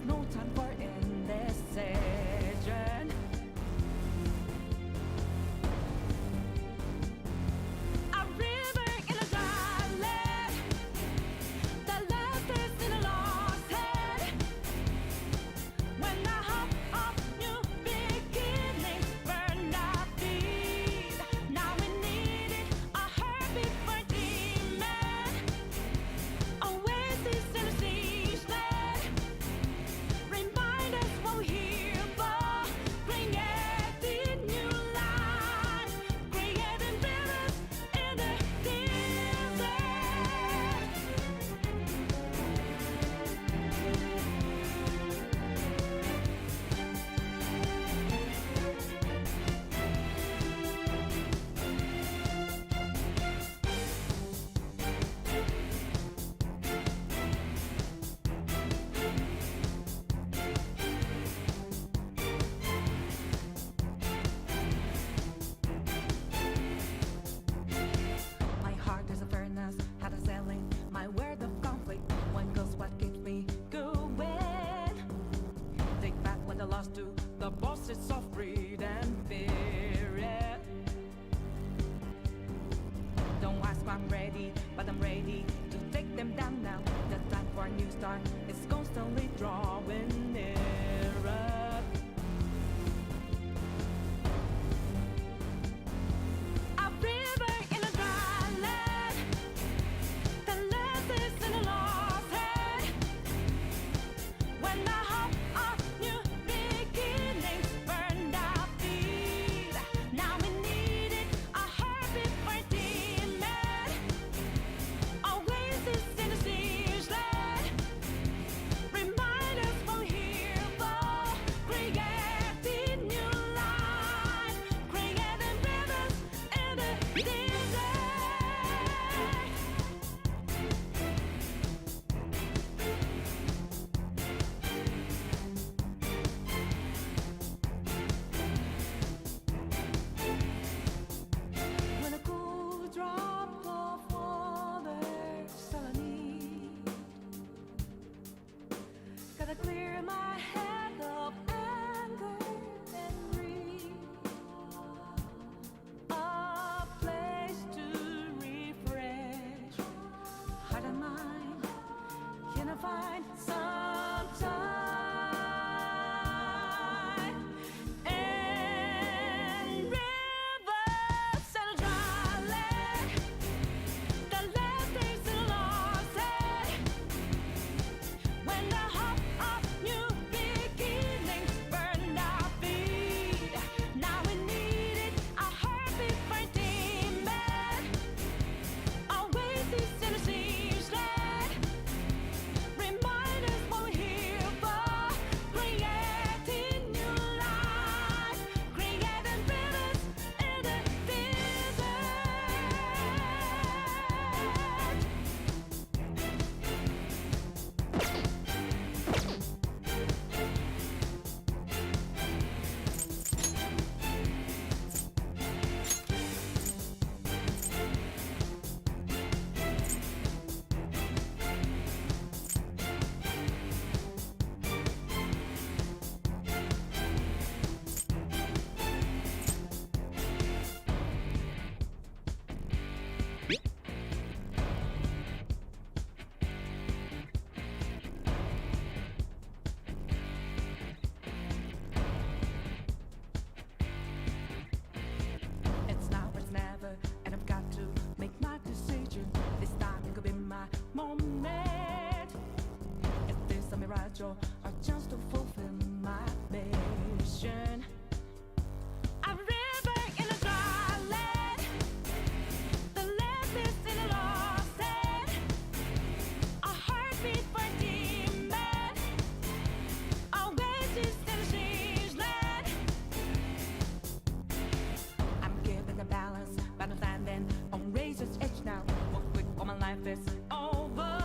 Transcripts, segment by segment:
There's no time for indecision. A river in a dry land, the last is in a lost head. When the hope of new beginnings burned our feet, now we needed a heartbeat for demon. Oasis in a siege land, remind us what we're here for. Creating new life, creating rivers in the desert. My heart is a furnace, had a sailing. My word of conflict, one goes what keeps me going. Take back when the lost to the bosses of greed and fear. Yeah. Don't ask why I'm ready, but I'm ready to take them down now. The time for a new start is constantly drawing nearer. A river in a dry land, the last is in a lost head. When the hope of new beginnings burned our feet, now we needed a heartbeat for demon. Oasis in a siege land, remind us what we're here for. Creating new life, creating rivers in the desert. When a cool drop of water's all I need, gotta clear my head of anger and greed. A place to refresh heart and mind. Can I find some time? And rivers and a dry land, the last days in a lost head. When the hope of new beginnings burned our feet, now we needed a heartbeat for demon. Oasis in a siege land, remind us what we're here for. Creating new life, creating rivers in the desert. It's now or it's never, and I've got to make my decision. This time it could be my moment. Is this a mirage or a chance to fulfill my mission? A river in a dry land, the last is in a lost head. A heartbeat for demon. Oasis in a siege land. I'm giving a balance, but I'm standing on razor's edge now. Walk quick or my life is over.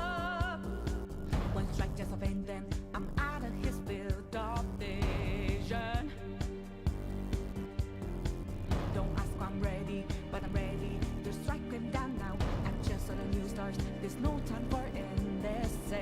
One strike just a pain, then I'm out of his field of vision. Don't ask why I'm ready, but I'm ready to strike him down now. I'm just on a new stars, there's no time for indecision.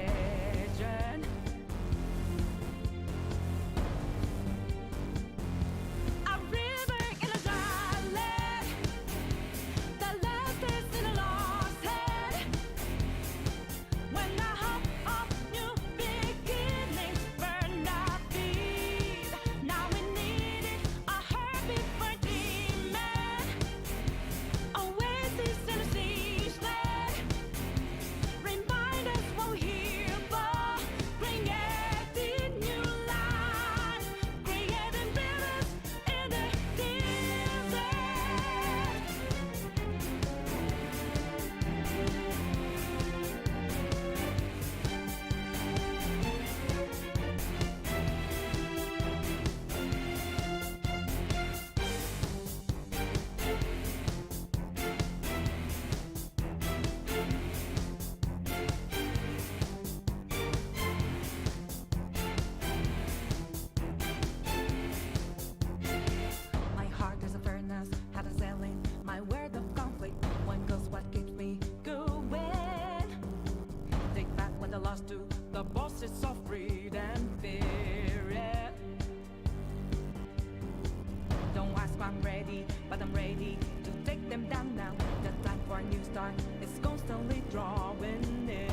star is constantly drawing nearer.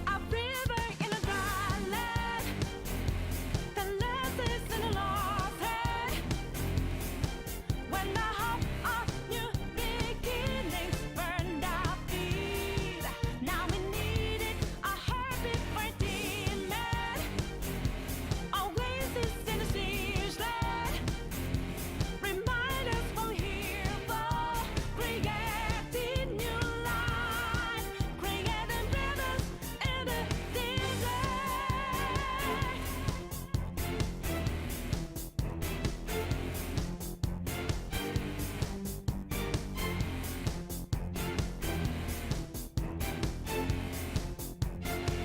A river in a dry land, the left is in a lost head. When the hope of new beginnings burned our feet, now we needed a heartbeat for demon. Oasis in the siege land, remind us from here for creating new life, creating rivers in the desert.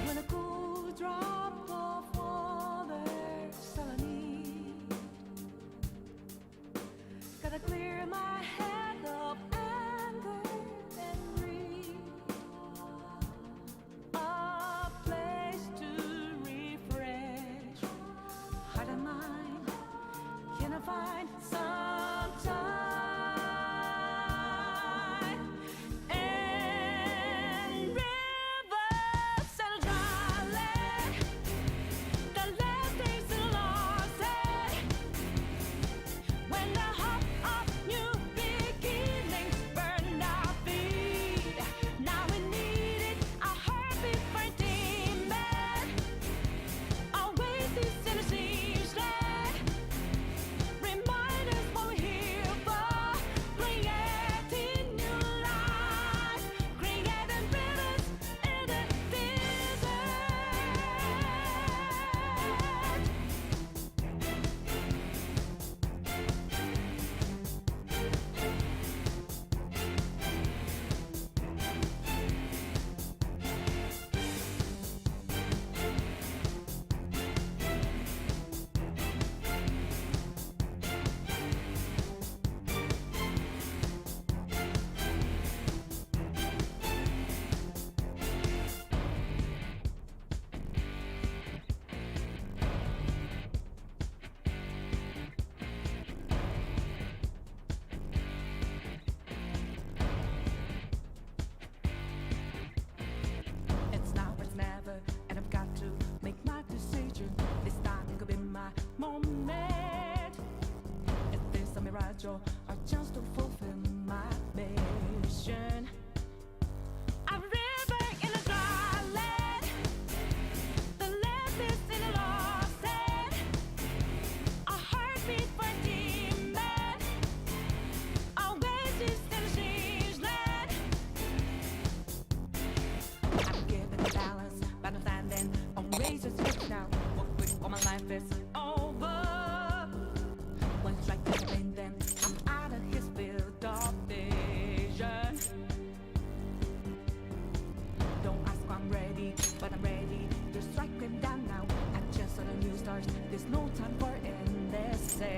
When a cool drop of water's all I need, gotta clear my head of anger and greed. A place to refresh heart and mind. Can I find some time? And rivers and dry land, the last days in lost head. When the hope of new beginnings burned our feet, now we needed a heartbeat for demon. Oasis in the siege land, remind us what we're here for, creating new life, creating rivers in the desert. It's now or it's never, and I've got to make my decision. This time could be my moment. If this a mirage or a chance to fulfill my mission. A river in a dry land, the left is in a lost head. A heartbeat for demon, oasis in a siege land. I'm giving the balance, but I'm standing on razor's edge now. Hoping for my life is over. One strike to the pain, then I'm out of his field of vision. Don't ask why I'm ready, but I'm ready to strike him down now. I just saw the new stars, there's no time for indecision.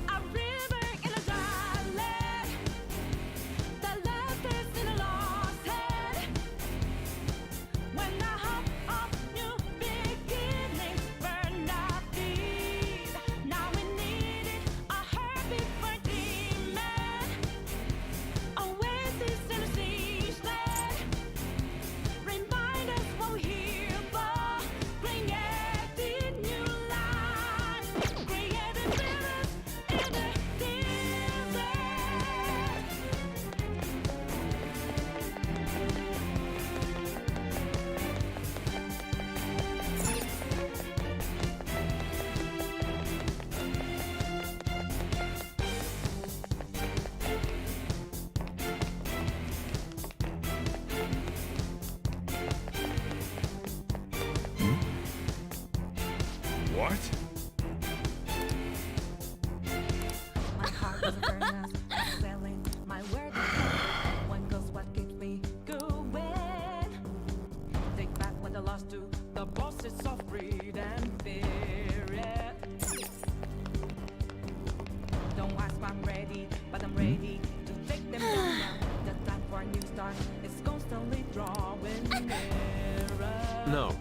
A river in a dry land, the last is in a lost head. When the hope of new beginnings burned our feet, now we needed a heartbeat for demon. Oasis in a siege land, remind us what we're here for, creating new life, creating rivers in the desert. What? My heart was a furnace, I'm selling my word. One goes what keeps me going. Take back what I lost to the bosses of greed and fear. Yeah. Don't ask why I'm ready, but I'm ready to take them down now. The time for a new start is constantly drawing nearer. No.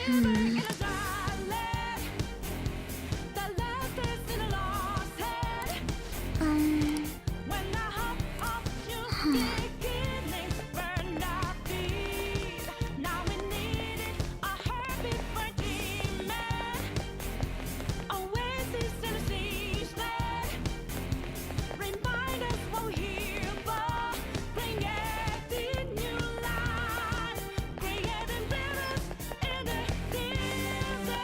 in a dry land. The last is in a lost head. When I hop off you beginnings burned our feet. Now we need it, a heartbeat for dreaming. Oasis in a siege land. Remind us what we're here for. Creating new life. Creating rivers in the desert.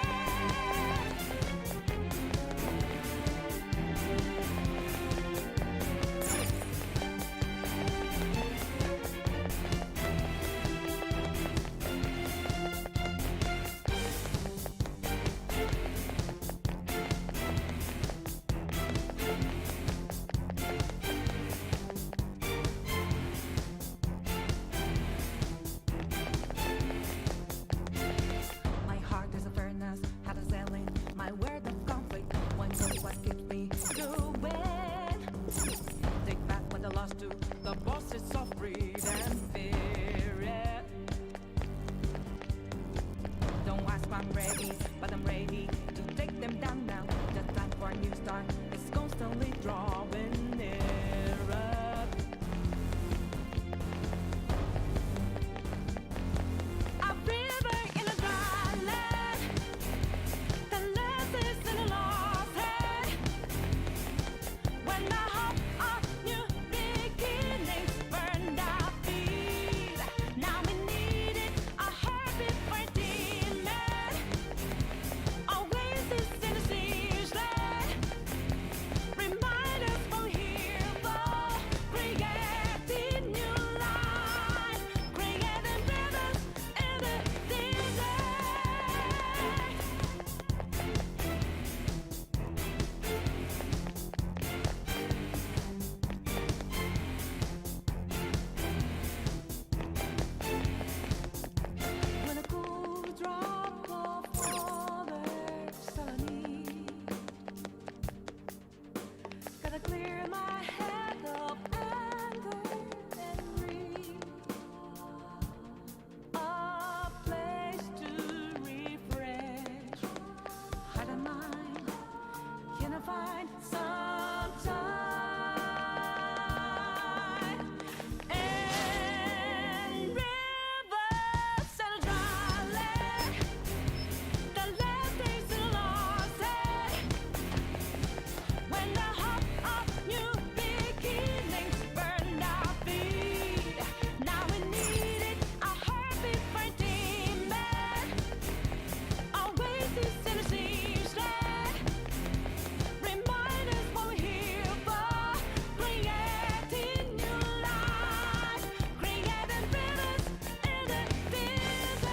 My heart is a furnace, had a sailing. My word of conflict, one knows what keeps me going. Take back what I lost to the bosses of greed and fear. Don't ask if I'm ready, but I'm ready to take them down now. The time for a new start is constantly drawing nearer. A river in a dry land. The last is in a lost head. When I hop off new beginnings burned our feet. Now we need it, a heartbeat for demon. Oasis in a siege land. Remind us what we're here for. Creating new life. Creating rivers in the desert. When a cool drop of water suddenly gotta clear my head of anger and greed. A place to refresh. Heart and mind, can I find some time? And rivers and a dry land. The last days in a lost head. When the hop of new beginnings burned our feet. Now we need it, a heartbeat for demon. Oasis in a siege land. Remind us what we're here for. Creating new life. Creating rivers in the desert.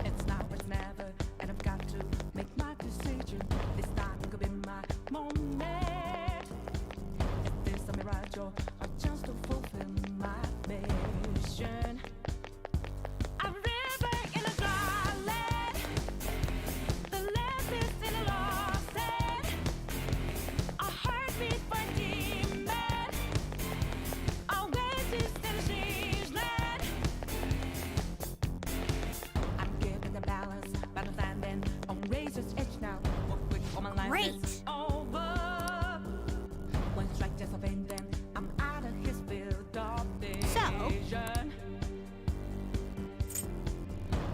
It's now, it's never, and I've got to make my decision. This time could be my moment. If this a mirage or a chance to fulfill my mission. A river in a dry land. The last is in a lost head. A heartbeat for demon. Oasis in a siege land. I'm giving the balance, but I'm standing on razor's edge now. Walk quick for my life is over. One strike just offend them. I'm out of his field of vision.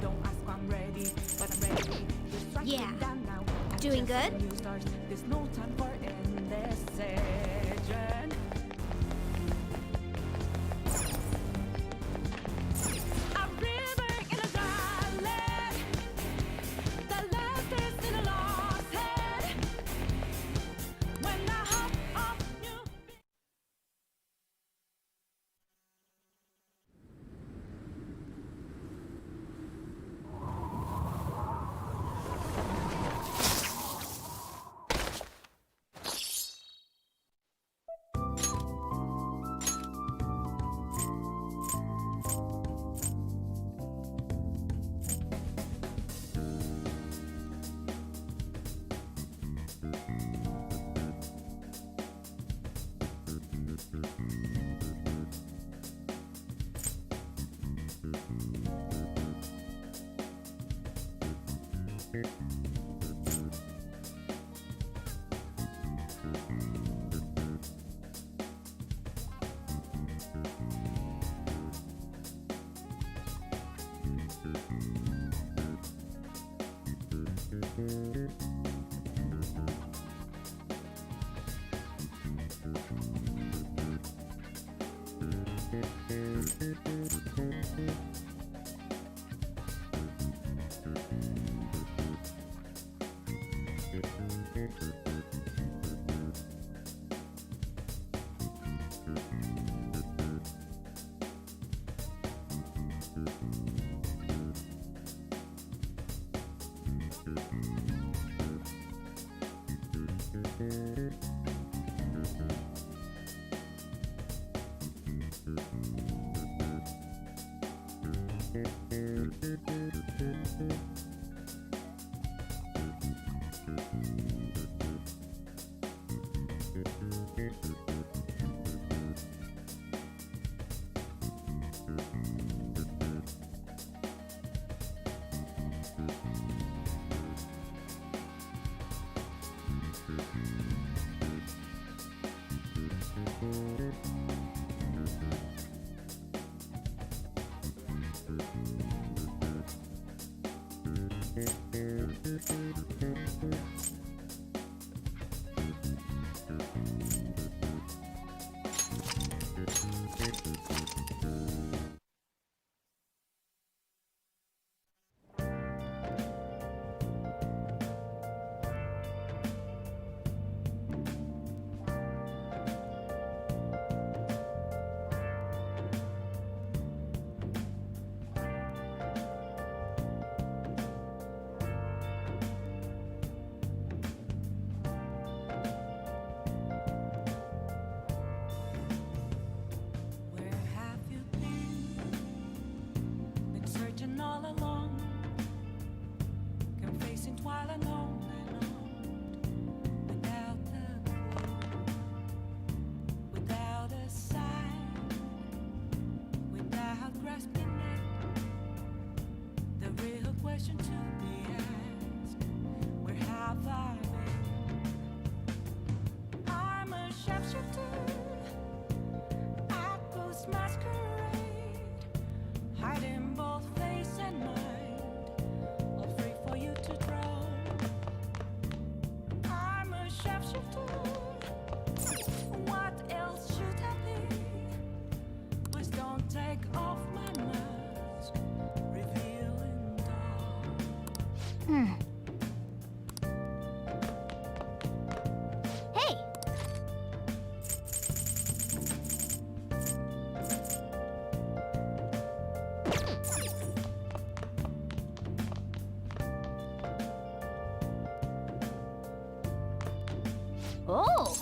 Don't ask if I'm ready, but I'm ready. You're striking Yeah. down now. I Doing just good? new stars. There's no time for indecision. A river in a dry land. The last is in a lost Where have you been? Been searching all along, confessing while alone and on, without a clue, without a sign, without grasping it. The real question to be asked: where have I been? I'm a sharpshooter. I post masquerade, hiding both face and mind, all free for you to draw. I'm a sharpshooter. What else should I be? Please don't take off my mask, revealing dawn. Hey! Oh!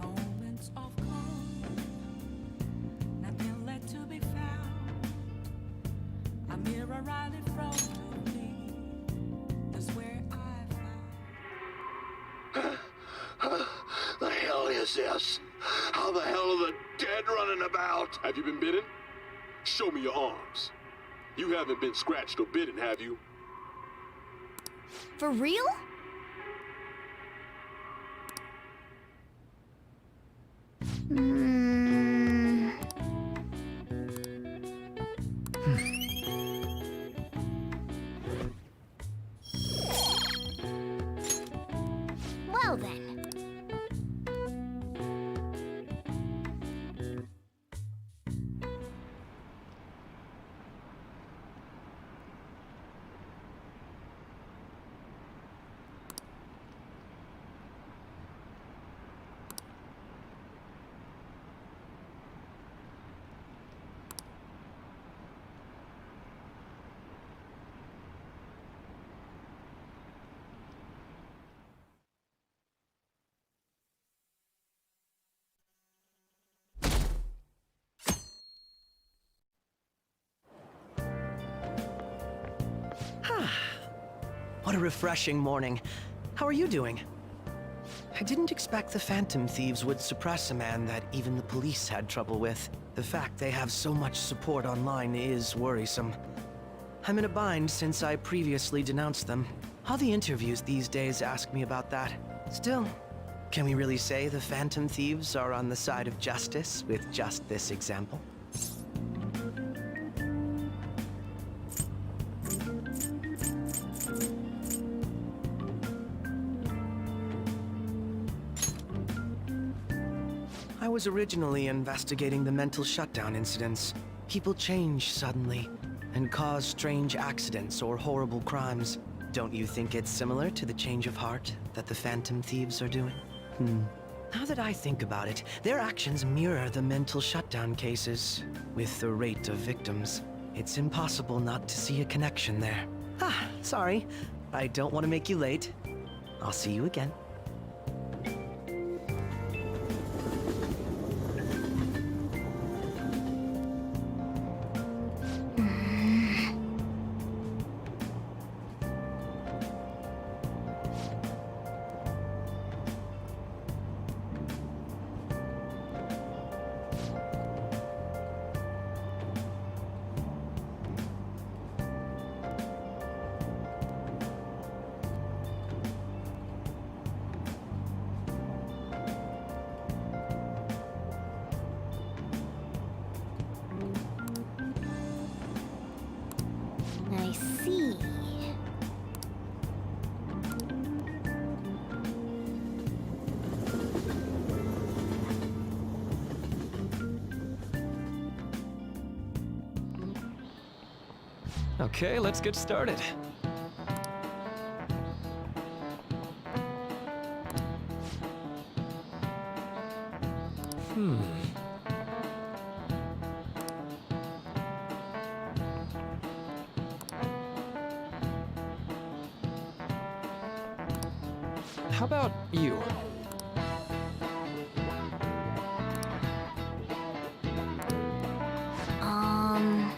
Moments of calm, nothing left to be found. A mirror right in front of me, that's where I found. The hell is this? How the hell are the dead running about? Have you been bitten? Show me your arms. You haven't been scratched or bitten, have you? For real? Well then. What a refreshing morning. How are you doing? I didn't expect the Phantom Thieves would suppress a man that even the police had trouble with. The fact they have so much support online is worrisome. I'm in a bind since I previously denounced them. All the interviews these days ask me about that. Still, can we really say the Phantom Thieves are on the side of justice with just this example? I was originally investigating the mental shutdown incidents. People change suddenly and cause strange accidents or horrible crimes. Don't you think it's similar to the change of heart that the Phantom Thieves are doing? Now that I think about it, their actions mirror the mental shutdown cases. With the rate of victims, it's impossible not to see a connection there. Sorry. I don't want to make you late. I'll see you again. I see. Okay, let's get started. How about you? Um...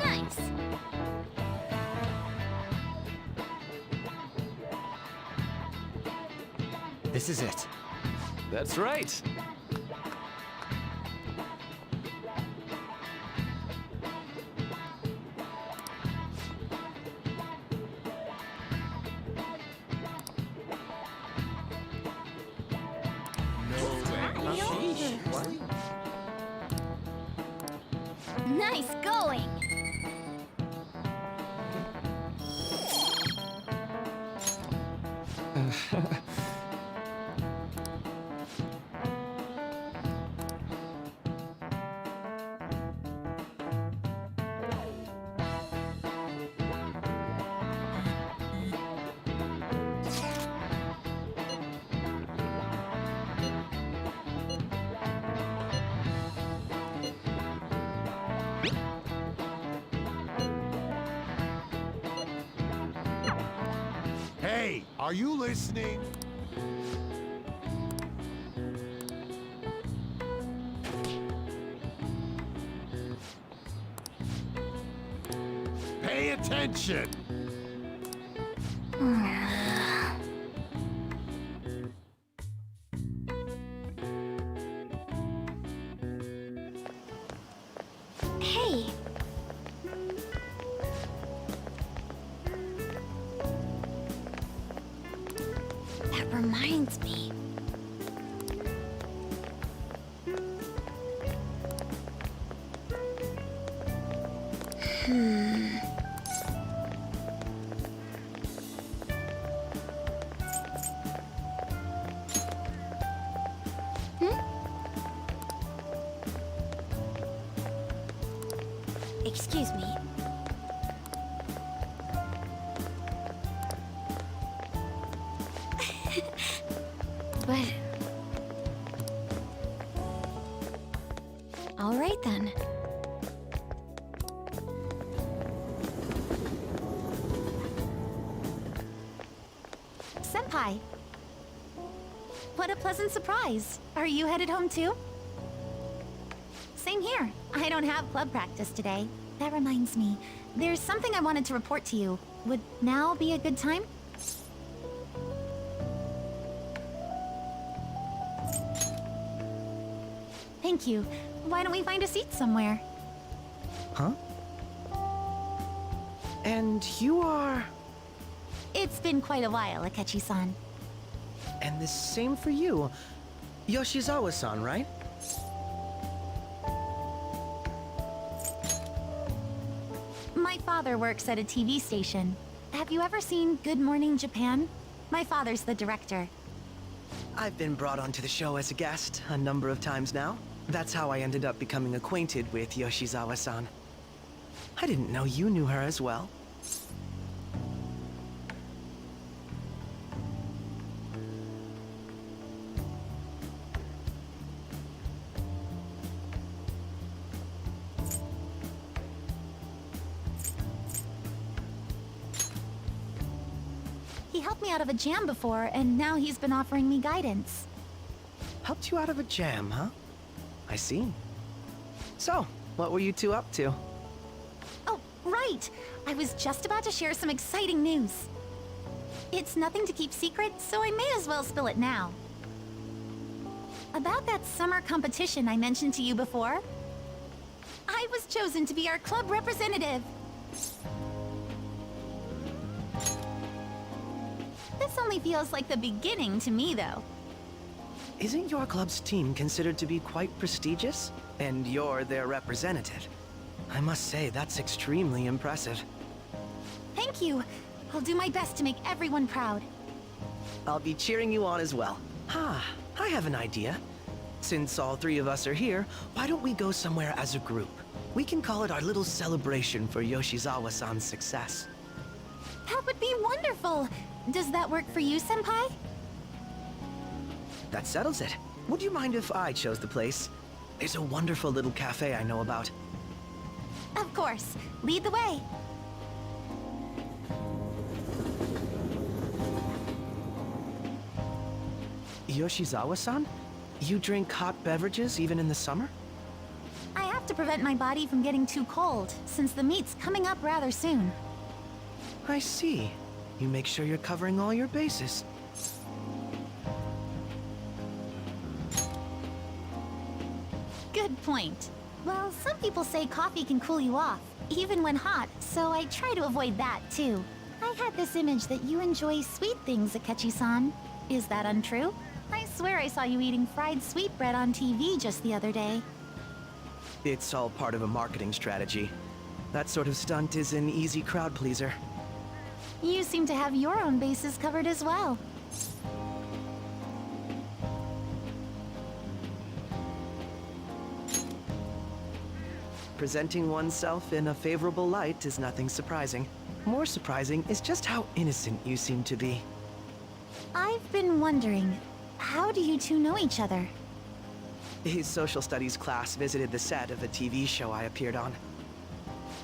Nice. This is it. That's right. Hey, are you listening? Pay attention! Hey. That reminds me. Excuse me. But... All right then. Senpai! What a pleasant surprise. Are you headed home too? Same here. I don't have club practice today. That reminds me, there's something I wanted to report to you. Would now be a good time? Thank you. Why don't we find a seat somewhere? Huh? And you are... It's been quite a while, Akechi-san. And the same for you. Yoshizawa-san, right? My father works at a TV station. Have you ever seen Good Morning Japan? My father's the director. I've been brought onto the show as a guest a number of times now. That's how I ended up becoming acquainted with Yoshizawa-san. I didn't know you knew her as well. He helped me out of a jam before, and now he's been offering me guidance. Helped you out of a jam, huh? I see. So, what were you two up to? Oh, right! I was just about to share some exciting news. It's nothing to keep secret, so I may as well spill it now. About that summer competition I mentioned to you before, I was chosen to be our club representative. This only feels like the beginning to me, though. Isn't your club's team considered to be quite prestigious? And you're their representative. I must say, that's extremely impressive. Thank you. I'll do my best to make everyone proud. I'll be cheering you on as well. Ah, I have an idea. Since all three of us are here, why don't we go somewhere as a group? We can call it our little celebration for Yoshizawa-san's success. That would be wonderful! Does that work for you, Senpai? That settles it. Would you mind if I chose the place? There's a wonderful little cafe I know about. Of course. Lead the way. Yoshizawa-san? You drink hot beverages even in the summer? I have to prevent my body from getting too cold, since the meet's coming up rather soon. I see. You make sure you're covering all your bases. Good point. Well, some people say coffee can cool you off, even when hot, so I try to avoid that, too. I had this image that you enjoy sweet things, Akechi-san. Is that untrue? I swear I saw you eating fried sweetbread on TV just the other day. It's all part of a marketing strategy. That sort of stunt is an easy crowd pleaser. You seem to have your own bases covered as well. Presenting oneself in a favorable light is nothing surprising. More surprising is just how innocent you seem to be. I've been wondering, how do you two know each other? His social studies class visited the set of a TV show I appeared on.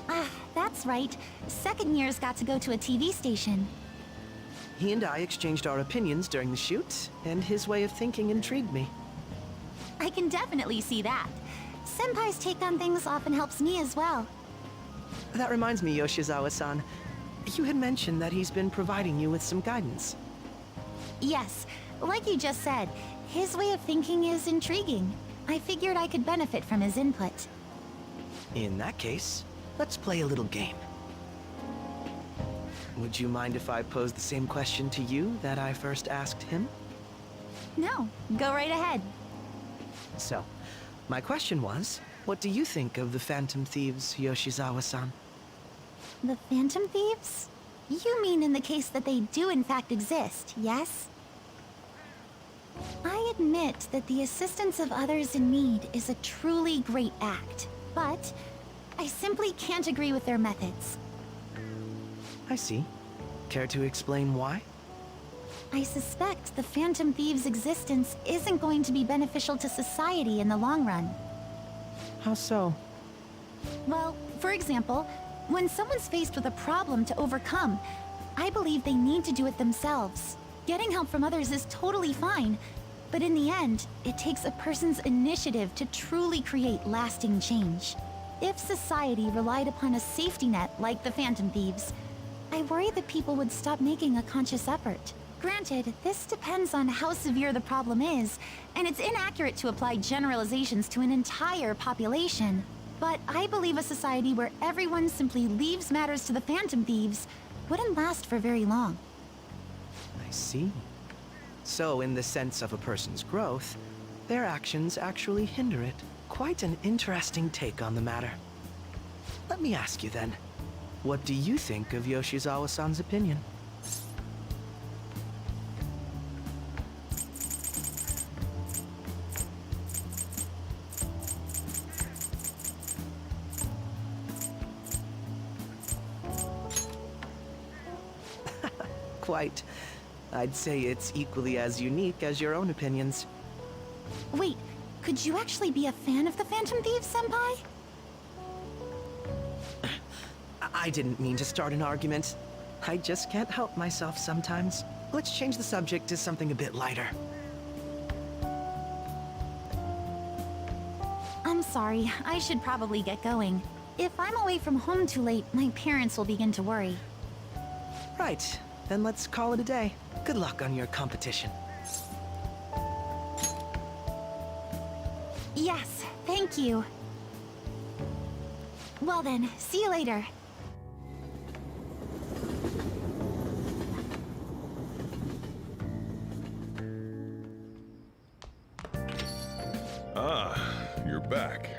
Ah, that's right. Second years got to go to a TV station. He and I exchanged our opinions during the shoot, and his way of thinking intrigued me. I can definitely see that. Senpai's take on things often helps me as well. That reminds me, Yoshizawa-san. You had mentioned that he's been providing you with some guidance. Yes, like you just said, his way of thinking is intriguing. I figured I could benefit from his input. In that case, let's play a little game. Would you mind if I pose the same question to you that I first asked him? No, go right ahead. So, my question was, what do you think of the Phantom Thieves, Yoshizawa-san? The Phantom Thieves? You mean in the case that they do in fact exist, yes? I admit that the assistance of others in need is a truly great act, but I simply can't agree with their methods. I see. Care to explain why? I suspect the Phantom Thieves' existence isn't going to be beneficial to society in the long run. How so? Well, for example, when someone's faced with a problem to overcome, I believe they need to do it themselves. Getting help from others is totally fine, but in the end, it takes a person's initiative to truly create lasting change. If society relied upon a safety net like the Phantom Thieves, I worry that people would stop making a conscious effort. Granted, this depends on how severe the problem is, and it's inaccurate to apply generalizations to an entire population. But I believe a society where everyone simply leaves matters to the Phantom Thieves wouldn't last for very long. I see. So, in the sense of a person's growth, their actions actually hinder it. Quite an interesting take on the matter. Let me ask you then, what do you think of Yoshizawa-san's opinion? Quite. I'd say it's equally as unique as your own opinions. Wait, could you actually be a fan of the Phantom Thieves, Senpai? I didn't mean to start an argument. I just can't help myself sometimes. Let's change the subject to something a bit lighter. I'm sorry, I should probably get going. If I'm away from home too late, my parents will begin to worry. Right, then let's call it a day. Good luck on your competition. Yes, thank you. Well then, see you later. Ah, you're back.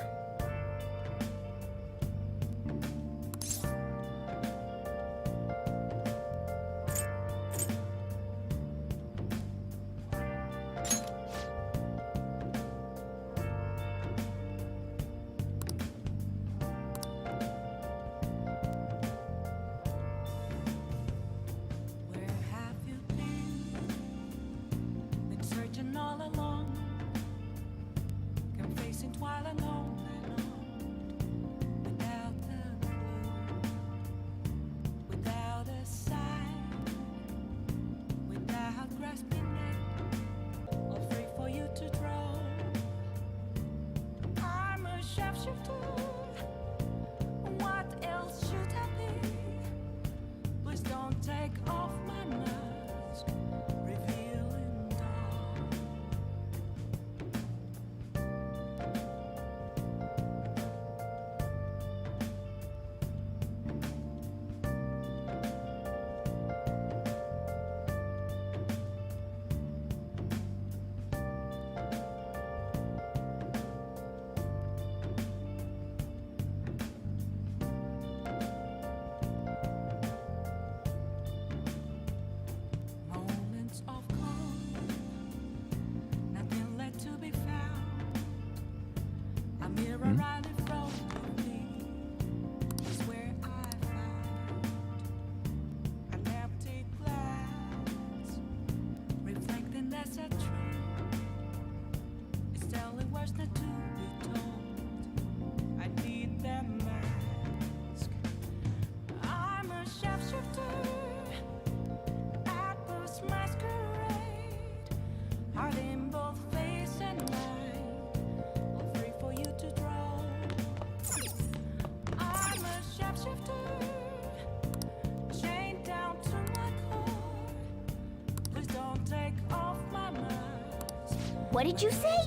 Where have you been? Been searching all along, confessing while alone and on, without the clue, without a sign, without grasping it, or free for you to draw. I'm a shapeshifter. What else should I be? Please don't take off my mask, revealing dawn. What did you say?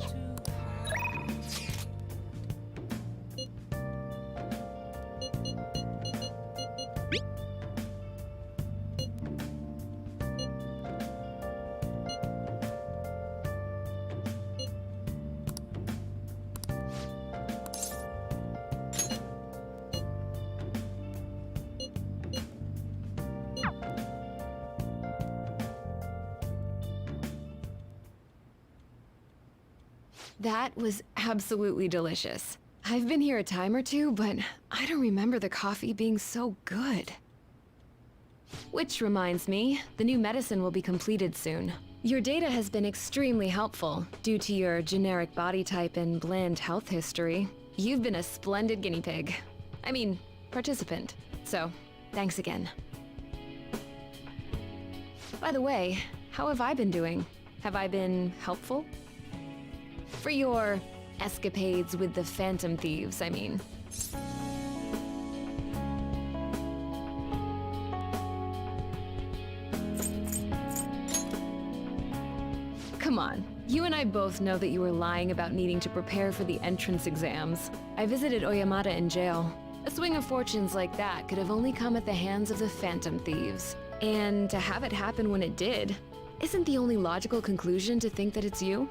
That was absolutely delicious. I've been here a time or two, but I don't remember the coffee being so good. Which reminds me, the new medicine will be completed soon. Your data has been extremely helpful due to your generic body type and bland health history. You've been a splendid guinea pig. I mean, participant. So, thanks again. By the way, how have I been doing? Have I been helpful? For your escapades with the Phantom Thieves, I mean. Come on, you and I both know that you were lying about needing to prepare for the entrance exams. I visited Oyamata in jail. A swing of fortunes like that could have only come at the hands of the Phantom Thieves. And to have it happen when it did, isn't the only logical conclusion to think that it's you?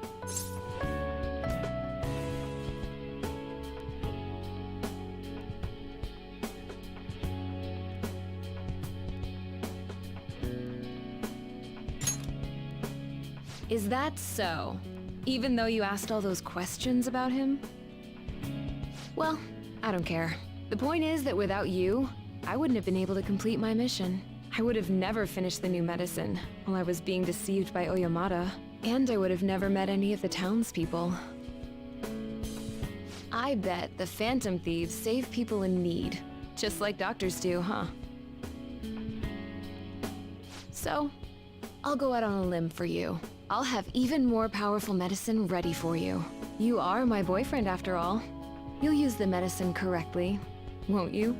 Is that so? Even though you asked all those questions about him? Well, I don't care. The point is that without you, I wouldn't have been able to complete my mission. I would have never finished the new medicine while I was being deceived by Oyamata, and I would have never met any of the townspeople. I bet the Phantom Thieves save people in need, just like doctors do, huh? So, I'll go out on a limb for you. I'll have even more powerful medicine ready for you. You are my boyfriend after all. You'll use the medicine correctly, won't you?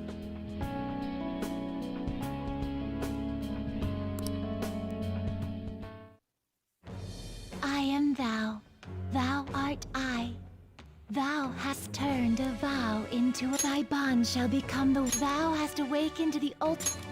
I am thou, thou art I. Thou hast turned a vow into a thy bond shall become the thou hast awakened to the ultimate.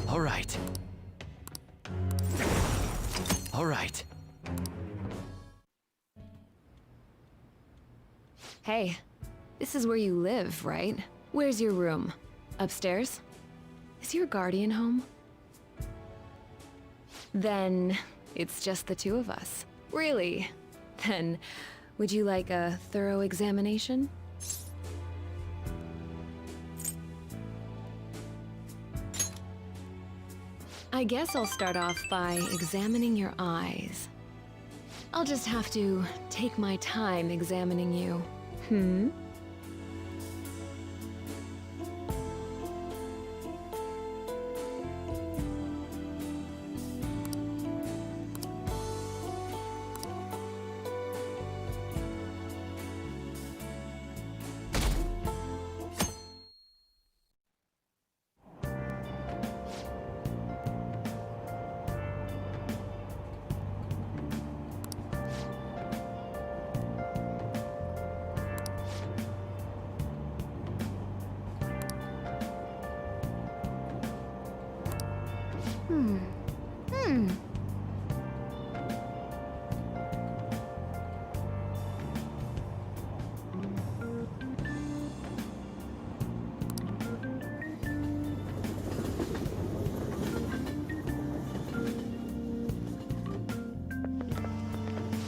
All right. All right. Hey, this is where you live, right? Where's your room? Upstairs? Is your guardian home? Then it's just the two of us. Really? Then would you like a thorough examination? I guess I'll start off by examining your eyes. I'll just have to take my time examining you.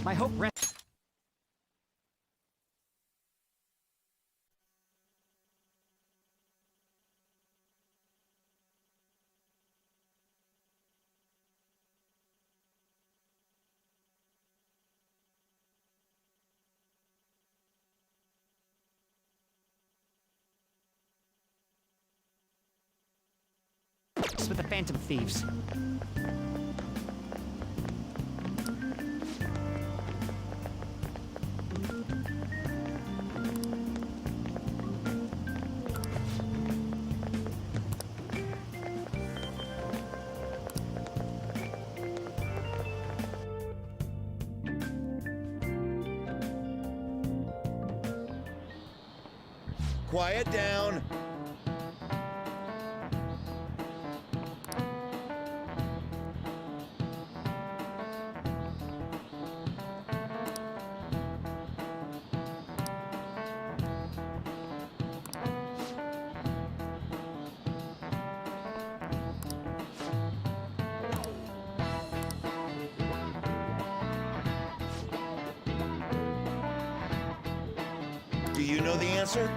My hope rests. with the Phantom Thieves. Quiet down. Do you know the answer?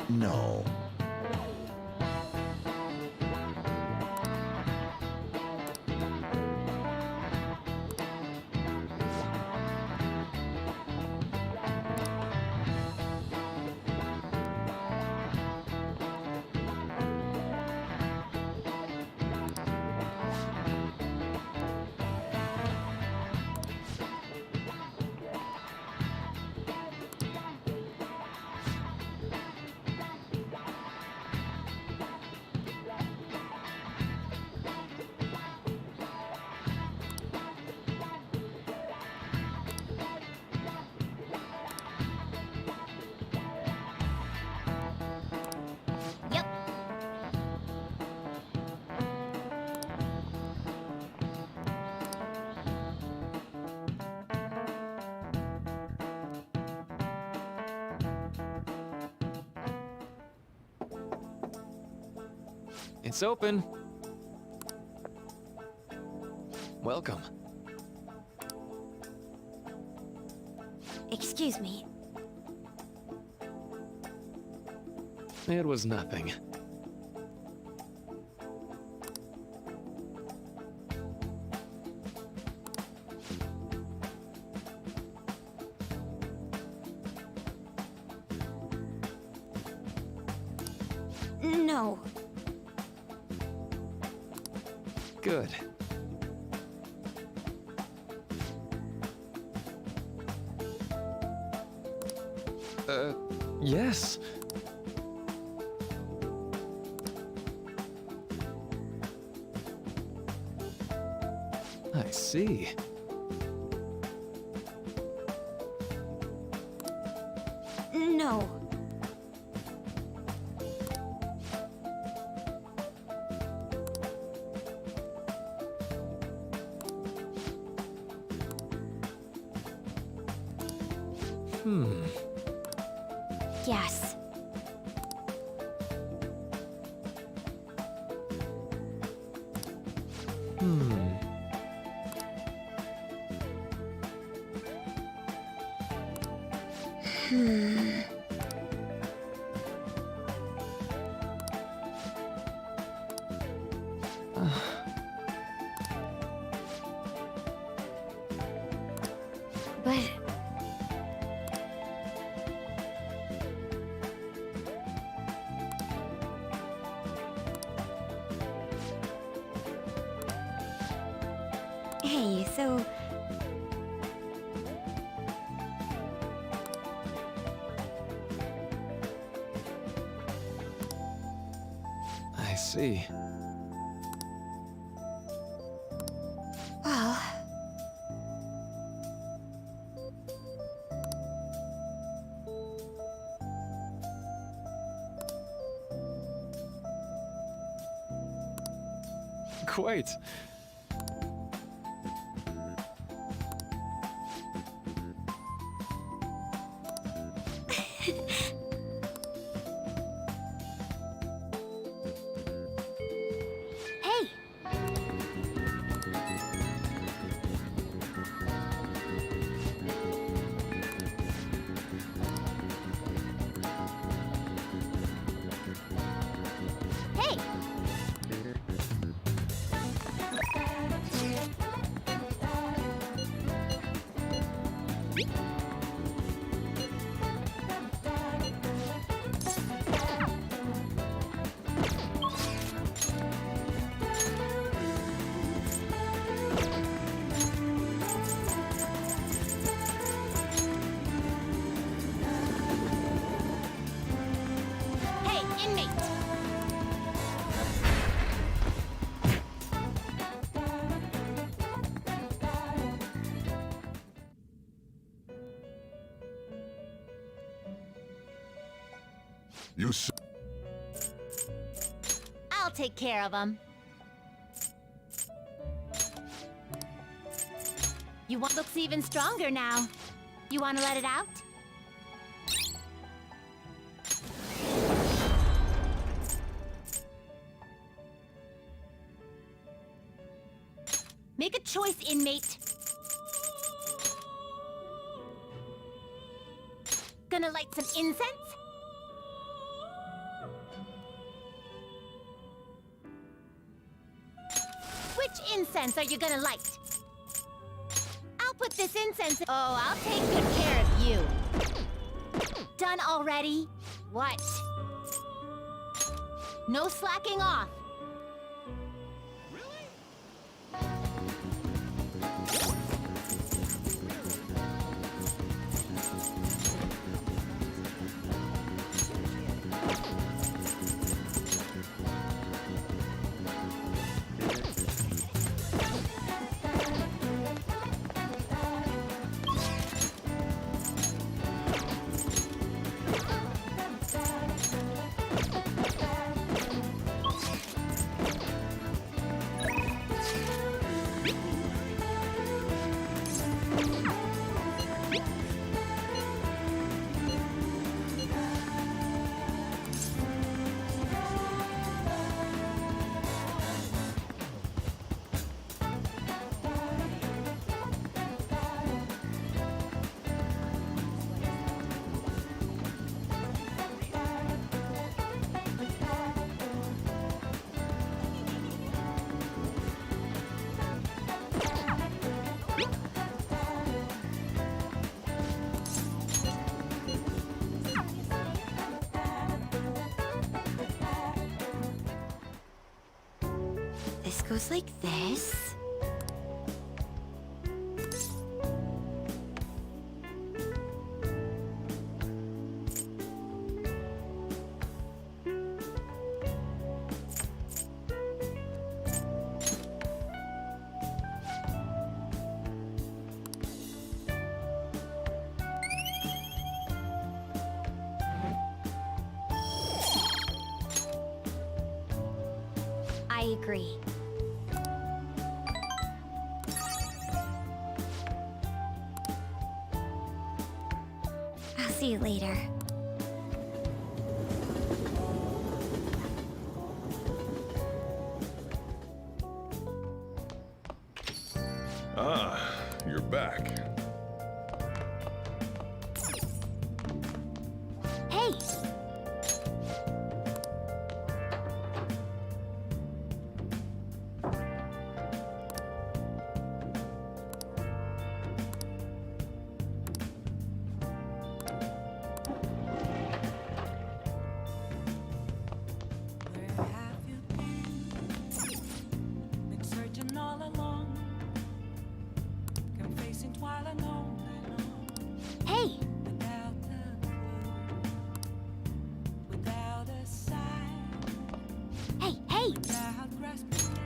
No. Yep. It's open. Welcome. Excuse me. It was nothing. No. Good. Yes. I see. No. Yes. But hey, so I see. well, Quite. Hey! Hey! Hey, inmate! You s- I'll take care of him. You want looks even stronger now. You want to let it out? Make a choice, inmate. Gonna light some incense? Which incense are you gonna light? I'll put this incense. Oh, I'll take good care of you. Done already? What? No slacking off. This goes like this. I agree. I'll see you later. Ah, you're back. Hey! Where have you been searching all along, confessing twilight alone Hey! without a clue, without a sign, Hey, hey! without grasping.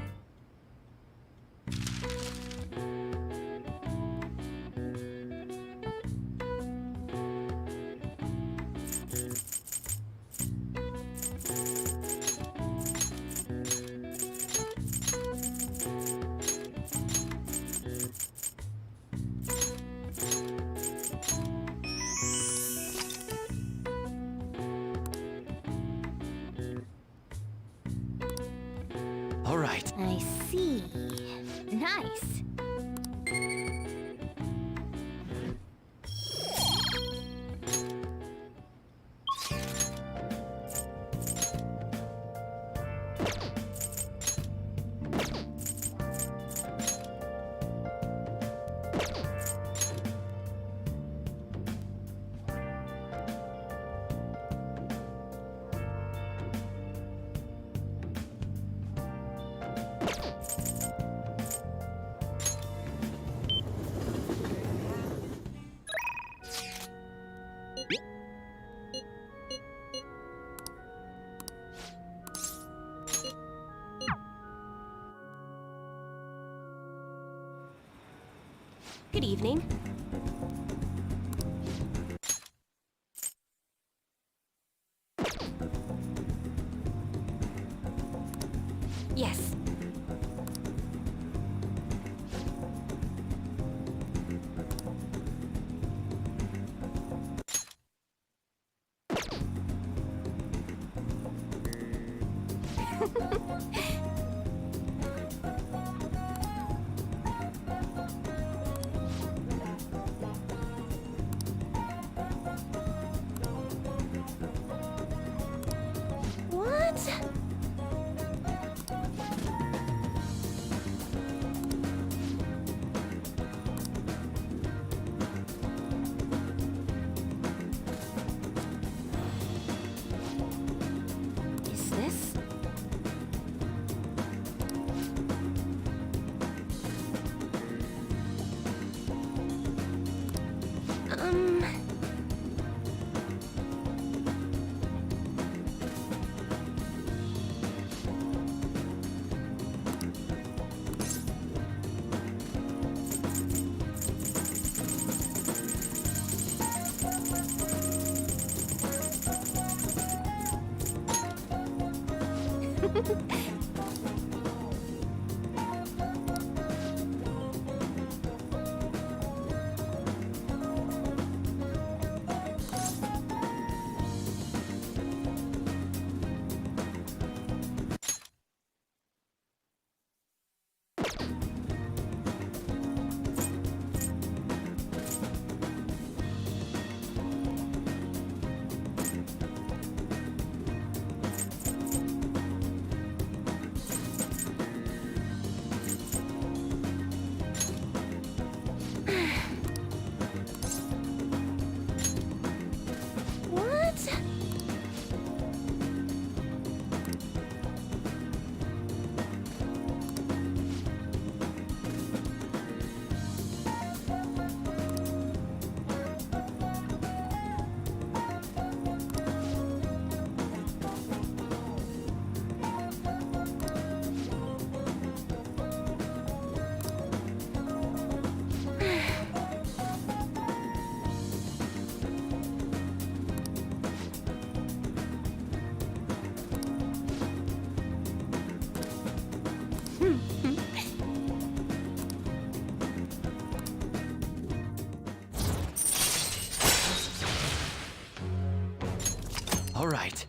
All right. I see. Nice. Good evening. Yes. What? Is this? Um... What? All right.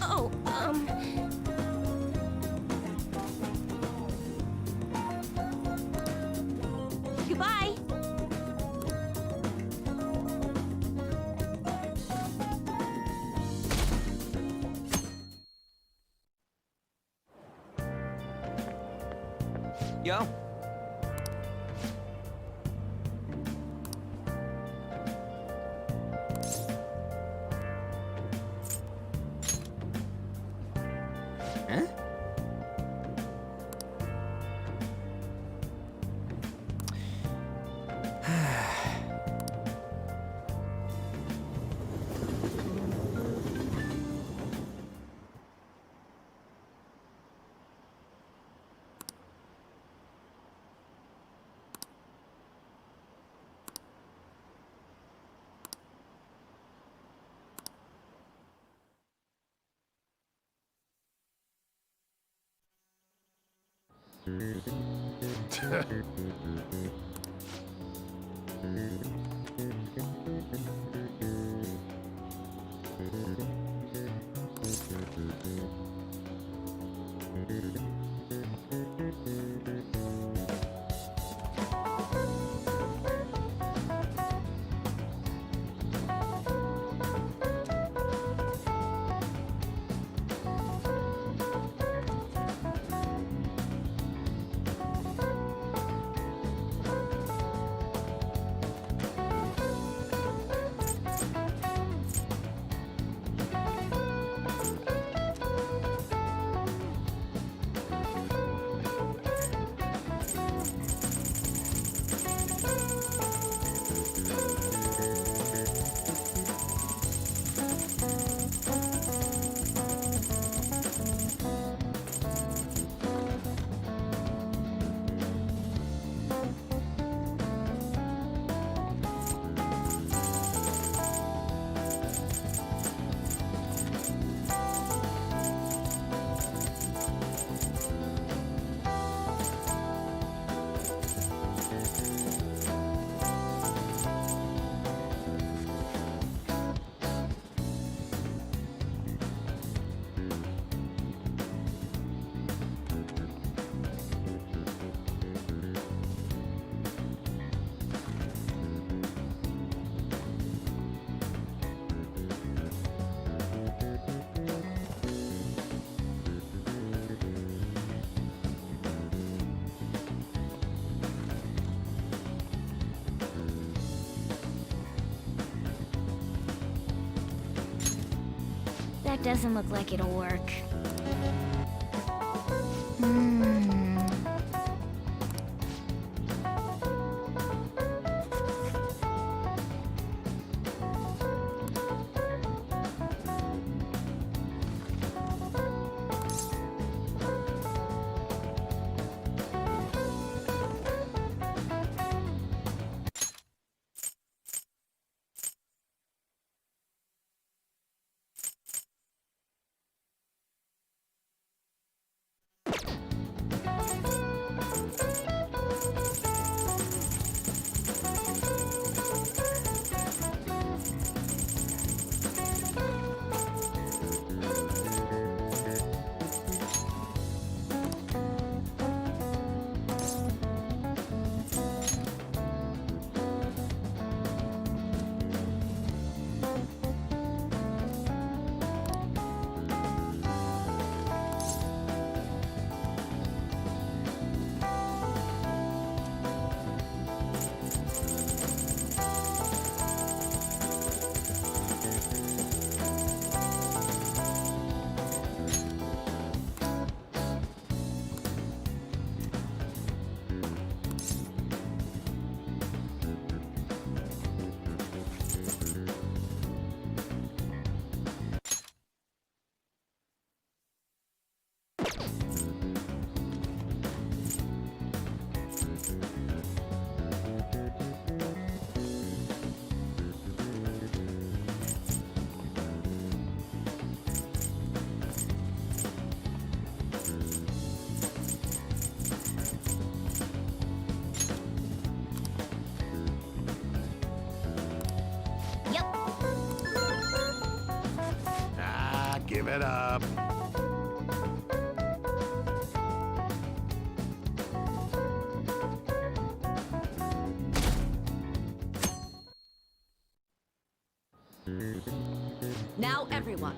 Oh, Goodbye. Yo. Huh? That doesn't look like it'll work. Give it up. Now, everyone.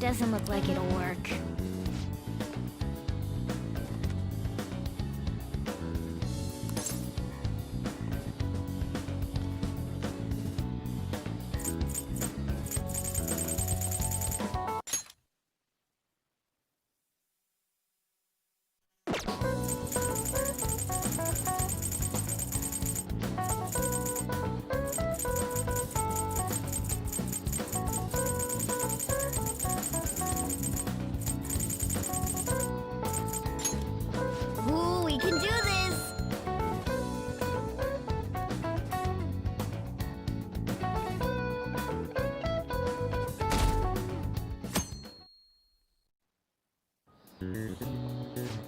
doesn't look like it'll work. Ooh, we can do this!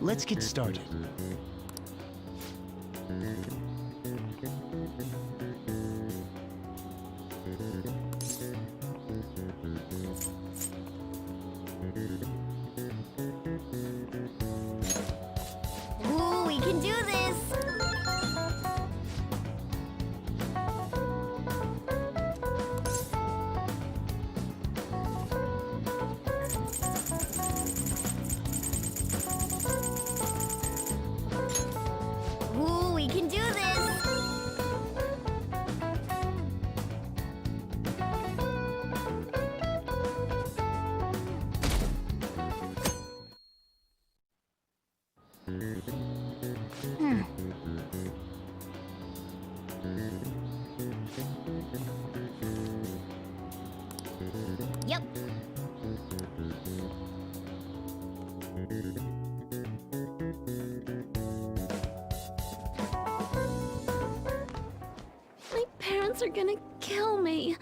Let's get started. Ooh, we can do this! Ooh, we can do this! Yep. My parents are gonna kill me.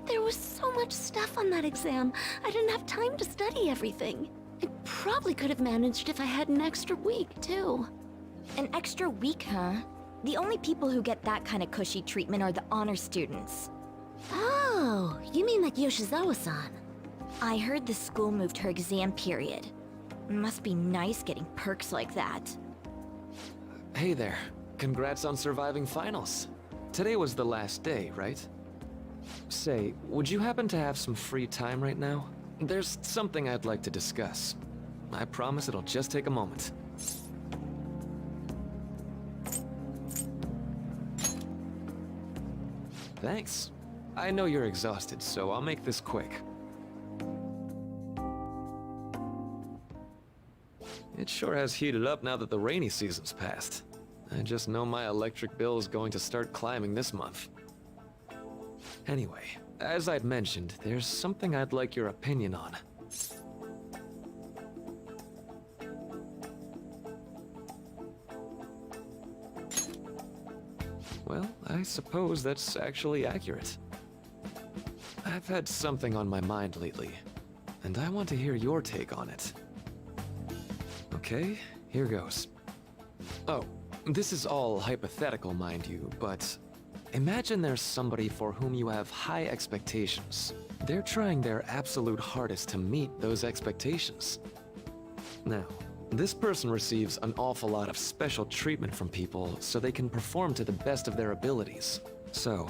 There was so much stuff on that exam. I didn't have time to study everything. I probably could have managed if I had an extra week, too. An extra week, huh? The only people who get that kind of cushy treatment are the honor students. Oh, you mean like Yoshizawa-san? I heard the school moved her exam period. Must be nice getting perks like that. Hey there. Congrats on surviving finals. Today was the last day, right? Say, would you happen to have some free time right now? There's something I'd like to discuss. I promise it'll just take a moment. Thanks. I know you're exhausted, so I'll make this quick. It sure has heated up now that the rainy season's passed. I just know my electric bill is going to start climbing this month. Anyway, as I'd mentioned, there's something I'd like your opinion on. Well, I suppose that's actually accurate. I've had something on my mind lately, and I want to hear your take on it. Okay, here goes. Oh, this is all hypothetical, mind you, but imagine there's somebody for whom you have high expectations. They're trying their absolute hardest to meet those expectations. Now, this person receives an awful lot of special treatment from people so they can perform to the best of their abilities. So,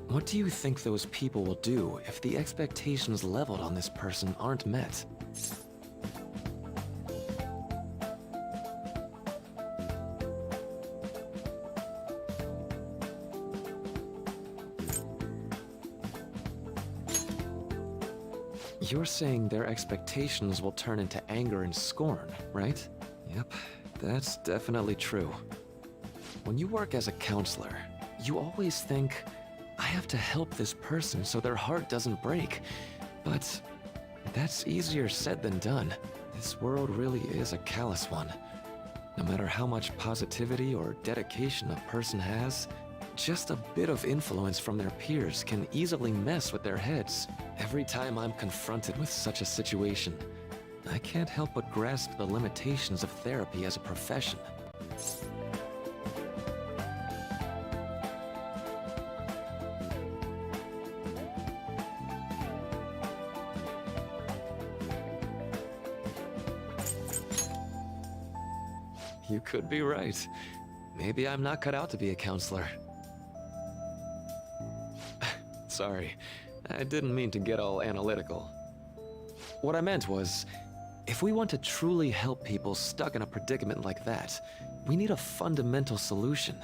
what do you think those people will do if the expectations leveled on this person aren't met? You're saying their expectations will turn into anger and scorn, right? Yep, that's definitely true. When you work as a counselor, you always think, I have to help this person so their heart doesn't break. But that's easier said than done. This world really is a callous one. No matter how much positivity or dedication a person has, just a bit of influence from their peers can easily mess with their heads. Every time I'm confronted with such a situation, I can't help but grasp the limitations of therapy as a profession. You could be right. Maybe I'm not cut out to be a counselor. Sorry, I didn't mean to get all analytical. what I meant was, if we want to truly help people stuck in a predicament like that, we need a fundamental solution.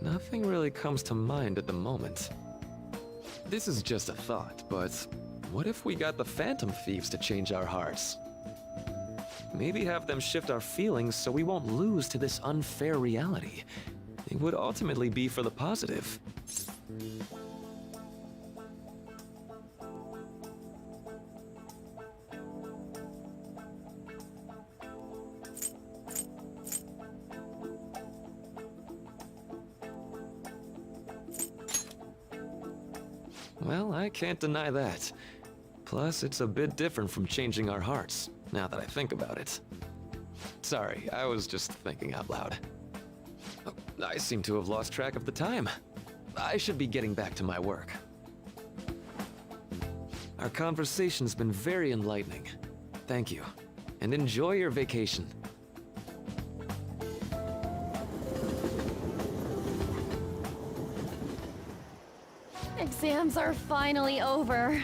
Nothing really comes to mind at the moment. This is just a thought, but what if we got the Phantom Thieves to change our hearts? Maybe have them shift our feelings so we won't lose to this unfair reality. It would ultimately be for the positive. Well, I can't deny that. Plus, it's a bit different from changing our hearts, now that I think about it. Sorry, I was just thinking out loud. Oh, I seem to have lost track of the time. I should be getting back to my work. Our conversation's been very enlightening. Thank you, and enjoy your vacation. Exams are finally over.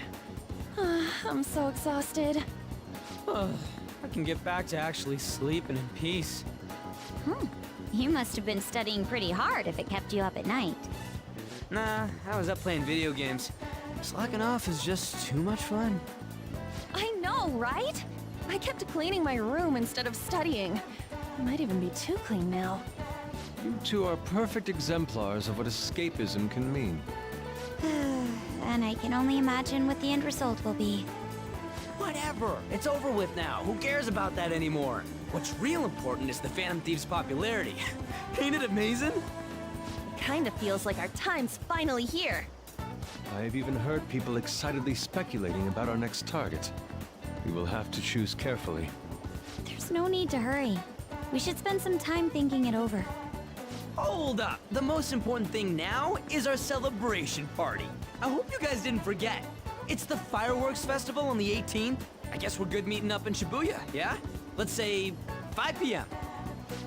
I'm so exhausted. I can get back to actually sleeping in peace. You must have been studying pretty hard if it kept you up at night. Nah, I was up playing video games. Slacking off is just too much fun. I know, right? I kept cleaning my room instead of studying. It might even be too clean now. You two are perfect exemplars of what escapism can mean. And I can only imagine what the end result will be. Whatever. It's over with now. Who cares about that anymore? What's real important is the Phantom Thieves' popularity. Ain't it amazing? It kind of feels like our time's finally here. I have even heard people excitedly speculating about our next target. We will have to choose carefully. There's no need to hurry. We should spend some time thinking it over. Hold up! The most important thing now is our celebration party. I hope you guys didn't forget. It's the fireworks festival on the 18th. I guess we're good meeting up in Shibuya, yeah? Let's say 5 p.m.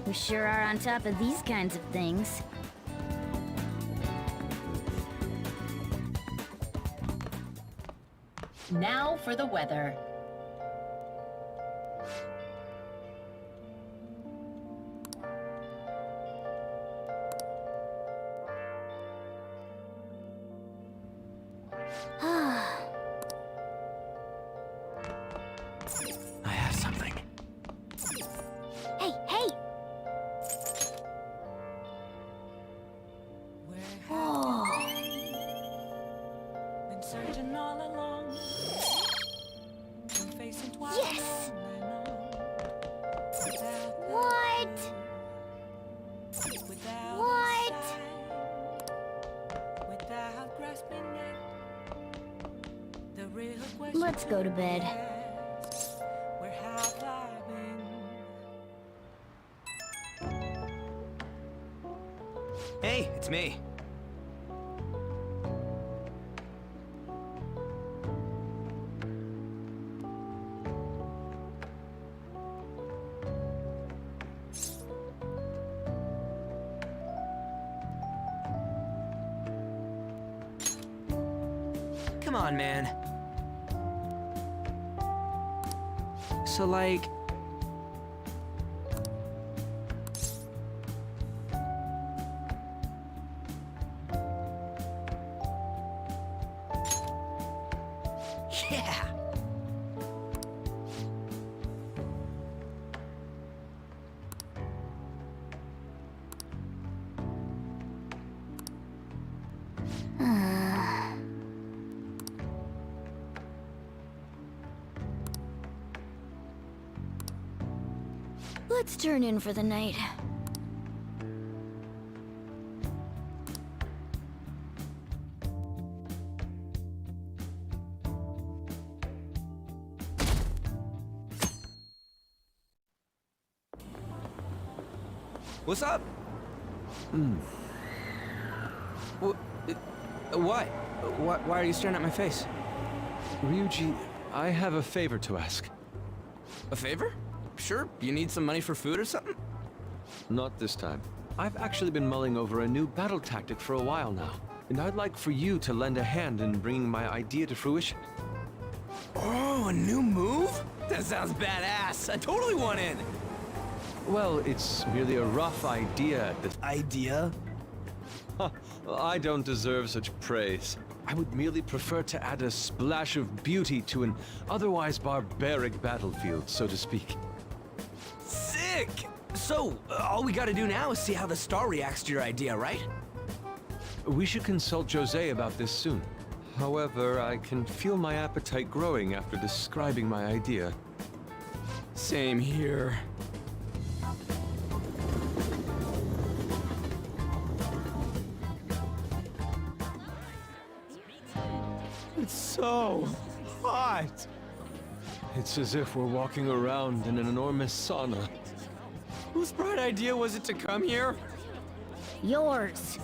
We sure are on top of these kinds of things. Now for the weather. I have something. Hey, hey! Whoa. Been searching all along. Been facing twice. Yes! What? What? Without grasping it, the real question. Let's go to bed. Where have I been? Hey, it's me. Come on, man. So, like... Yeah! Let's turn in for the night. What's up? What? Why are you staring at my face? Ryuji, I have a favor to ask. A favor? sure you need some money for food or something? Not this time. I've actually been mulling over a new battle tactic for a while now, and I'd like for you to lend a hand in bringing my idea to fruition. Oh, a new move? That sounds badass. I totally want in. Well, it's merely a rough idea at this... Idea? Huh, I don't deserve such praise. I would merely prefer to add a splash of beauty to an otherwise barbaric battlefield, so to speak. Sick! So, all we gotta do now is see how the star reacts to your idea, right? We should consult Jose about this soon. However, I can feel my appetite growing after describing my idea. Same here. It's so hot. It's as if we're walking around in an enormous sauna. Whose bright idea was it to come here? Yours.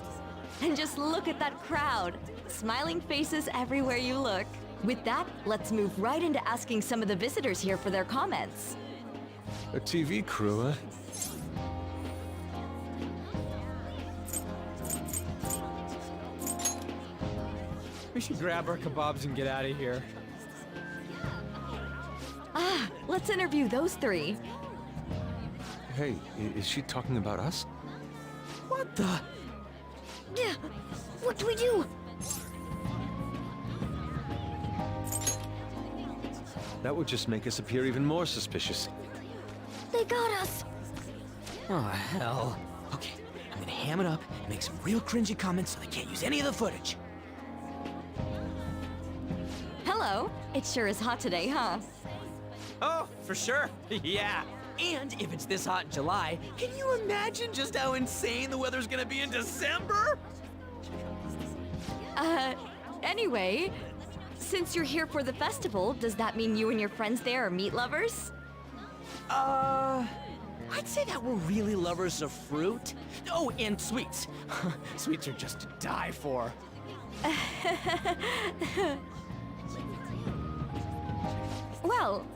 And just look at that crowd. Smiling faces everywhere you look. With that, let's move right into asking some of the visitors here for their comments. A TV crew, huh? We should grab our kebabs and get out of here. Ah, let's interview those three. Hey, is she talking about us? What the? What do we do? That would just make us appear even more suspicious. They got us. Oh, hell. Okay, I'm gonna ham it up and make some real cringy comments so they can't use any of the footage. Hello. It sure is hot today, huh? Oh, for sure. Yeah. And if it's this hot in July, can you imagine just how insane the weather's gonna be in December? Anyway, since you're here for the festival, does that mean you and your friends there are meat lovers? I'd say that we're really lovers of fruit. Oh, and sweets. Sweets are just to die for. Well,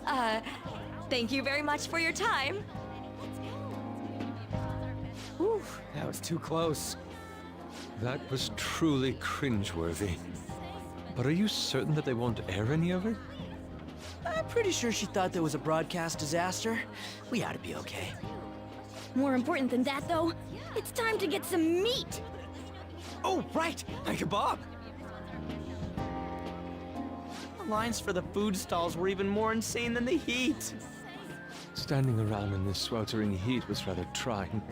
thank you very much for your time. Whew, that was too close. That was truly cringeworthy. But are you certain that they won't air any of it? I'm pretty sure she thought there was a broadcast disaster. We ought to be okay. More important than that, though, it's time to get some meat. Oh, right, a kebab. The lines for the food stalls were even more insane than the heat. Standing around in this sweltering heat was rather trying.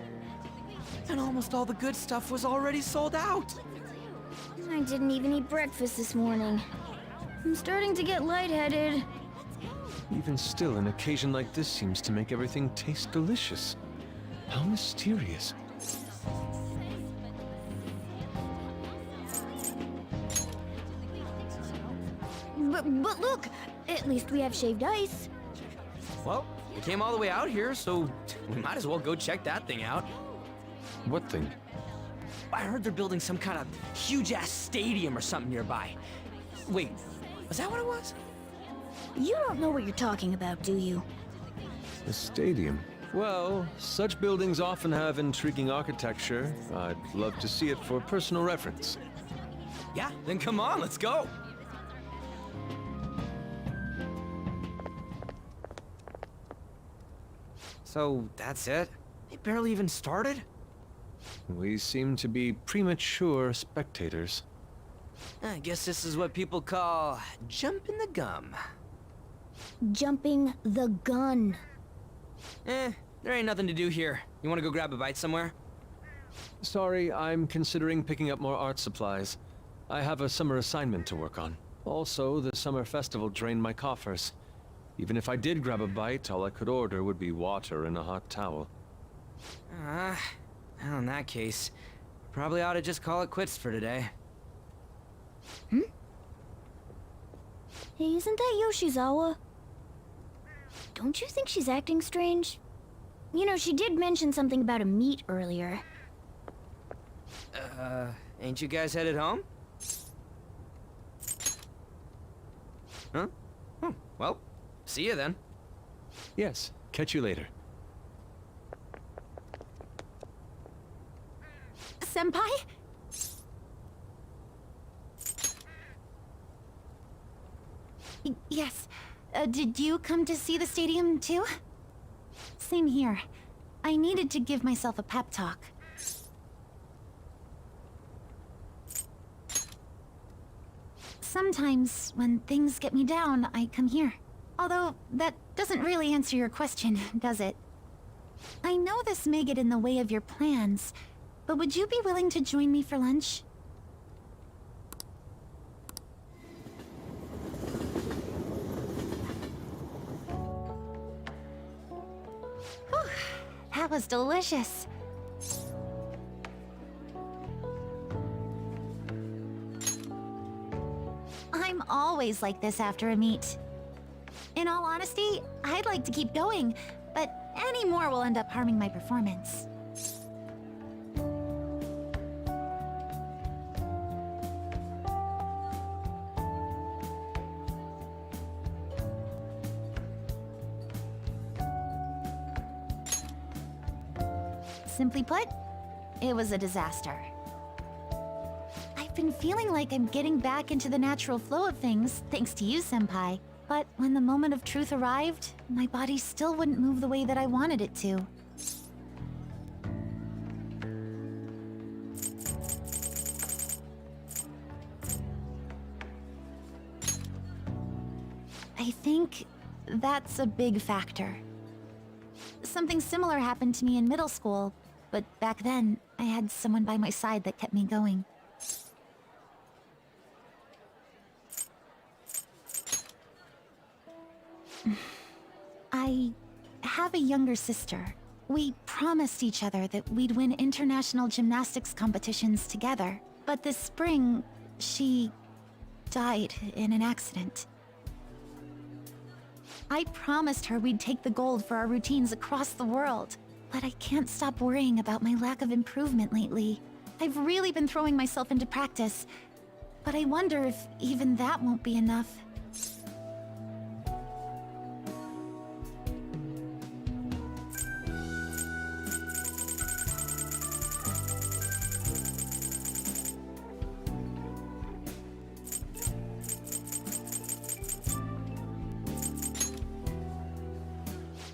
And almost all the good stuff was already sold out. I didn't even eat breakfast this morning. I'm starting to get lightheaded. Even still, an occasion like this seems to make everything taste delicious. How mysterious. But look, at least we have shaved ice. Well, we came all the way out here, so we might as well go check that thing out. What thing? I heard they're building some kind of huge-ass stadium or something nearby. Wait, was that what it was? You don't know what you're talking about, do you? A stadium? Well, such buildings often have intriguing architecture. I'd love to see it for personal reference. Yeah, then come on, let's go. So, that's it? They barely even started? We seem to be premature spectators. I guess this is what people call jumping the gum. Jumping the gun. There ain't nothing to do here. You wanna go grab a bite somewhere? Sorry, I'm considering picking up more art supplies. I have a summer assignment to work on. Also, the summer festival drained my coffers. Even if I did grab a bite, all I could order would be water and a hot towel. Well, in that case, probably ought to just call it quits for today. Hey, isn't that Yoshizawa? Don't you think she's acting strange? You know, she did mention something about a meat earlier. Ain't you guys headed home? Huh? Oh, well, see you then. Yes, Catch you later. Senpai? Yes. Did you come to see the stadium too? Same here. I needed to give myself a pep talk. Sometimes, when things get me down, I come here. Although, that doesn't really answer your question, does it? I know this may get in the way of your plans, but would you be willing to join me for lunch? Whew, that was delicious. I'm always like this after a meet. In all honesty, I'd like to keep going, but any more will end up harming my performance. Simply put, it was a disaster. I've been feeling like I'm getting back into the natural flow of things, thanks to you, Senpai. But when the moment of truth arrived, my body still wouldn't move the way that I wanted it to. I think that's a big factor. Something similar happened to me in middle school, but back then, I had someone by my side that kept me going. I have a younger sister. We promised each other that we'd win international gymnastics competitions together. But this spring, she died in an accident. I promised her we'd take the gold for our routines across the world. But I can't stop worrying about my lack of improvement lately. I've really been throwing myself into practice, but I wonder if even that won't be enough.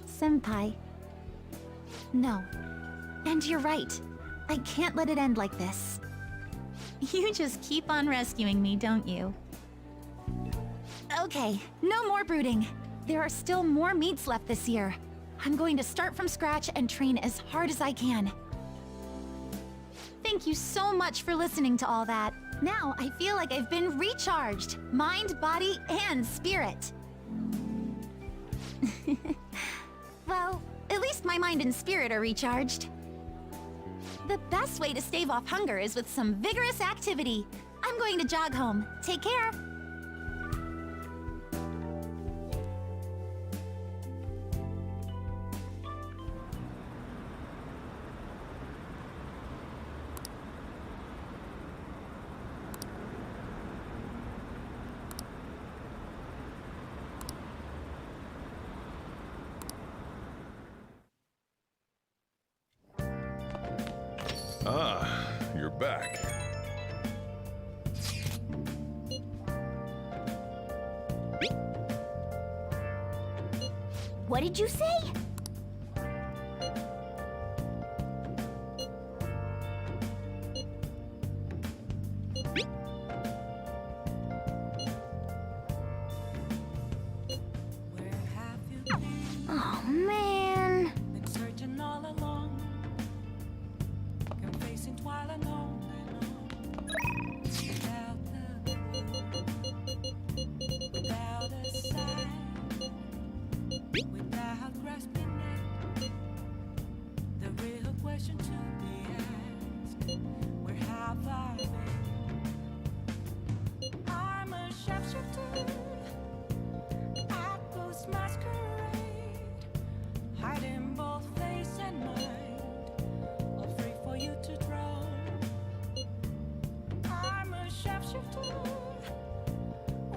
Senpai. No. And you're right. I can't let it end like this. You just keep on rescuing me, don't you? Okay, no more brooding. There are still more meets left this year. I'm going to start from scratch and train as hard as I can. Thank you so much for listening to all that. Now I feel like I've been recharged. Mind, body, and spirit. Well, at least my mind and spirit are recharged. The best way to stave off hunger is with some vigorous activity. I'm going to jog home. Take care. Ah, you're back. What did you say? Oh, man. Been searching all along, confessing while alone without a sign, without grasping it. The real question to be asked: where have I been? I'm a sharpshooter, I post masquerade, hiding both face and mind, all free for you to draw. I'm a sharpshooter.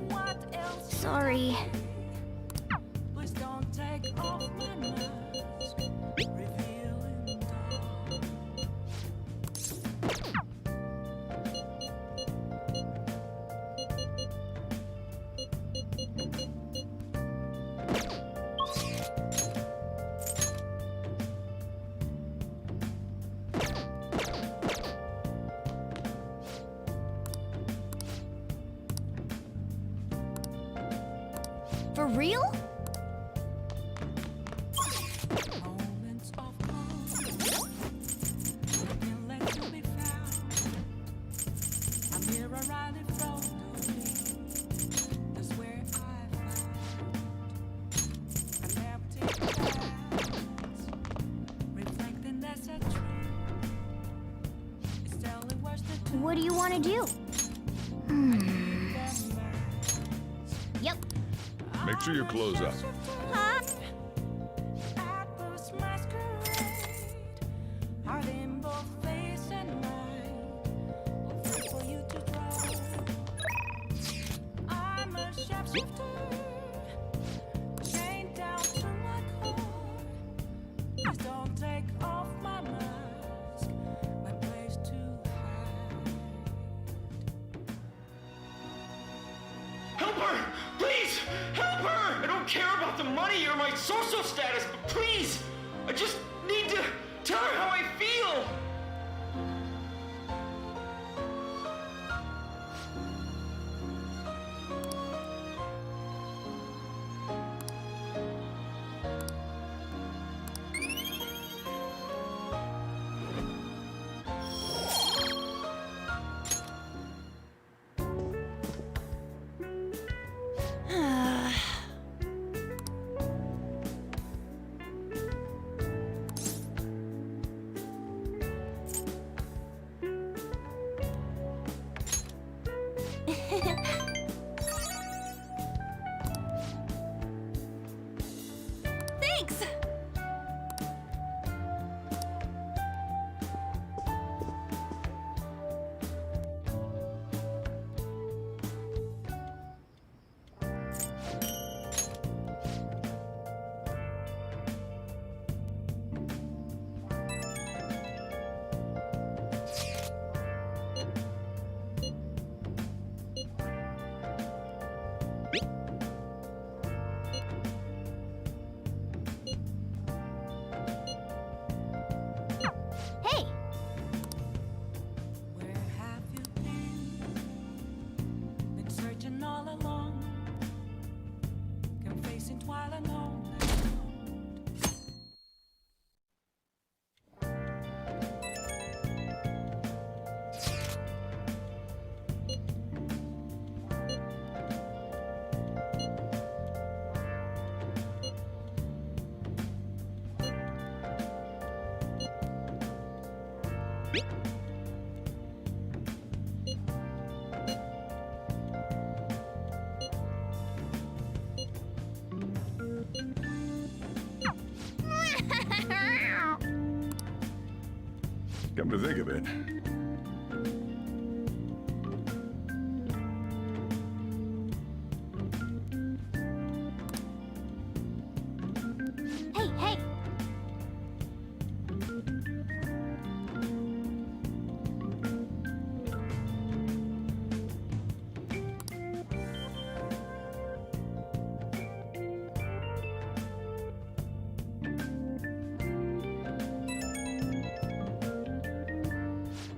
What else? Sorry. Please don't take off my mind. For real? Moments of calm, looking left to be found. A mirror right in front of me. That's where I found an empty glass, reflecting that's a tree. It's telling worse than What do you want to do? Yep. Make sure your clothes up. Huh? Atlas masquerade, heart in both face and mind. Wait for you to draw. I'm a shapeshifter, chained down to my core. Please don't take off my mask, my place to hide. Help her! Please! Help her! I don't care about the money or my social status, but please! I just need to tell her how I feel! Thanks! Hey! Where have you been? Been searching all along, confessing twilight alone. Come to think of it, Hey, hey!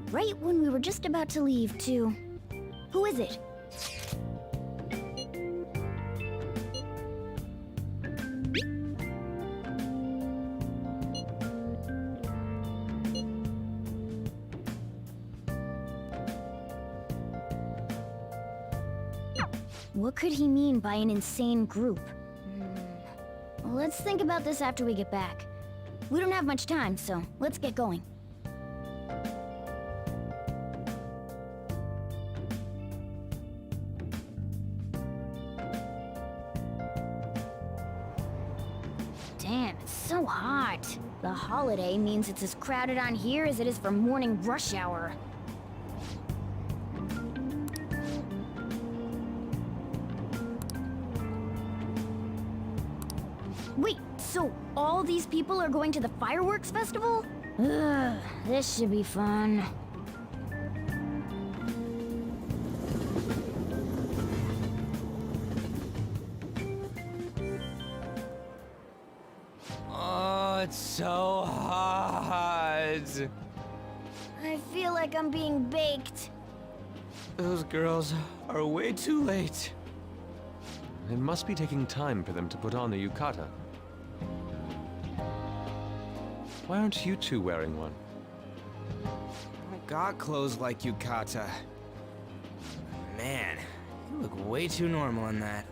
Right when we were just about to leave, too. Who is it? What could he mean by an insane group? Let's think about this after we get back. We don't have much time, so let's get going. Damn, it's so hot. The holiday means it's as crowded on here as it is for morning rush hour. Wait, so all these people are going to the fireworks festival? Ugh, this should be fun. Oh, it's so hot. I feel like I'm being baked. Those girls are way too late. It must be taking time for them to put on the yukata. Why aren't you two wearing one? I got clothes like yukata. Man, you look way too normal in that.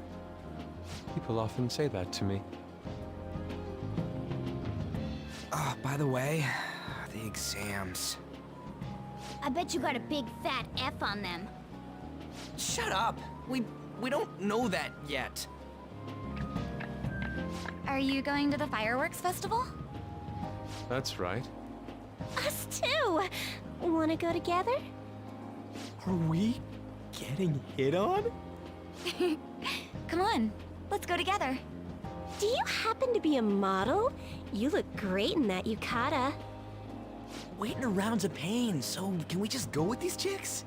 People often say that to me. Oh, by the way, the exams. I bet you got a big fat F on them. Shut up! We don't know that yet. Are you going to the fireworks festival? That's right. Us too! Wanna go together? Are we getting hit on? Come on, let's go together. Do you happen to be a model? You look great in that yukata. Waiting around's a pain, so can we just go with these chicks?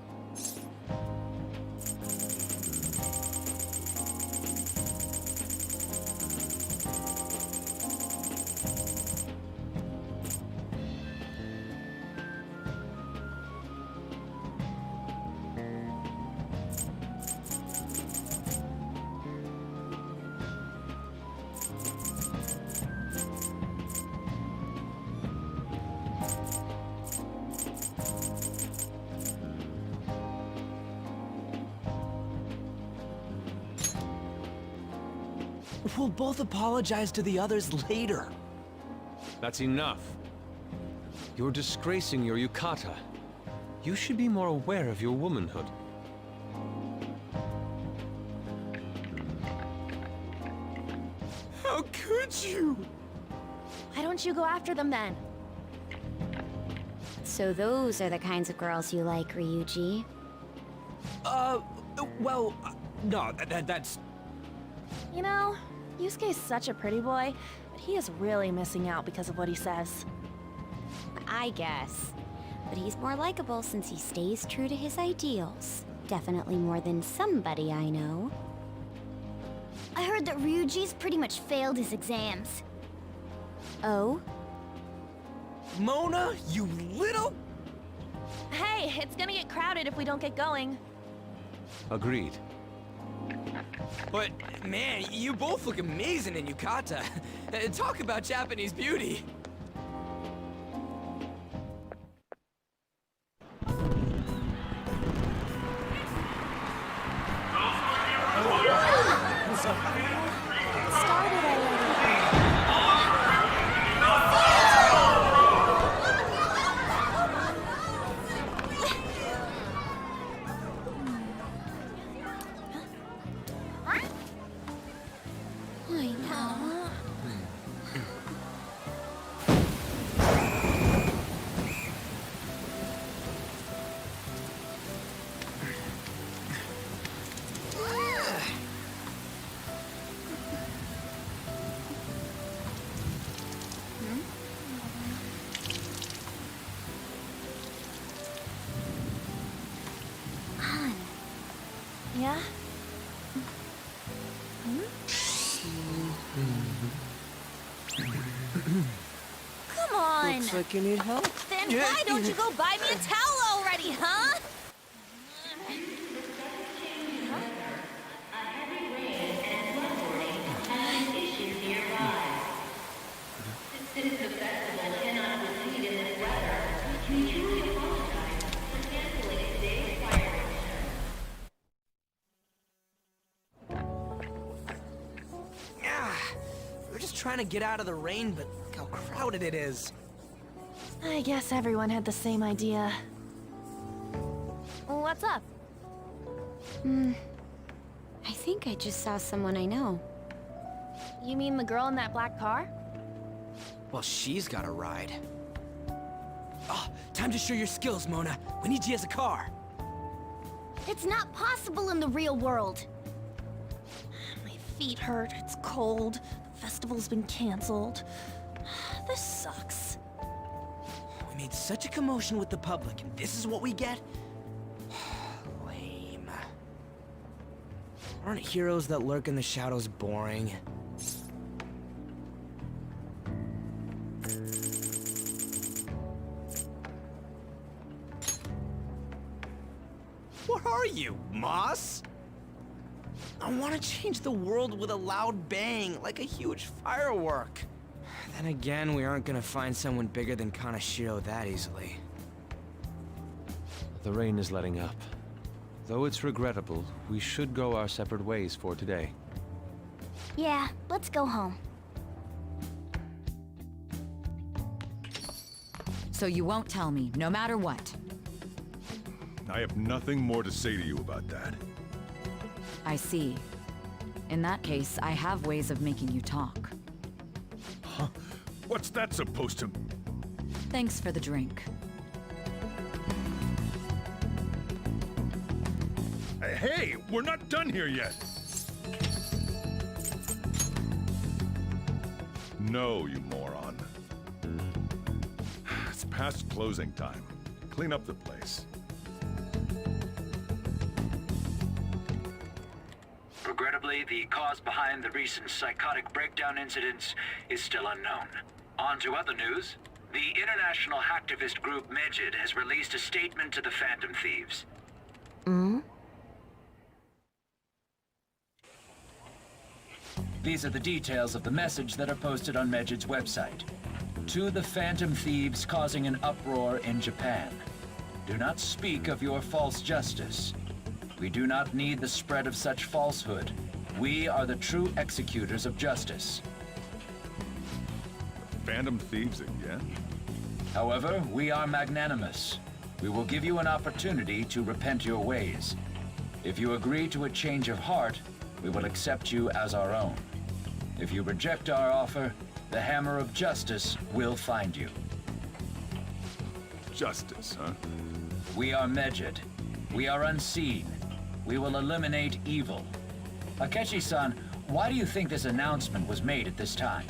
We'll both apologize to the others later. That's enough. You're disgracing your yukata. You should be more aware of your womanhood. How could you? Why don't you go after them then? So those are the kinds of girls you like, Ryuji. Well, no, that's... You know, Yusuke's such a pretty boy, but he is really missing out because of what he says. I guess. But he's more likable since he stays true to his ideals. Definitely more than somebody I know. I heard that Ryuji's pretty much failed his exams. Oh? Mona, you little... Hey, it's gonna get crowded if we don't get going. Agreed. But, man, you both look amazing in yukata. Talk about Japanese beauty. Started already. I know. Yeah? Come on! Looks like you need help. Then why don't you go buy me a towel already, huh? We're just trying to get out of the rain, but look how crowded it is. I guess everyone had the same idea. What's up? I think I just saw someone I know. You mean the girl in that black car? Well, she's got a ride. Oh, time to show your skills, Mona. We need you as a car. It's not possible in the real world. My feet hurt, it's cold, the festival's been canceled. This sucks. We made such a commotion with the public, and this is what we get? Lame. Aren't heroes that lurk in the shadows boring? What are you, Moss? I want to change the world with a loud bang, like a huge firework. Then again, we aren't gonna find someone bigger than Kanashiro that easily. The rain is letting up. Though it's regrettable, we should go our separate ways for today. Yeah, let's go home. So you won't tell me, no matter what. I have nothing more to say to you about that. I see. In that case, I have ways of making you talk. Huh? What's that supposed to... Thanks for the drink. Hey, we're not done here yet! No, you moron. It's past closing time. Clean up the place. Regrettably, the cause behind the recent psychotic breakdown incidents is still unknown. On to other news. The international hacktivist group Megid has released a statement to the Phantom Thieves. These are the details of the message that are posted on Megid's website. To the Phantom Thieves causing an uproar in Japan. Do not speak of your false justice. We do not need the spread of such falsehood. We are the true executors of justice. Phantom Thieves again? However, we are magnanimous. We will give you an opportunity to repent your ways. If you agree to a change of heart, we will accept you as our own. If you reject our offer, the hammer of justice will find you. Justice, huh? We are Megid. We are unseen. We will eliminate evil. Akechi-san, why do you think this announcement was made at this time?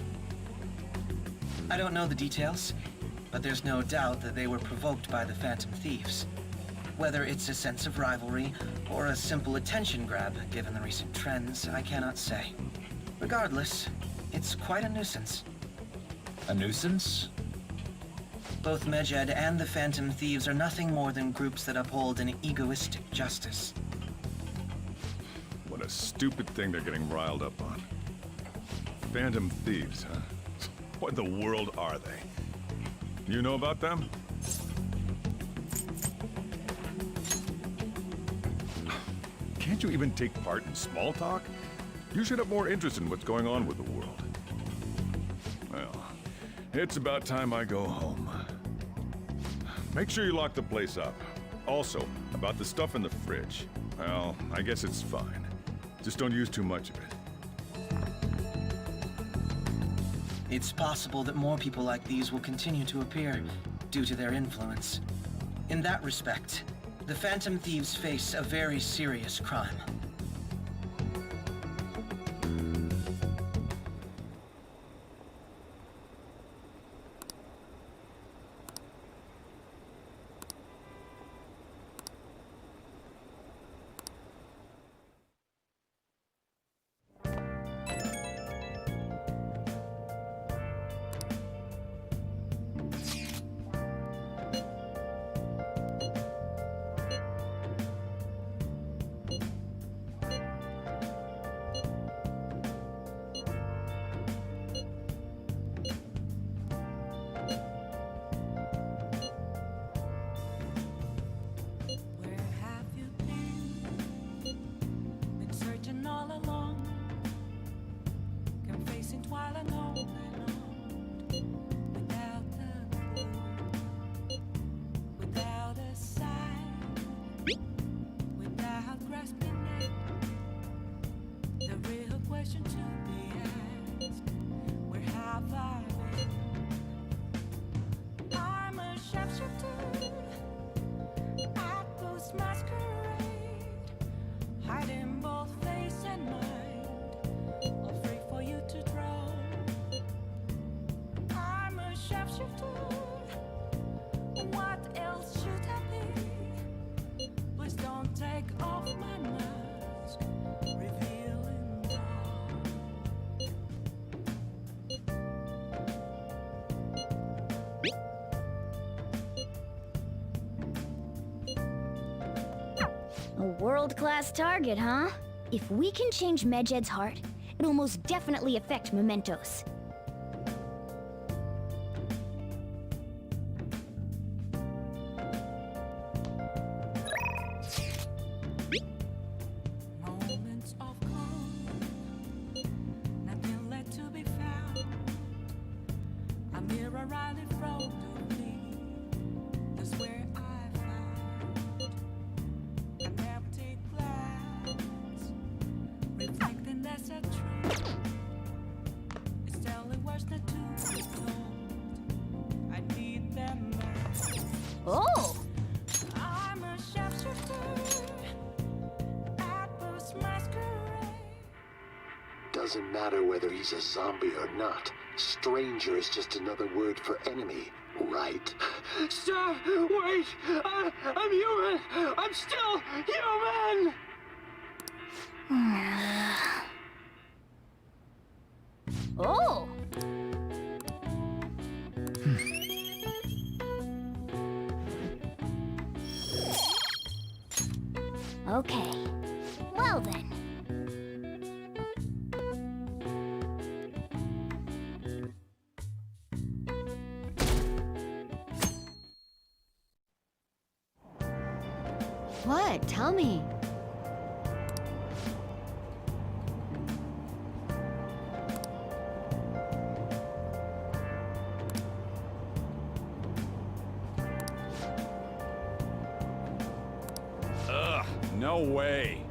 I don't know the details, but there's no doubt that they were provoked by the Phantom Thieves. Whether it's a sense of rivalry or a simple attention grab, given the recent trends, I cannot say. Regardless, it's quite a nuisance. A nuisance? Both Megid and the Phantom Thieves are nothing more than groups that uphold an egoistic justice. What a stupid thing they're getting riled up on. Phantom Thieves, huh? What in the world are they? You know about them? Can't you even take part in small talk? You should have more interest in what's going on with the world. Well, it's about time I go home. Make sure you lock the place up. Also, about the stuff in the fridge. Well, I guess it's fine. Just don't use too much of it. It's possible that more people like these will continue to appear due to their influence. In that respect, the Phantom Thieves face a very serious crime. A world-class target, huh? If we can change Medjed's heart, it'll most definitely affect Mementos. Moments of calm, nothing left to be found. A mirror right in front of me. That's where I found an empty glass, reflecting that's a truth. It's telling words that to be told. I need them back. Oh! I'm a sharpshooter at first masquerade. Doesn't matter whether he's a zombie or not. Stranger is just another word for enemy, right? Stop! Wait! I'm human! I'm still human! Oh! Okay. Well then. What? Tell me. Ugh, no way.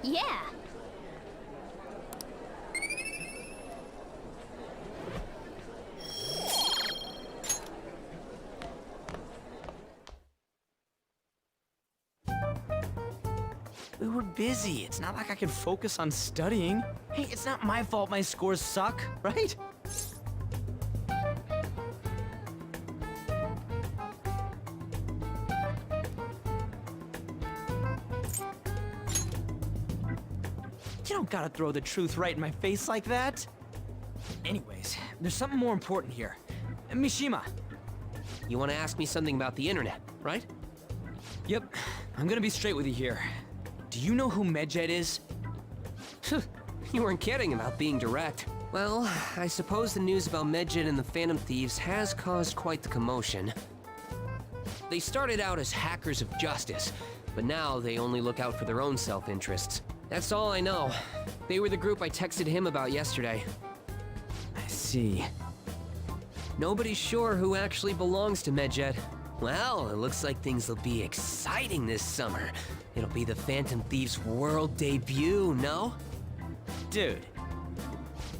Yeah! We were busy. It's not like I could focus on studying. Hey, it's not my fault my scores suck, right? You don't gotta throw the truth right in my face like that. Anyways, there's something more important here. Mishima. You want to ask me something about the internet, right? Yep, I'm gonna be straight with you here. Do you know who Medjed is? You weren't kidding about being direct. Well, I suppose the news about Medjed and the Phantom Thieves has caused quite the commotion. They started out as hackers of justice, but now they only look out for their own self-interests. That's all I know. They were the group I texted him about yesterday. I see. Nobody's sure who actually belongs to Medjed. Well, it looks like things will be exciting this summer. It'll be the Phantom Thieves' world debut, no? Dude.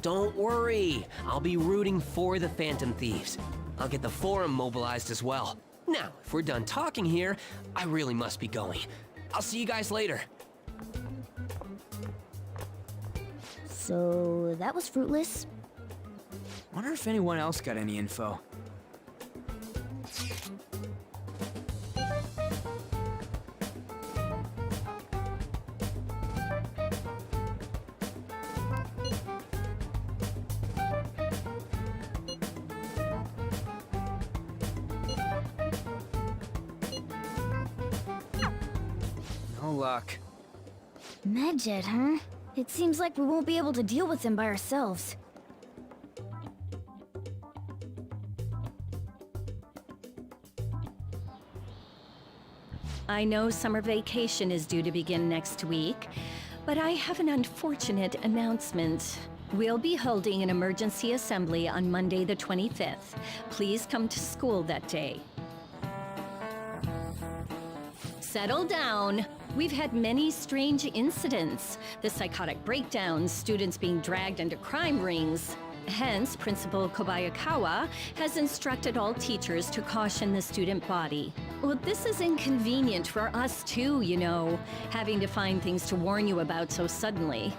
Don't worry. I'll be rooting for the Phantom Thieves. I'll get the forum mobilized as well. Now, if we're done talking here, I really must be going. I'll see you guys later. So, that was fruitless. Wonder if anyone else got any info. No luck. Medjed, huh? It seems like we won't be able to deal with him by ourselves. I know summer vacation is due to begin next week, but I have an unfortunate announcement. We'll be holding an emergency assembly on Monday the 25th. Please come to school that day. Settle down. We've had many strange incidents. The psychotic breakdowns, students being dragged into crime rings. Hence, Principal Kobayakawa has instructed all teachers to caution the student body. Well, this is inconvenient for us too, you know, having to find things to warn you about so suddenly.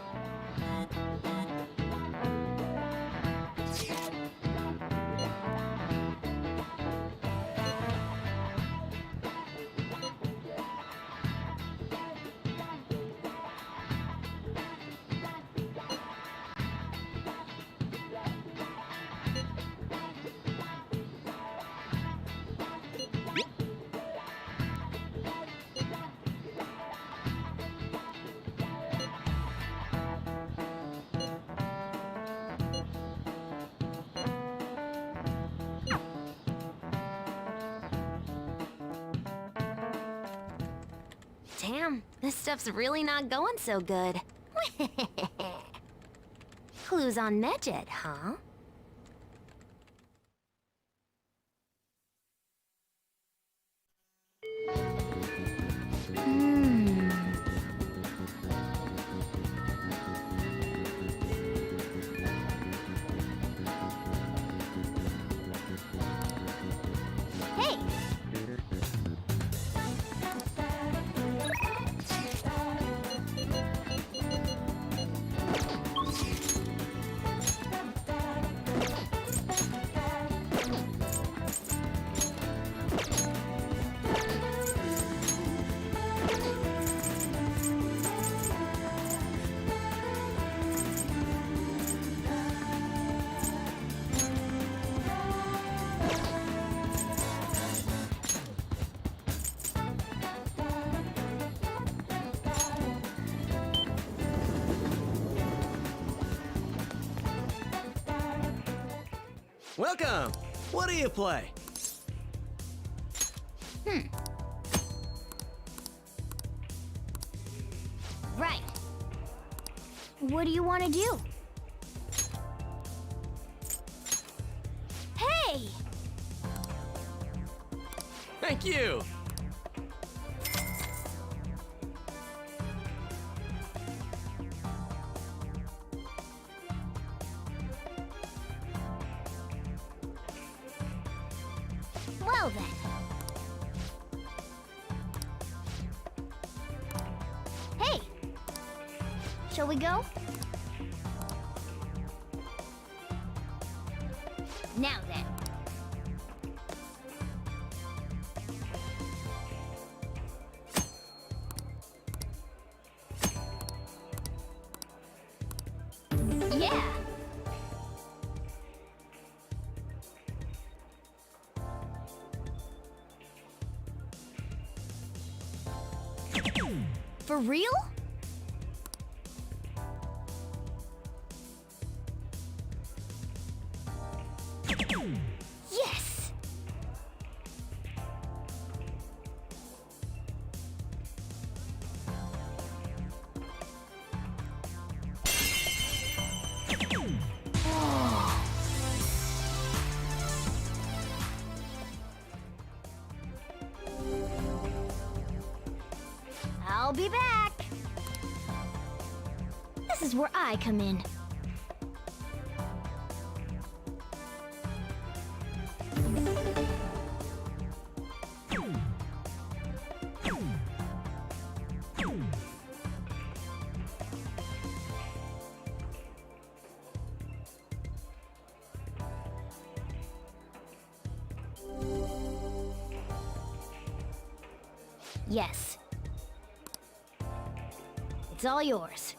Damn, this stuff's really not going so good. Clues on Medjed, huh? Hey! Welcome! What do you play? Right. What do you want to do? Hey! Thank you! Well then. Hey! Shall we go? Now then. Yeah! For real? Yes! I'll be back. This is where I come in. Yes. It's all yours.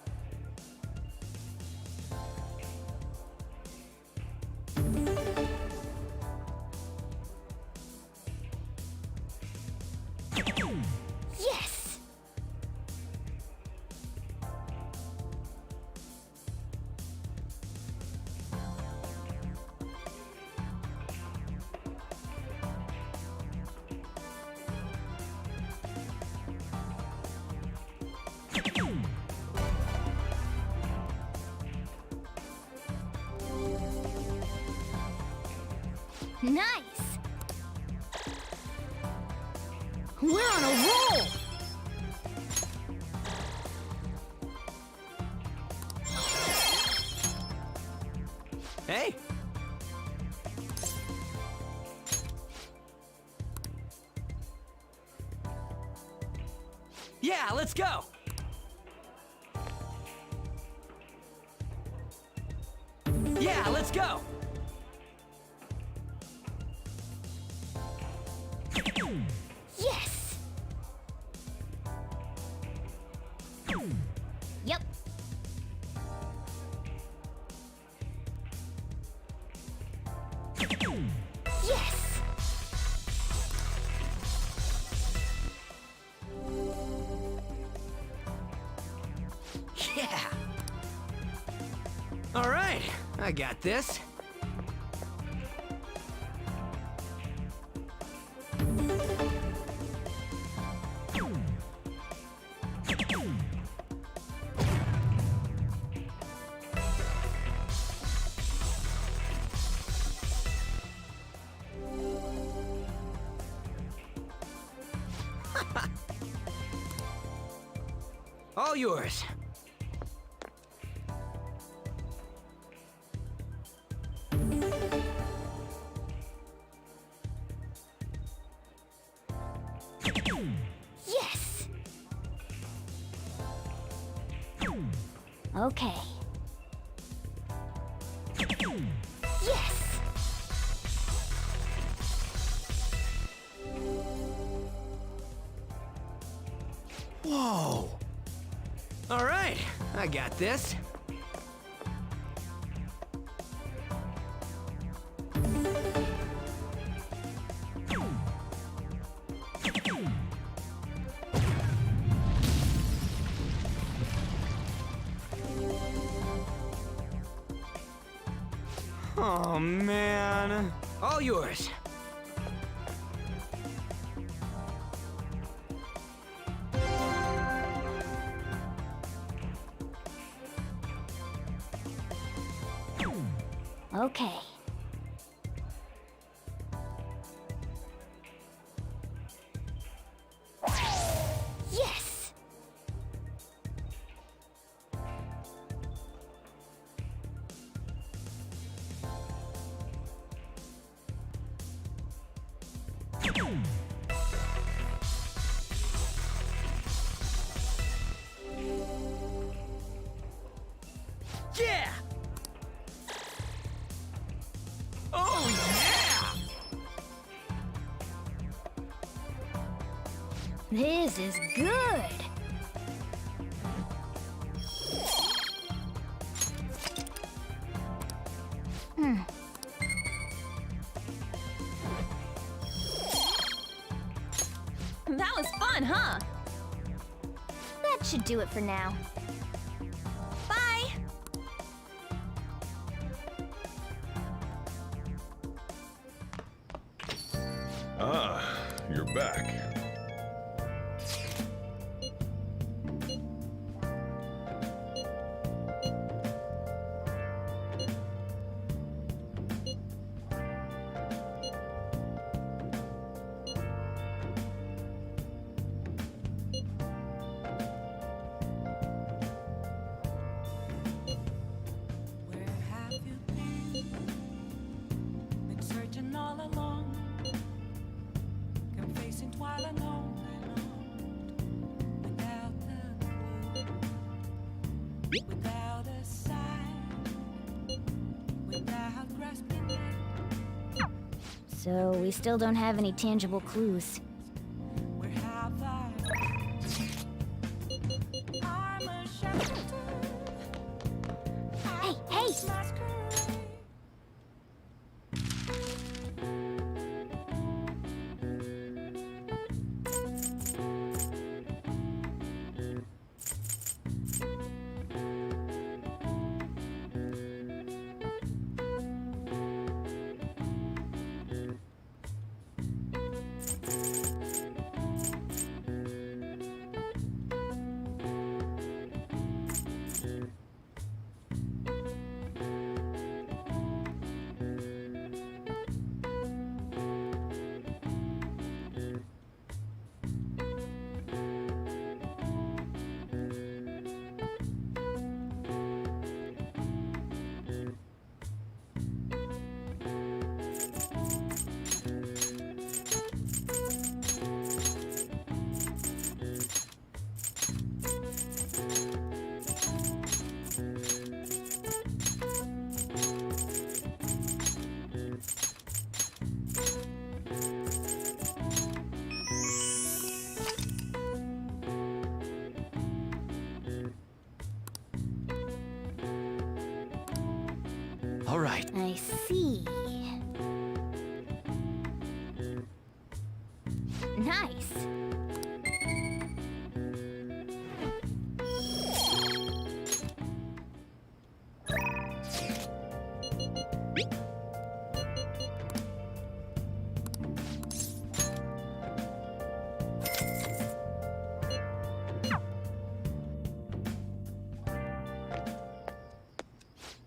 Yes! Nice! We're on a roll! Hey! Yeah, let's go! Yeah, let's go! Yes! Yep. Yes! Yeah! Alright, I got this. All yours. Yes! Okay. Yes! Whoa! Alright, I got this. Oh man. All yours. Okay. Yes! Yeah! Oh, yeah! This is good! That was fun, huh? That should do it for now. Bye! Ah, you're back. Where have you been? Been searching all along, confessing while alone and on, without a clue, without a sign, without grasping it. So we still don't have any tangible clues. Where have I? I'm a shelter. Hey, hey! Masquerade. All right. I see. Nice.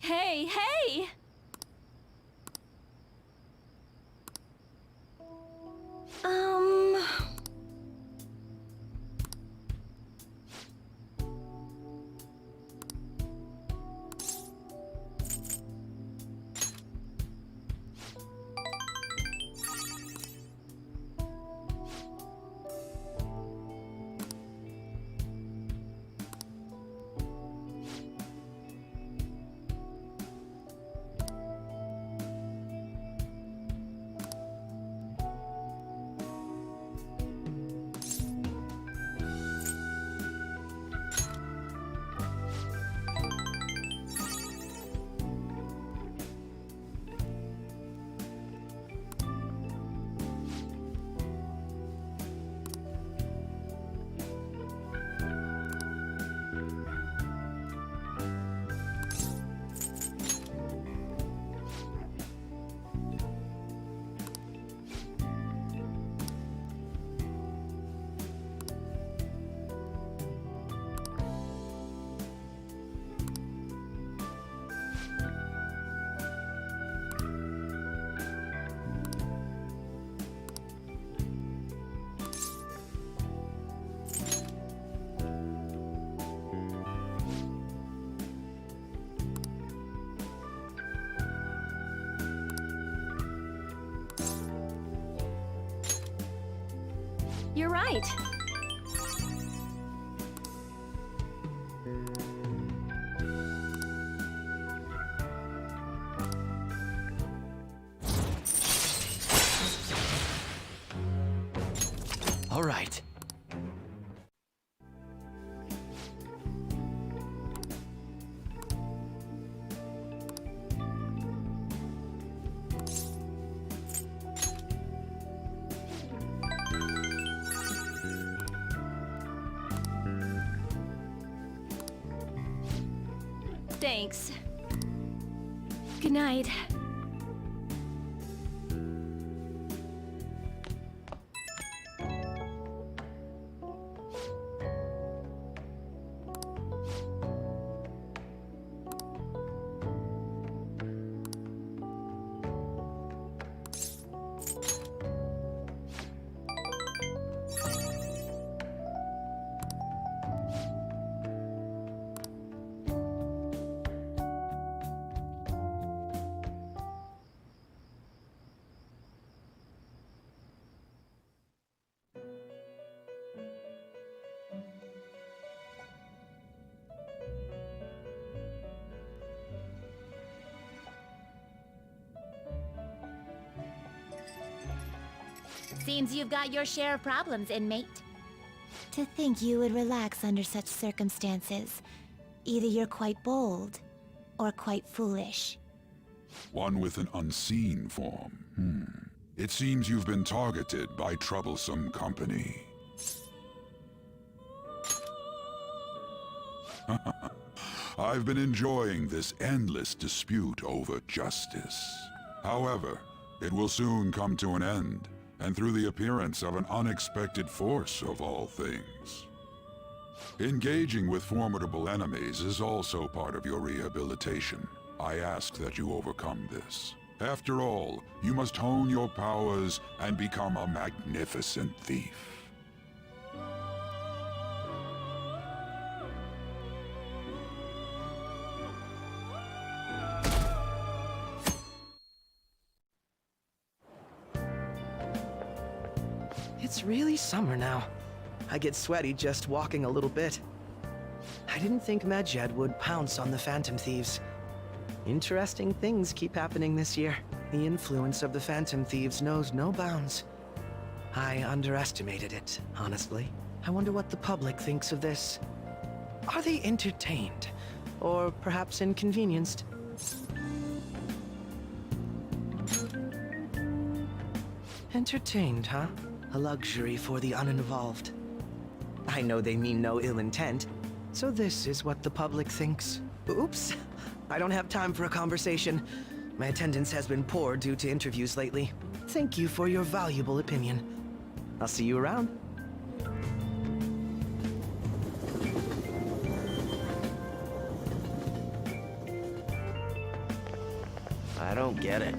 Hey, hey! You're right. All right. Thanks. Good night. Seems you've got your share of problems, inmate. To think you would relax under such circumstances. Either you're quite bold, or quite foolish. One with an unseen form. It seems you've been targeted by troublesome company. I've been enjoying this endless dispute over justice. However, it will soon come to an end, and through the appearance of an unexpected force of all things. Engaging with formidable enemies is also part of your rehabilitation. I ask that you overcome this. After all, you must hone your powers and become a magnificent thief. It's really summer now. I get sweaty just walking a little bit. I didn't think Medjed would pounce on the Phantom Thieves. Interesting things keep happening this year. The influence of the Phantom Thieves knows no bounds. I underestimated it, honestly. I wonder what the public thinks of this. Are they entertained? Or perhaps inconvenienced? Entertained, huh? A luxury for the uninvolved. I know they mean no ill intent, so this is what the public thinks. Oops, I don't have time for a conversation. My attendance has been poor due to interviews lately. Thank you for your valuable opinion. I'll see you around. I don't get it.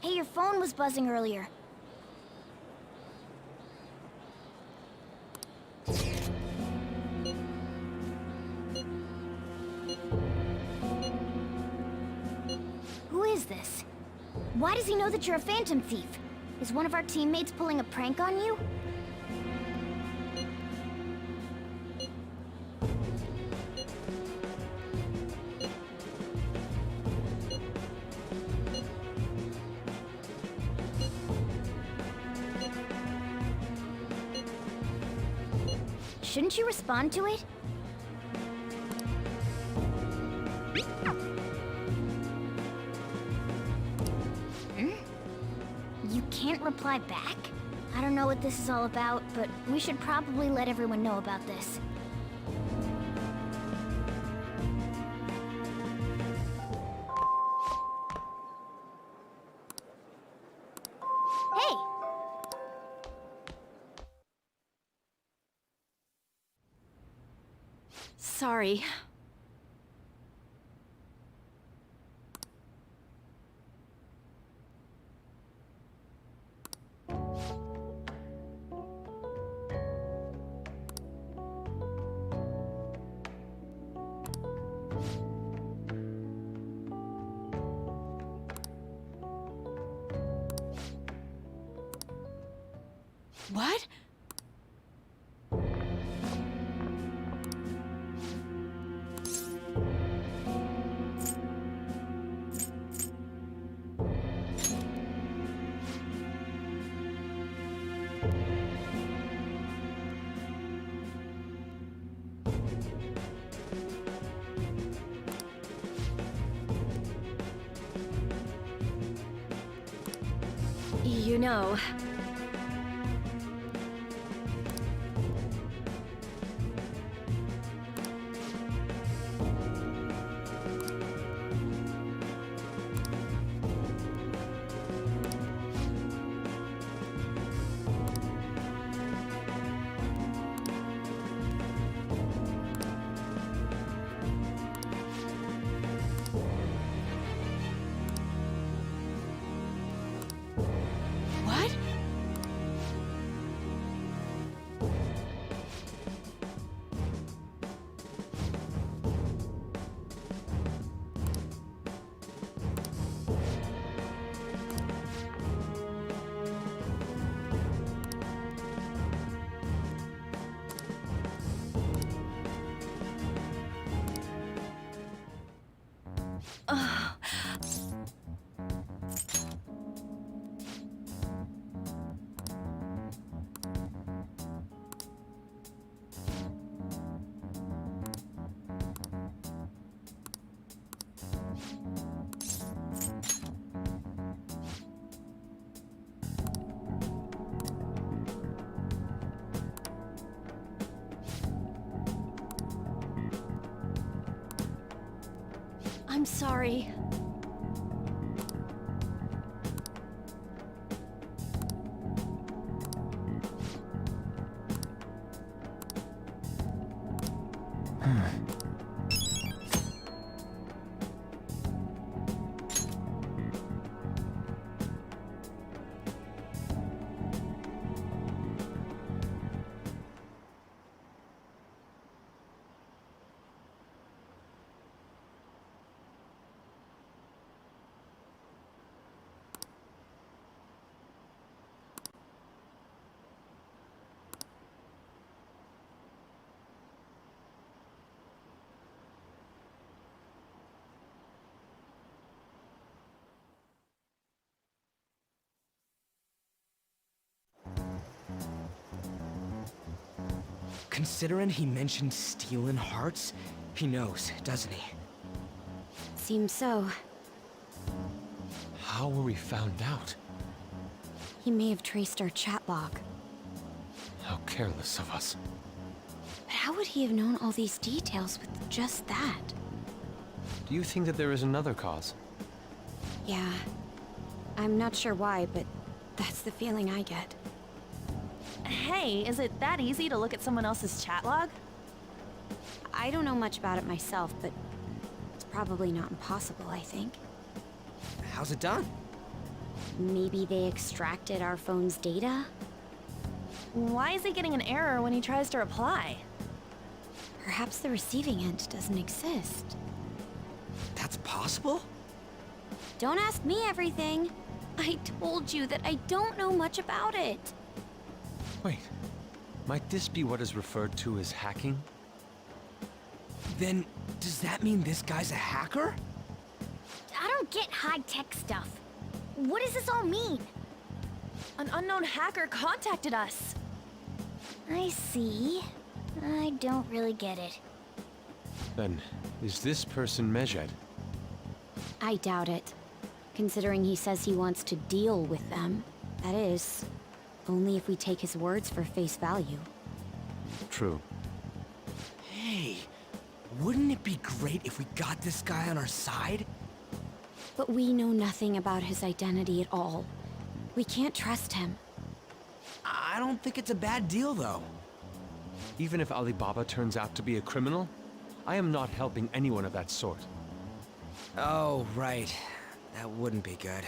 Hey, your phone was buzzing earlier. Who is this? Why does he know that you're a phantom thief? Is one of our teammates pulling a prank on you? Shouldn't you respond to it? You can't reply back? I don't know what this is all about, but we should probably let everyone know about this. Hey! Sorry. What? You know... What? I'm sorry. Considering he mentioned stealing hearts, he knows, doesn't he? Seems so. How were we found out? He may have traced our chat log. How careless of us. But how would he have known all these details with just that? Do you think that there is another cause? Yeah. I'm not sure why, but that's the feeling I get. Hey, is it that easy to look at someone else's chat log? I don't know much about it myself, but it's probably not impossible, I think. How's it done? Maybe they extracted our phone's data? Why is he getting an error when he tries to reply? Perhaps the receiving end doesn't exist. That's possible? Don't ask me everything. I told you that I don't know much about it. Wait, might this be what is referred to as hacking? Then, does that mean this guy's a hacker? I don't get high-tech stuff. What does this all mean? An unknown hacker contacted us. I see. I don't really get it. Then, is this person Medjed? I doubt it. Considering he says he wants to deal with them. That is, only if we take his words for face value. True. Hey, wouldn't it be great if we got this guy on our side? But we know nothing about his identity at all. We can't trust him. I don't think it's a bad deal, though. Even if Alibaba turns out to be a criminal, I am not helping anyone of that sort. Oh, right. That wouldn't be good.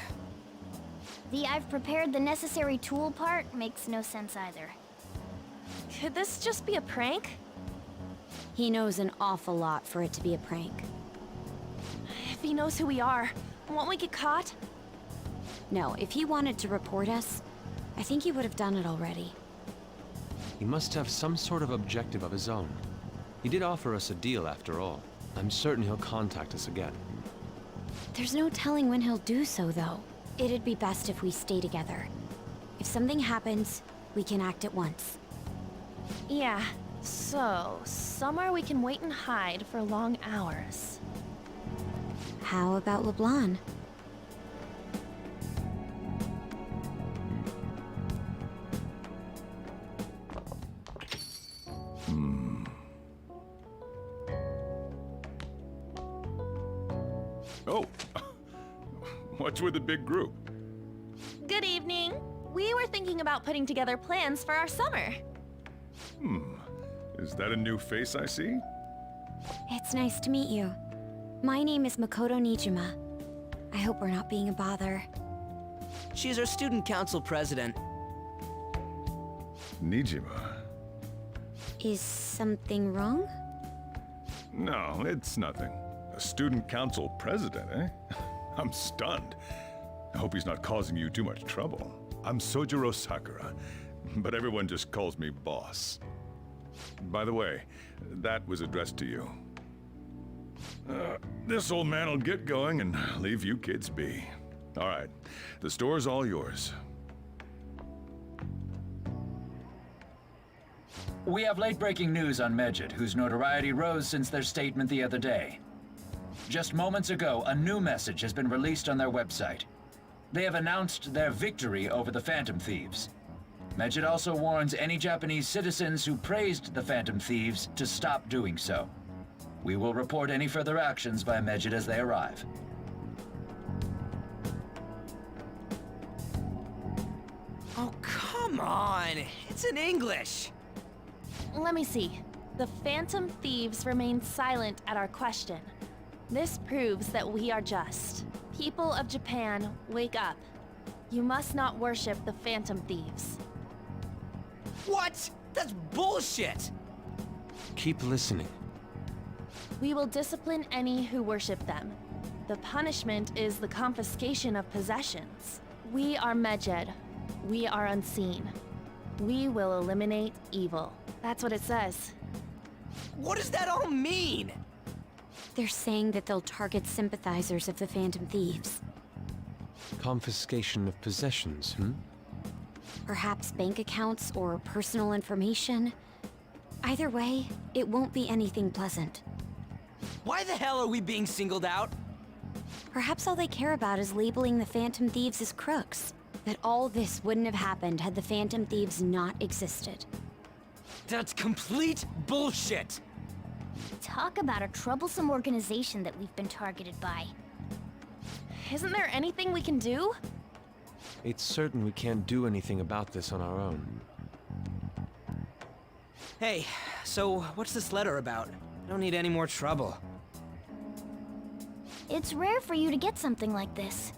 The I've prepared the necessary tool part makes no sense either. Could this just be a prank? He knows an awful lot for it to be a prank. If he knows who we are, won't we get caught? No, if he wanted to report us, I think he would have done it already. He must have some sort of objective of his own. He did offer us a deal after all. I'm certain he'll contact us again. There's no telling when he'll do so, though. It'd be best if we stay together. If something happens, we can act at once. Yeah, so somewhere we can wait and hide for long hours. How about LeBlanc? Oh, what's with the big group? Good evening. We were thinking about putting together plans for our summer. Is that a new face I see? It's nice to meet you. My name is Makoto Nijima. I hope we're not being a bother. She's our student council president. Nijima? Is something wrong? No, it's nothing. A student council president, eh? I'm stunned. I hope he's not causing you too much trouble. I'm Sojiro Sakura, but everyone just calls me boss. By the way, that was addressed to you. This old man will get going and leave you kids be. All right, the store's all yours. We have late-breaking news on Medjed, whose notoriety rose since their statement the other day. Just moments ago, a new message has been released on their website. They have announced their victory over the Phantom Thieves. Medjed also warns any Japanese citizens who praised the Phantom Thieves to stop doing so. We will report any further actions by Medjed as they arrive. Oh, come on! It's in English! Let me see. The Phantom Thieves remain silent at our question. This proves that we are just. People of Japan, wake up. You must not worship the Phantom Thieves. What? That's bullshit! Keep listening. We will discipline any who worship them. The punishment is the confiscation of possessions. We are Medjed. We are unseen. We will eliminate evil. That's what it says. What does that all mean? They're saying that they'll target sympathizers of the Phantom Thieves. Confiscation of possessions, Perhaps bank accounts or personal information. Either way, it won't be anything pleasant. Why the hell are we being singled out? Perhaps all they care about is labeling the Phantom Thieves as crooks. That all this wouldn't have happened had the Phantom Thieves not existed. That's complete bullshit! Talk about a troublesome organization that we've been targeted by. Isn't there anything we can do? It's certain we can't do anything about this on our own. Hey, so what's this letter about? I don't need any more trouble. It's rare for you to get something like this.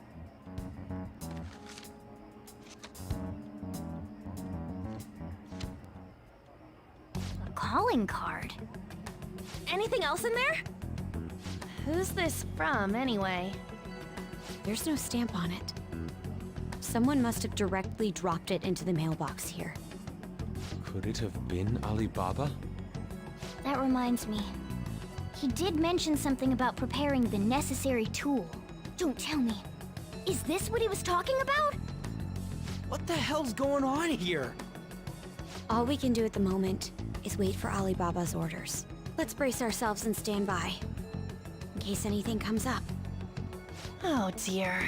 A calling card. Anything else in there? Who's this from, anyway? There's no stamp on it. Someone must have directly dropped it into the mailbox here. Could it have been Alibaba? That reminds me. He did mention something about preparing the necessary tool. Don't tell me. Is this what he was talking about? What the hell's going on here? All we can do at the moment is wait for Alibaba's orders. Let's brace ourselves and stand by, in case anything comes up. Oh dear.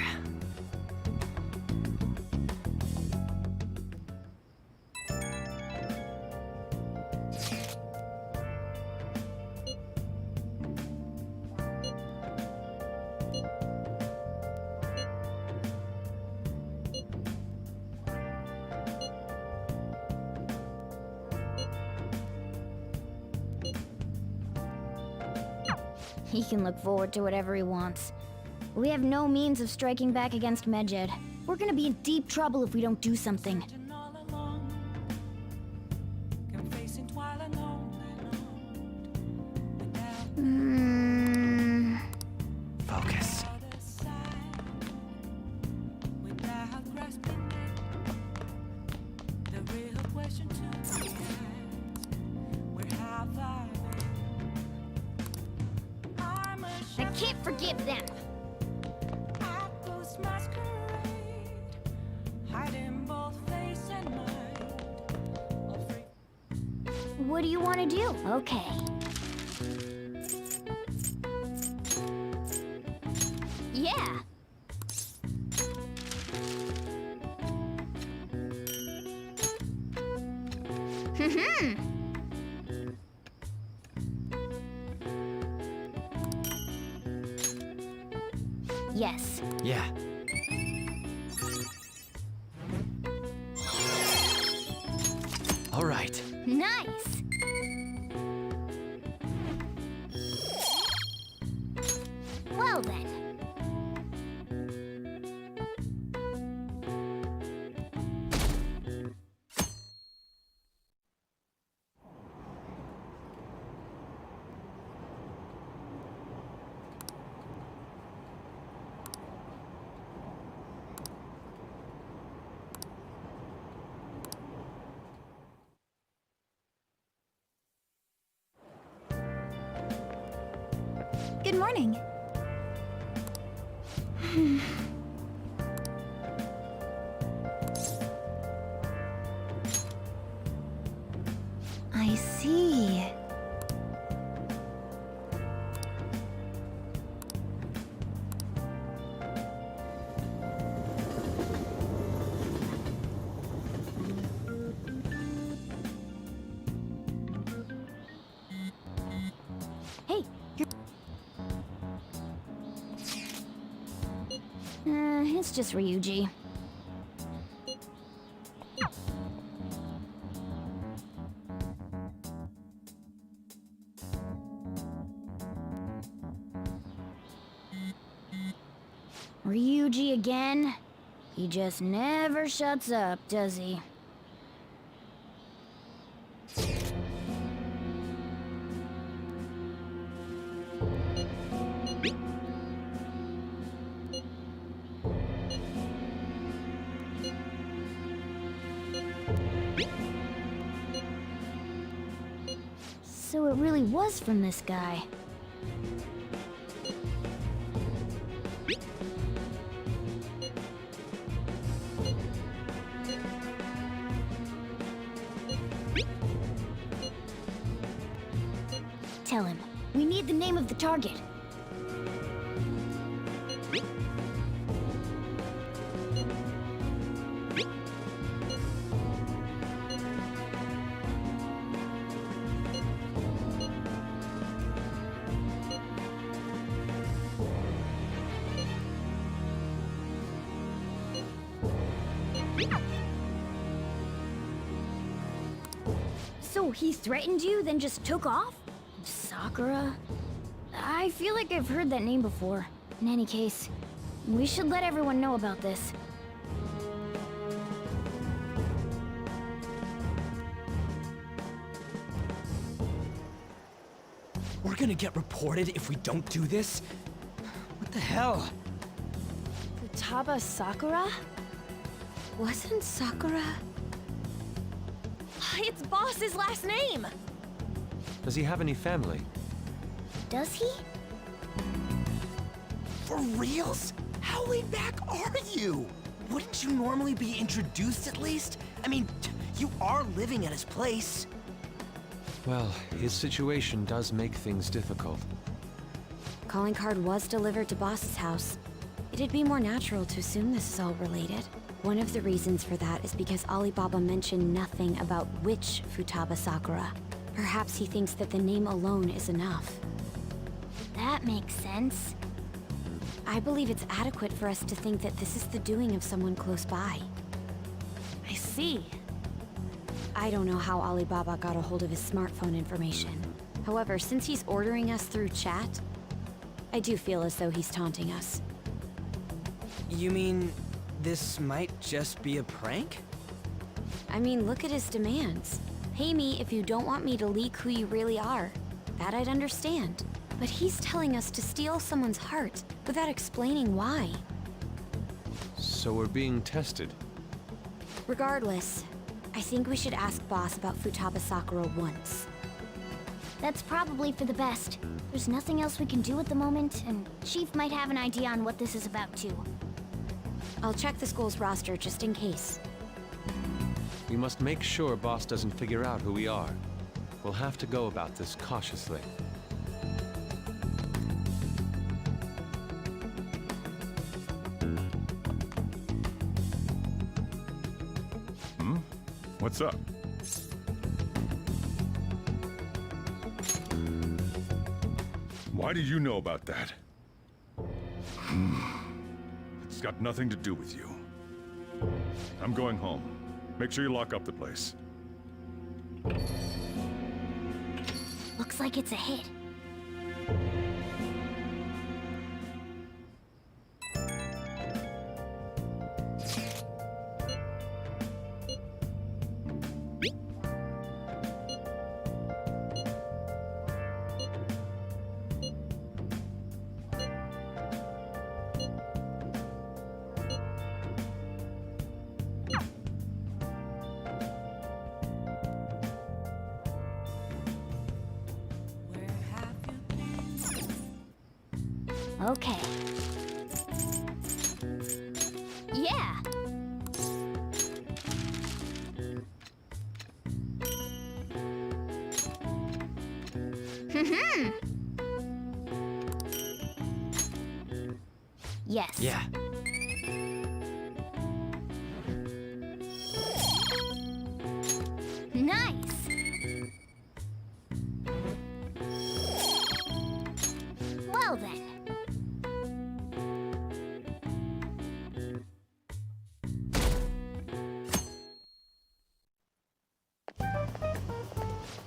He can look forward to whatever he wants. We have no means of striking back against Medjed. We're gonna be in deep trouble if we don't do something. Focus. I can't forgive them. What do you want to do? Okay. Yeah. Yes. Yeah. All right. Nice. Well then. Good morning. I see. Hey, you're... it's just Ryuji. Ryuji again? He just never shuts up, does he? So it really was from this guy. tell him. We need the name of the target. So he threatened you, then just took off? Sakura? I feel like I've heard that name before. In any case, we should let everyone know about this. We're gonna get reported if we don't do this? What the hell? Futaba Sakura? Wasn't Sakura... It's Boss's last name! Does he have any family? Does he? For reals? How laid back are you? Wouldn't you normally be introduced at least? I mean, you are living at his place. Well, his situation does make things difficult. Calling card was delivered to Boss's house. It'd be more natural to assume this is all related. One of the reasons for that is because Alibaba mentioned nothing about which Futaba Sakura. Perhaps he thinks that the name alone is enough. That makes sense. I believe it's adequate for us to think that this is the doing of someone close by. I see. I don't know how Alibaba got a hold of his smartphone information. However, since he's ordering us through chat, I do feel as though he's taunting us. You mean this might just be a prank? I mean, look at his demands. Pay me if you don't want me to leak who you really are. That I'd understand. But he's telling us to steal someone's heart without explaining why. So we're being tested. Regardless, I think we should ask Boss about Futaba Sakura once. That's probably for the best. There's nothing else we can do at the moment, and Chief might have an idea on what this is about too. I'll check the school's roster just in case. We must make sure Boss doesn't figure out who we are. We'll have to go about this cautiously. What's up? Why did you know about that? It's got nothing to do with you. I'm going home. Make sure you lock up the place. Looks like it's a hit. Okay. Yeah. Yes. Yeah. Nice. Well then.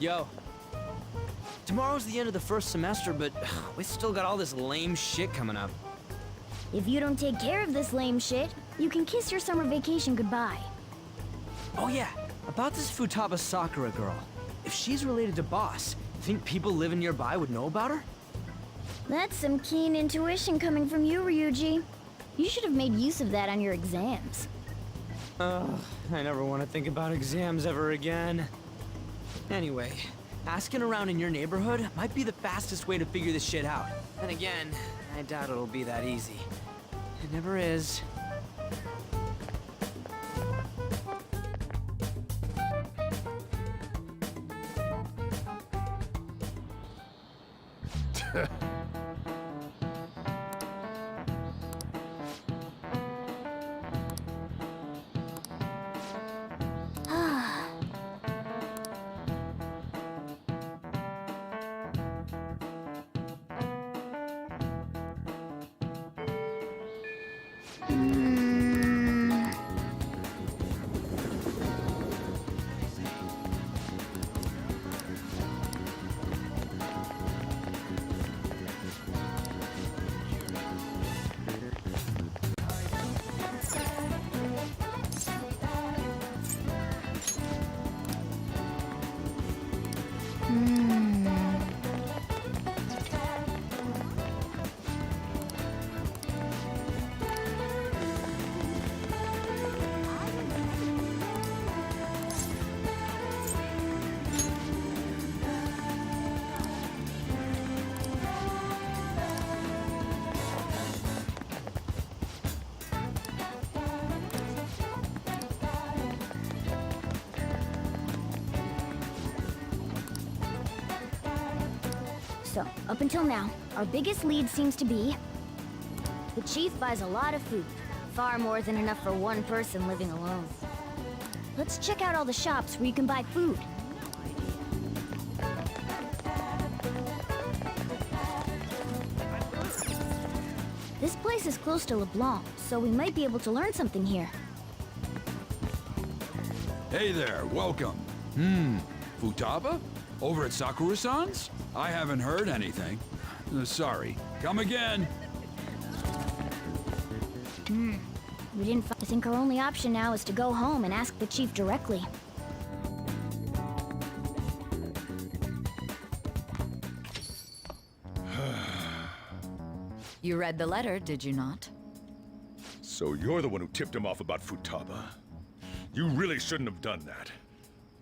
Yo. Tomorrow's the end of the first semester, but we still got all this lame shit coming up. If you don't take care of this lame shit, you can kiss your summer vacation goodbye. Oh yeah, about this Futaba Sakura girl. If she's related to Boss, think people living nearby would know about her? That's some keen intuition coming from you, Ryuji. You should have made use of that on your exams. Ugh, I never want to think about exams ever again. Anyway, asking around in your neighborhood might be the fastest way to figure this shit out. Then again, I doubt it'll be that easy. It never is. So, up until now, our biggest lead seems to be... the chief buys a lot of food. Far more than enough for one person living alone. Let's check out all the shops where you can buy food. This place is close to LeBlanc, so we might be able to learn something here. Hey there, welcome. Futaba? Over at Sakura-san's? I haven't heard anything. Sorry. Come again. We didn't I think our only option now is to go home and ask the chief directly. You read the letter, did you not? So you're the one who tipped him off about Futaba. You really shouldn't have done that.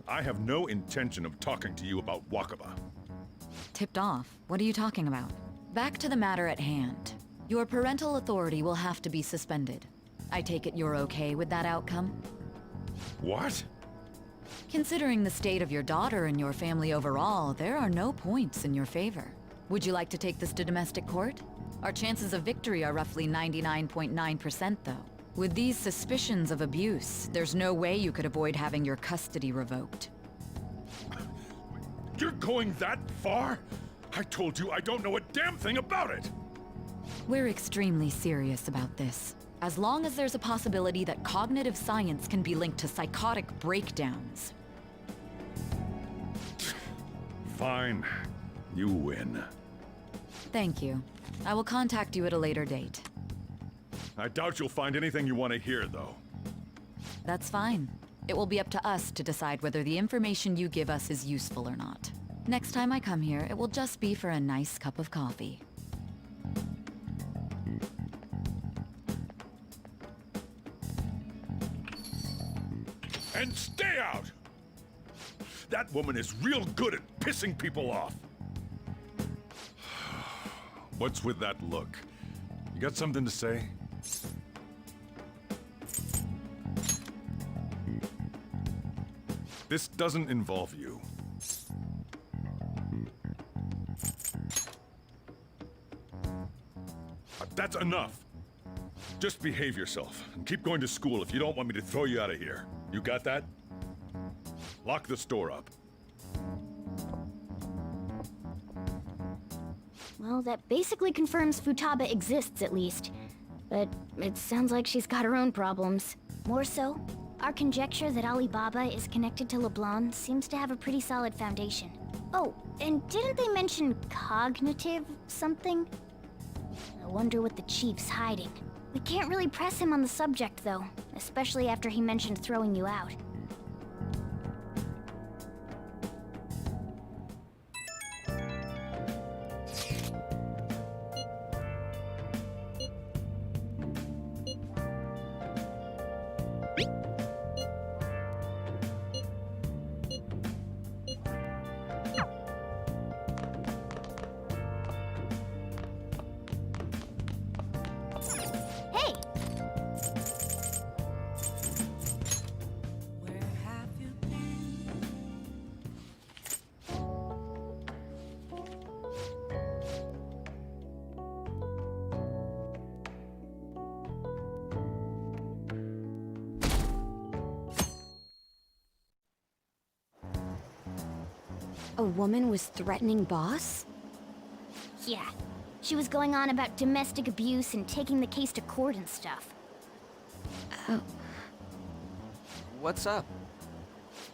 I have no intention of talking to you about Wakaba. Tipped off? What are you talking about? Back to the matter at hand. Your parental authority will have to be suspended. I take it you're okay with that outcome? What? Considering the state of your daughter and your family overall, there are no points in your favor. Would you like to take this to domestic court? Our chances of victory are roughly 99.9%, though. With these suspicions of abuse, there's no way you could avoid having your custody revoked. You're going that far? I told you I don't know a damn thing about it! We're extremely serious about this. As long as there's a possibility that cognitive science can be linked to psychotic breakdowns. Fine. You win. Thank you. I will contact you at a later date. I doubt you'll find anything you want to hear, though. That's fine. It will be up to us to decide whether the information you give us is useful or not. Next time I come here, it will just be for a nice cup of coffee. And stay out! That woman is real good at pissing people off. What's with that look? You got something to say? This doesn't involve you. That's enough. Just behave yourself and keep going to school if you don't want me to throw you out of here. You got that? Lock the store up. Well, that basically confirms Futaba exists, at least. But it sounds like she's got her own problems. More so, our conjecture that Alibaba is connected to LeBlanc seems to have a pretty solid foundation. Oh, and didn't they mention cognitive something? I wonder what the chief's hiding. We can't really press him on the subject, though, especially after he mentioned throwing you out. A woman was threatening Boss? Yeah. She was going on about domestic abuse and taking the case to court and stuff. Oh. What's up?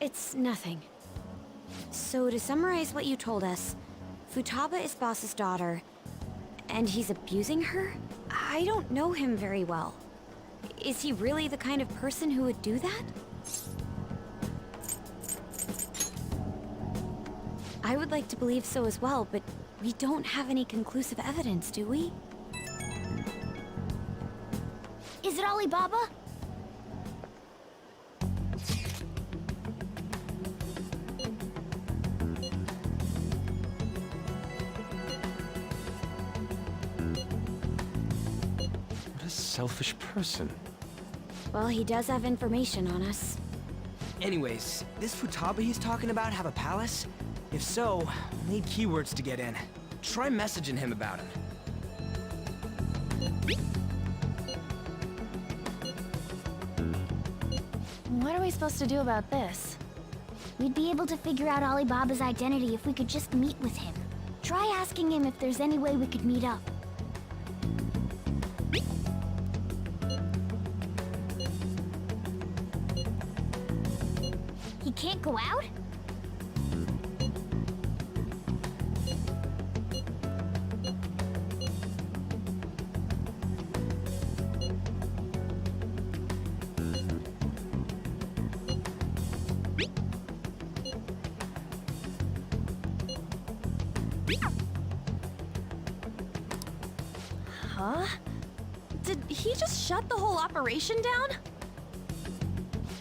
It's nothing. So to summarize what you told us, Futaba is Boss's daughter, and he's abusing her? I don't know him very well. Is he really the kind of person who would do that? I would like to believe so as well, but we don't have any conclusive evidence, do we? Is it Alibaba? What a selfish person. Well, he does have information on us. Anyways, this Futaba he's talking about have a palace? If so, we'll need keywords to get in. Try messaging him about it. What are we supposed to do about this? We'd be able to figure out Alibaba's identity if we could just meet with him. Try asking him if there's any way we could meet up. He can't go out? Huh? Did he just shut the whole operation down?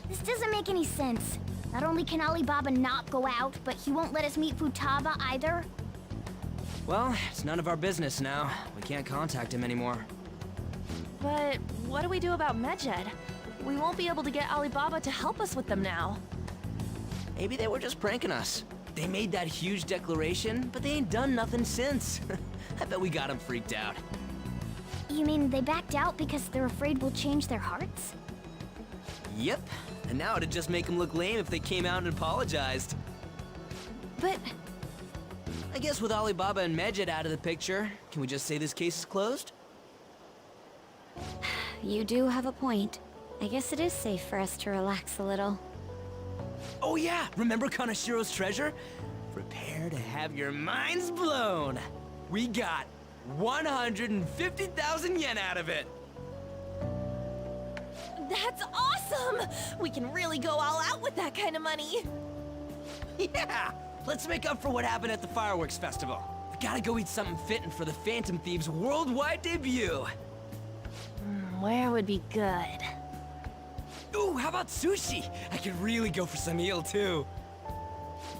This doesn't make any sense. Not only can Alibaba not go out, but he won't let us meet Futaba either. Well, it's none of our business now. We can't contact him anymore. But what do we do about Medjed? We won't be able to get Alibaba to help us with them now. Maybe they were just pranking us. They made that huge declaration, but they ain't done nothing since. I bet we got them freaked out. You mean they backed out because they're afraid we'll change their hearts? Yep. And now it'd just make them look lame if they came out and apologized. But I guess with Alibaba and Medjed out of the picture, can we just say this case is closed? You do have a point. I guess it is safe for us to relax a little. Oh yeah, remember Kanashiro's treasure? Prepare to have your minds blown. We got 150,000 yen out of it. that's awesome! We can really go all out with that kind of money. Yeah! Let's make up for what happened at the fireworks festival. We gotta go eat something fitting for the Phantom Thieves' worldwide debut. Where would be good? Ooh, how about sushi? I could really go for some eel, too.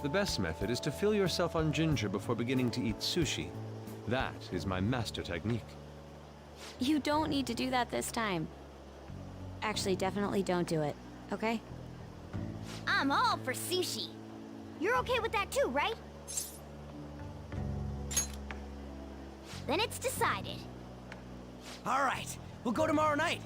The best method is to fill yourself on ginger before beginning to eat sushi. That is my master technique. You don't need to do that this time. Actually, definitely don't do it, okay? I'm all for sushi. You're okay with that too, right? Then it's decided. All right, we'll go tomorrow night.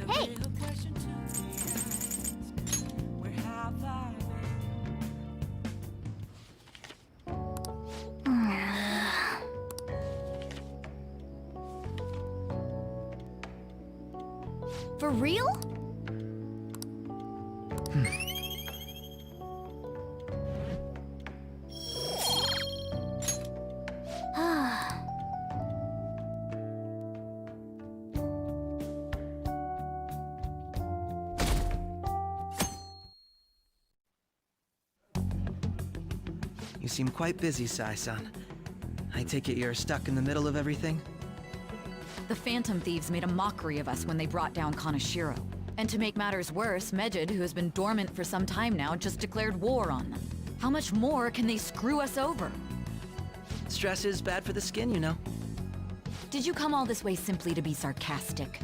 Hey! For real? seem quite busy, Sai-san. I take it you're stuck in the middle of everything? The Phantom Thieves made a mockery of us when they brought down Kaneshiro. And to make matters worse, Medjed, who has been dormant for some time now, just declared war on them. How much more can they screw us over? Stress is bad for the skin, you know. Did you come all this way simply to be sarcastic?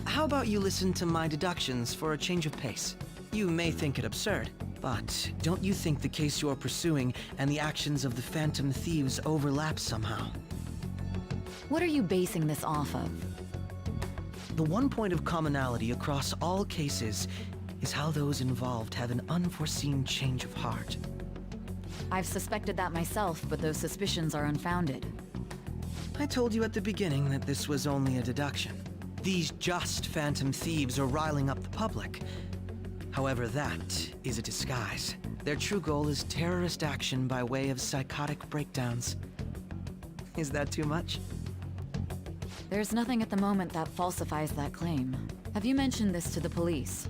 How about you listen to my deductions for a change of pace? You may think it absurd, but don't you think the case you're pursuing and the actions of the Phantom Thieves overlap somehow? What are you basing this off of? The one point of commonality across all cases is how those involved have an unforeseen change of heart. I've suspected that myself, but those suspicions are unfounded. I told you at the beginning that this was only a deduction. These just Phantom Thieves are riling up the public. However, that is a disguise. Their true goal is terrorist action by way of psychotic breakdowns. Is that too much? There's nothing at the moment that falsifies that claim. Have you mentioned this to the police?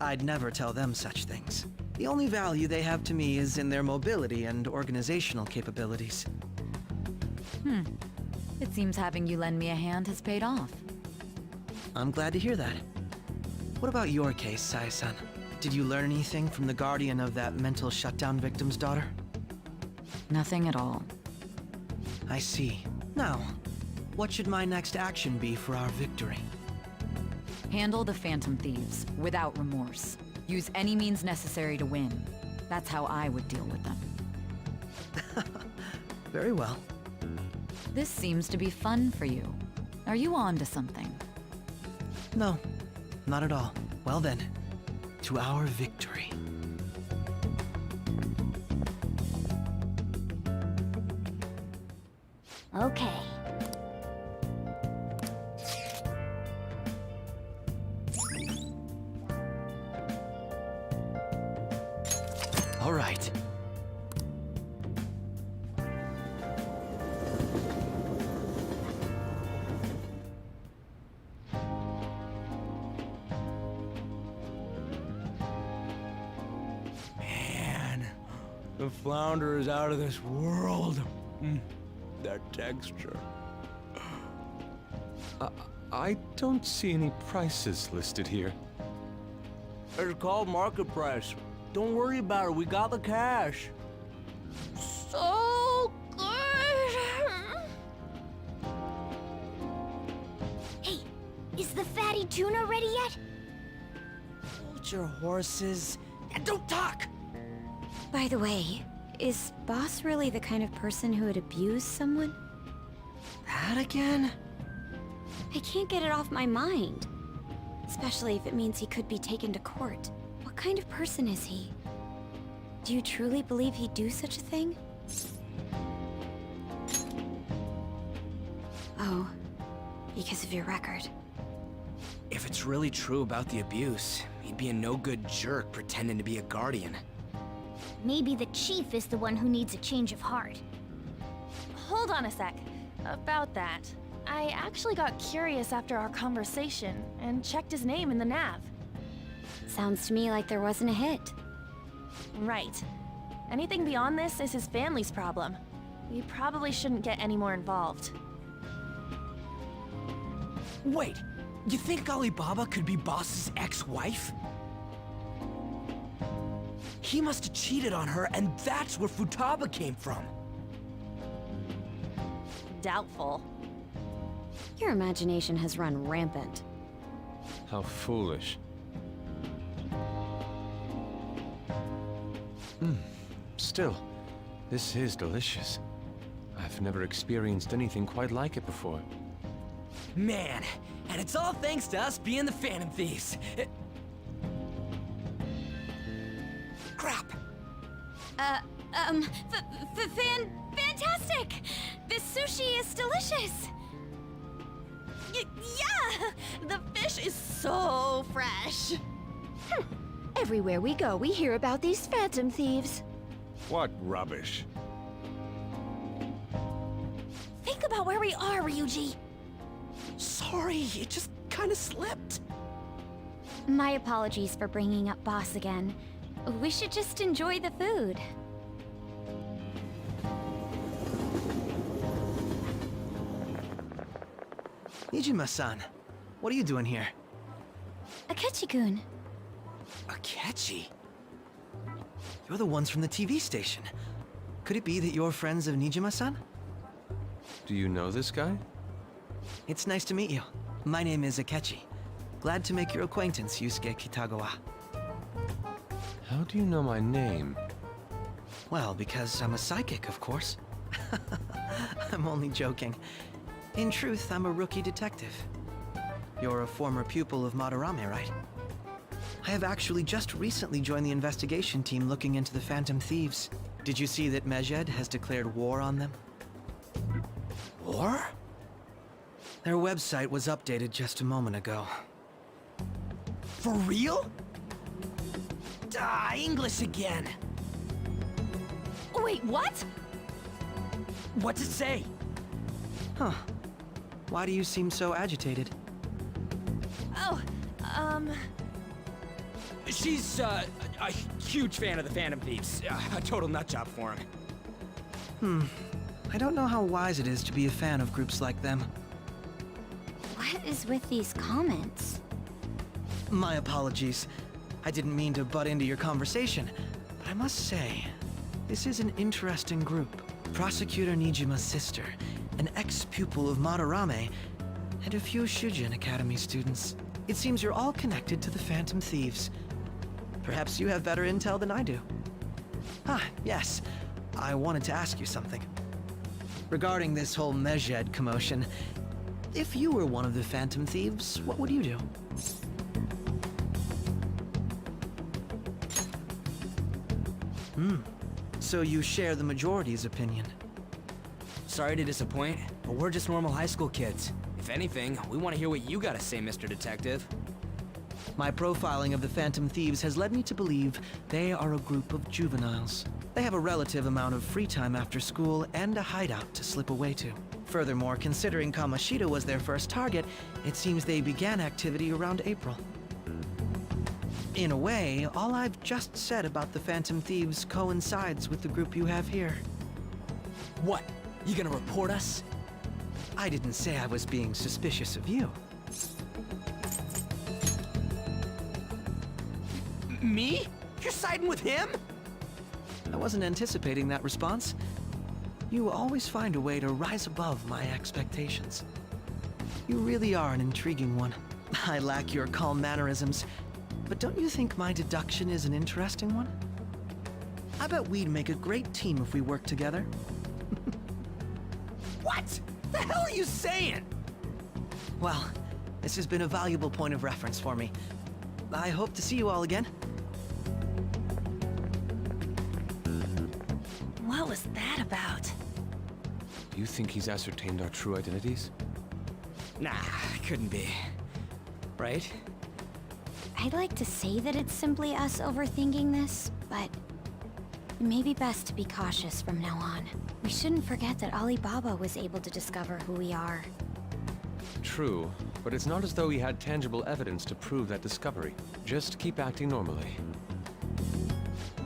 I'd never tell them such things. The only value they have to me is in their mobility and organizational capabilities. It seems having you lend me a hand has paid off. I'm glad to hear that. What about your case, Sai-san? Did you learn anything from the guardian of that mental shutdown victim's daughter? Nothing at all. I see. Now, what should my next action be for our victory? Handle the Phantom Thieves, without remorse. Use any means necessary to win. That's how I would deal with them. Very well. This seems to be fun for you. Are you on to something? No, not at all. Well then, to our victory. Okay. All right. Man, the flounder is out of this world. That texture. I don't see any prices listed here. It's called market price. Don't worry about it, we got the cash. So good. Hey, is the fatty tuna ready yet? Hold your horses and don't talk. By the way, is Boss really the kind of person who would abuse someone? That again? I can't get it off my mind. Especially if it means he could be taken to court. What kind of person is he? Do you truly believe he'd do such a thing? Oh, because of your record. If it's really true about the abuse, he'd be a no-good jerk pretending to be a guardian. Maybe the chief is the one who needs a change of heart. Hold on a sec. About that, I actually got curious after our conversation and checked his name in the nav. Sounds to me like there wasn't a hit. Right. Anything beyond this is his family's problem. We probably shouldn't get any more involved. Wait, you think Alibaba could be Boss's ex-wife? He must have cheated on her, and that's where Futaba came from. Doubtful. Your imagination has run rampant. How foolish. Still, this is delicious. I've never experienced anything quite like it before. Man, and it's all thanks to us being the Phantom Thieves. Crap. Fantastic! This sushi is delicious! Yeah! The fish is so fresh! Everywhere we go, we hear about these Phantom Thieves. What rubbish. Think about where we are, Ryuji! Sorry, it just kinda slipped. My apologies for bringing up Boss again. We should just enjoy the food. Nijima-san, what are you doing here? Akechi-kun. Akechi? You're the ones from the TV station. Could it be that you're friends of Nijima-san? Do you know this guy? It's nice to meet you. My name is Akechi. Glad to make your acquaintance, Yusuke Kitagawa. How do you know my name? Well, because I'm a psychic, of course. I'm only joking. In truth, I'm a rookie detective. You're a former pupil of Madarame, right? I have actually just recently joined the investigation team looking into the Phantom Thieves. Did you see that Medjed has declared war on them? War? Their website was updated just a moment ago. For real? English again. Wait, what? What's it say? Huh. Why do you seem so agitated? Oh, She's, a huge fan of the Phantom Thieves. A total nutjob for him. I don't know how wise it is to be a fan of groups like them. What is with these comments? My apologies. I didn't mean to butt into your conversation, but I must say, this is an interesting group. Prosecutor Nijima's sister, an ex-pupil of Madarame, and a few Shujin Academy students. It seems you're all connected to the Phantom Thieves. Perhaps you have better intel than I do. Yes. I wanted to ask you something. Regarding this whole Medjed commotion, if you were one of the Phantom Thieves, what would you do? So you share the majority's opinion. Sorry to disappoint, but we're just normal high school kids. If anything, we want to hear what you gotta say, Mr. Detective. My profiling of the Phantom Thieves has led me to believe they are a group of juveniles. They have a relative amount of free time after school and a hideout to slip away to. Furthermore, considering Kamoshida was their first target, it seems they began activity around April. In a way, all I've just said about the Phantom Thieves coincides with the group you have here. What? You gonna report us? I didn't say I was being suspicious of you. Me? You're siding with him? I wasn't anticipating that response. You always find a way to rise above my expectations. You really are an intriguing one. I lack your calm mannerisms, but don't you think my deduction is an interesting one? I bet we'd make a great team if we worked together. What? The hell are you saying? Well, this has been a valuable point of reference for me. I hope to see you all again. What was that about? Do you think he's ascertained our true identities? Nah, couldn't be. Right? I'd like to say that it's simply us overthinking this, but it may be best to be cautious from now on. We shouldn't forget that Alibaba was able to discover who we are. True, but it's not as though he had tangible evidence to prove that discovery. Just keep acting normally.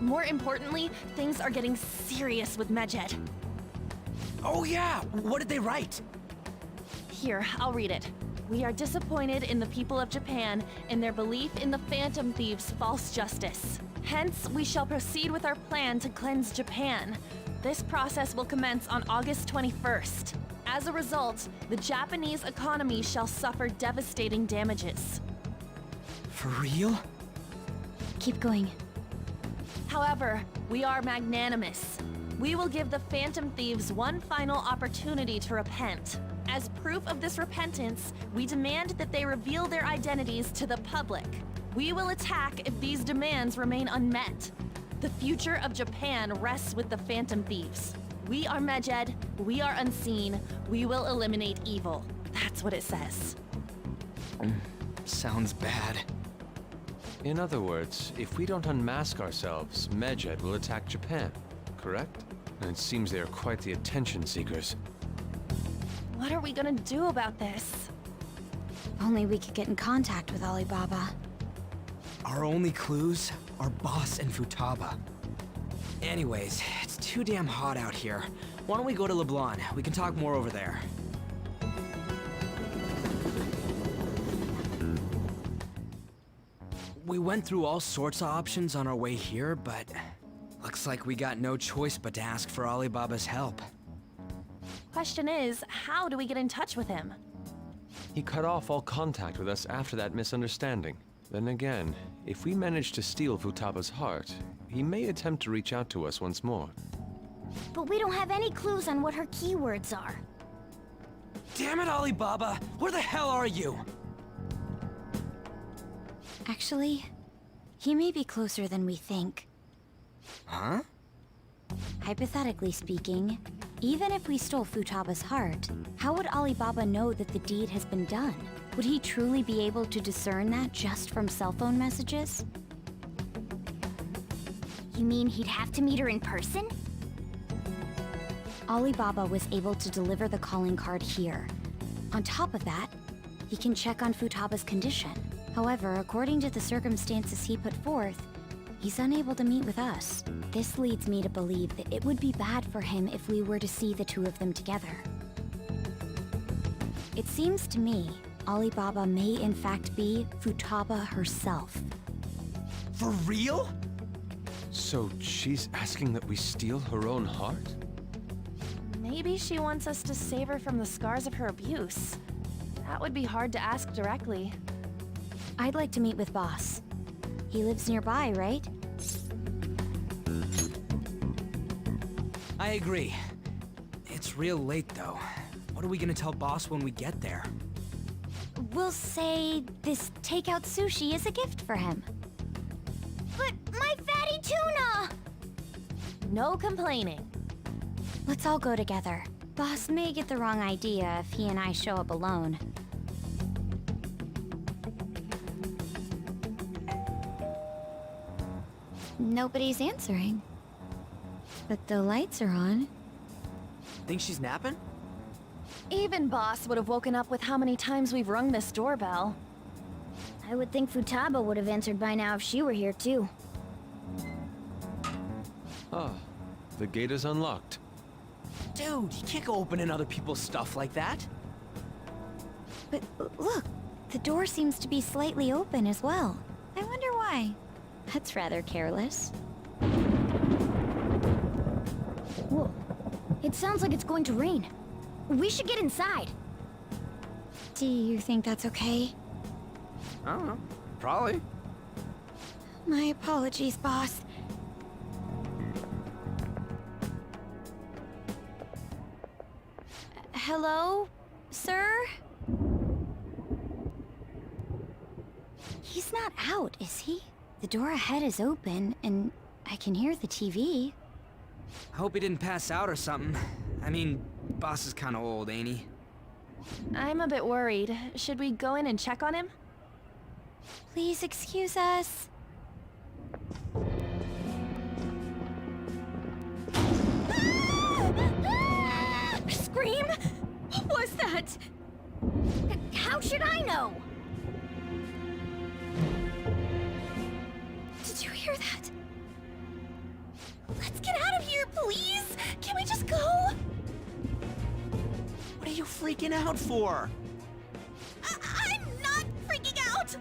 More importantly, things are getting serious with Medjed. Oh yeah! What did they write? Here, I'll read it. We are disappointed in the people of Japan in their belief in the Phantom Thieves' false justice. Hence, we shall proceed with our plan to cleanse Japan. This process will commence on August 21st. As a result, the Japanese economy shall suffer devastating damages. For real? Keep going. However, we are magnanimous. We will give the Phantom Thieves one final opportunity to repent. As proof of this repentance, we demand that they reveal their identities to the public. We will attack if these demands remain unmet. The future of Japan rests with the Phantom Thieves. We are Medjed, we are unseen, we will eliminate evil. That's what it says. Sounds bad. In other words, if we don't unmask ourselves, Medjed will attack Japan, correct? And it seems they are quite the attention seekers. What are we gonna do about this? Only we could get in contact with Alibaba. Our only clues are Boss and Futaba. Anyways, it's too damn hot out here. Why don't we go to LeBlanc? We can talk more over there. We went through all sorts of options on our way here, but looks like we got no choice but to ask for Alibaba's help. Question is, how do we get in touch with him? He cut off all contact with us after that misunderstanding. Then again, if we manage to steal Futaba's heart, he may attempt to reach out to us once more. But we don't have any clues on what her keywords are. Damn it, Alibaba! Where the hell are you? Actually, he may be closer than we think. Huh? Hypothetically speaking, even if we stole Futaba's heart, how would Alibaba know that the deed has been done? Would he truly be able to discern that just from cell phone messages? You mean he'd have to meet her in person? Alibaba was able to deliver the calling card here. On top of that, he can check on Futaba's condition. However, according to the circumstances he put forth, he's unable to meet with us. This leads me to believe that it would be bad for him if we were to see the two of them together. It seems to me Alibaba may in fact be Futaba herself. For real? So she's asking that we steal her own heart? Maybe she wants us to save her from the scars of her abuse. That would be hard to ask directly. I'd like to meet with Boss. He lives nearby, right? I agree. It's real late, though. What are we gonna tell Boss when we get there? We'll say this takeout sushi is a gift for him. But my fatty tuna! No complaining. Let's all go together. Boss may get the wrong idea if he and I show up alone. Nobody's answering. But the lights are on. Think she's napping? Even Boss would have woken up with how many times we've rung this doorbell. I would think Futaba would have answered by now if she were here too. Ah, the gate is unlocked. Dude, you can't go opening other people's stuff like that. But look, the door seems to be slightly open as well. I wonder why. That's rather careless. Whoa. It sounds like it's going to rain. We should get inside. Do you think that's okay? I don't know. Probably. My apologies, boss. Hello, sir? He's not out, is he? The door ahead is open, and I can hear the TV. I hope he didn't pass out or something. I mean, Boss is kinda old, ain't he? I'm a bit worried. Should we go in and check on him? Please excuse us. Scream? What was that? How should I know? Did you hear that? Let's get out of here, please! Can we just go? What are you freaking out for? I'm not freaking out!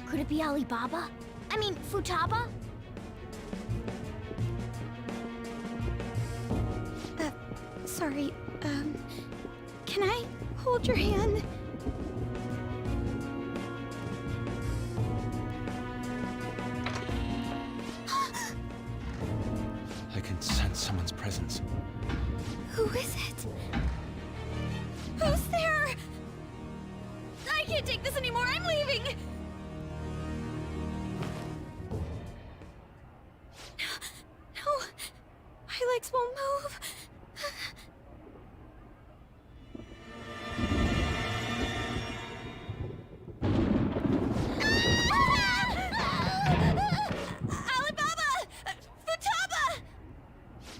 Could it be Alibaba? I mean, Futaba? Sorry, can I hold your hand? I can sense someone's presence. Who is it? Who's there? I can't take this anymore, I'm leaving! No, my legs won't move. Alibaba! Futaba!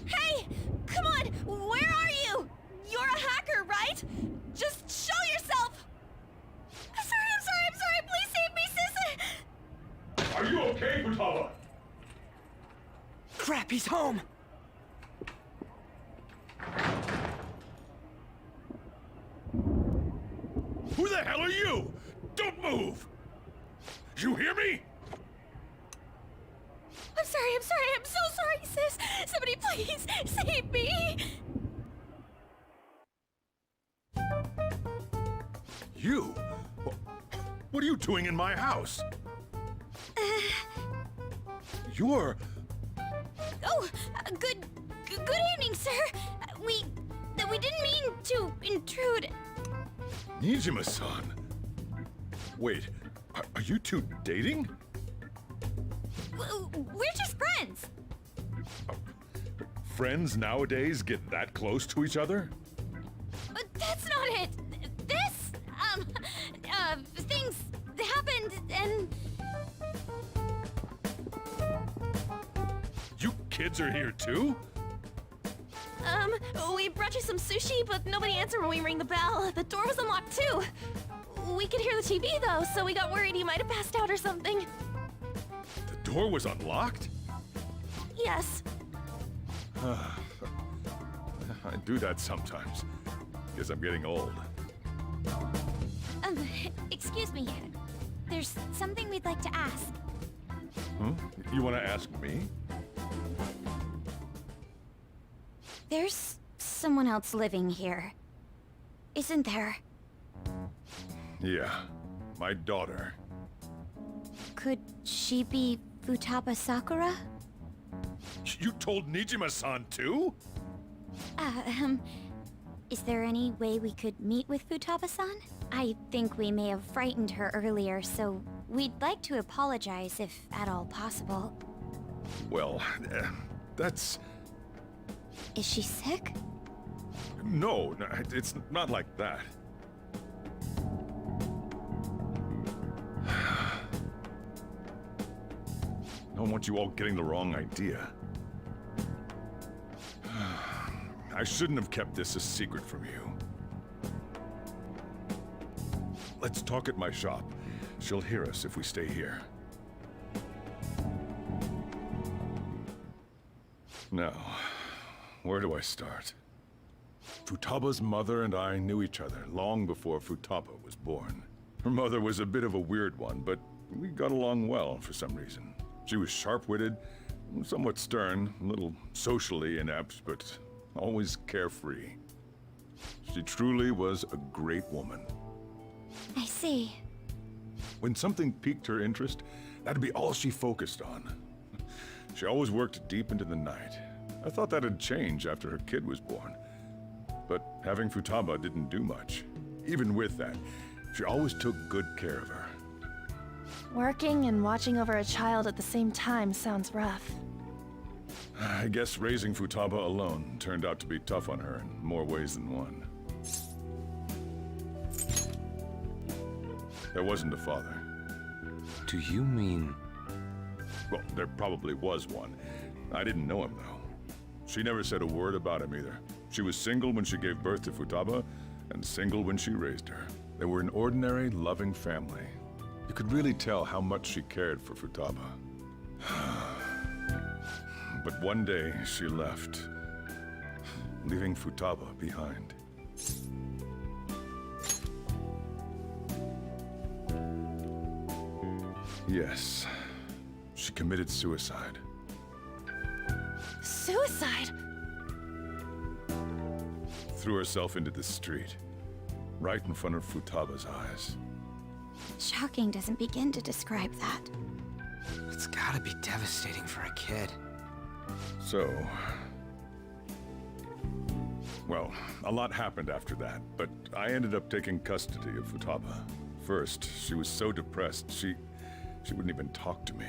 Hey! Come on! Where are you? You're a hacker, right? Just show yourself! I'm sorry! Please save me, sis! Are you okay, Futaba? Crap, he's home! Who the hell are you? Don't move! You hear me? I'm so sorry, sis. Somebody please save me. You? What are you doing in my house? You're... Oh, good evening, sir. We didn't mean to intrude. Nijima-san. Wait, are you two dating? We're just friends. Friends nowadays get that close to each other? But that's not it. This, things happened and... You kids are here too? We brought you some sushi, but nobody answered when we rang the bell. The door was unlocked too. We could hear the TV though, so we got worried you might have passed out or something. The door was unlocked? Yes. I do that sometimes. Guess I'm getting old. Excuse me. There's something we'd like to ask. Huh? You want to ask me? There's someone else living here, isn't there? Yeah, my daughter. Could she be Futaba Sakura? You told Nijima-san too? Is there any way we could meet with Futaba-san? I think we may have frightened her earlier, so we'd like to apologize if at all possible. Well, that's... Is she sick? No, it's not like that. I don't want you all getting the wrong idea. I shouldn't have kept this a secret from you. Let's talk at my shop. She'll hear us if we stay here. Now, where do I start? Futaba's mother and I knew each other long before Futaba was born. Her mother was a bit of a weird one, but we got along well for some reason. She was sharp-witted, somewhat stern, a little socially inept, but always carefree. She truly was a great woman. I see. When something piqued her interest, that'd be all she focused on. She always worked deep into the night. I thought that'd change after her kid was born. But having Futaba didn't do much. Even with that, she always took good care of her. Working and watching over a child at the same time sounds rough. I guess raising Futaba alone turned out to be tough on her in more ways than one. There wasn't a father. Do you mean... Well, there probably was one. I didn't know him, though. She never said a word about him either. She was single when she gave birth to Futaba, and single when she raised her. They were an ordinary, loving family. You could really tell how much she cared for Futaba. But one day, she left, leaving Futaba behind. Yes, she committed suicide. Suicide? Threw herself into the street, right in front of Futaba's eyes. Shocking doesn't begin to describe that. It's gotta be devastating for a kid. So... Well, a lot happened after that, but I ended up taking custody of Futaba. First, she was so depressed, she wouldn't even talk to me.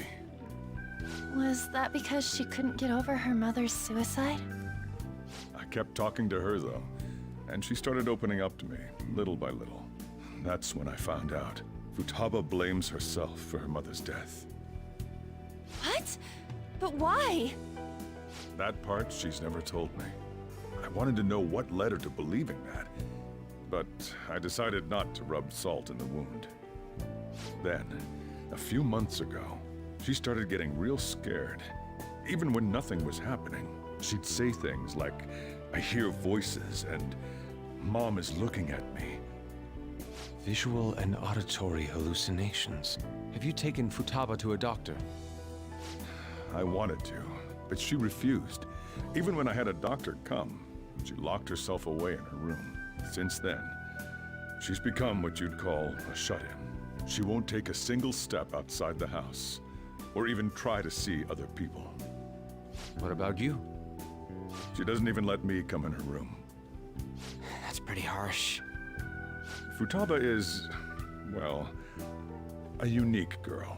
Was that because she couldn't get over her mother's suicide? I kept talking to her, though, and she started opening up to me, little by little. That's when I found out. Futaba blames herself for her mother's death. What? But why? That part she's never told me. I wanted to know what led her to believing that, but I decided not to rub salt in the wound. Then, a few months ago, she started getting real scared. Even when nothing was happening, she'd say things like, "I hear voices," and "Mom is looking at me." Visual and auditory hallucinations. Have you taken Futaba to a doctor? I wanted to, but she refused. Even when I had a doctor come, she locked herself away in her room. Since then, she's become what you'd call a shut-in. She won't take a single step outside the house, or even try to see other people. What about you? She doesn't even let me come in her room. That's pretty harsh. Futaba is, well, a unique girl.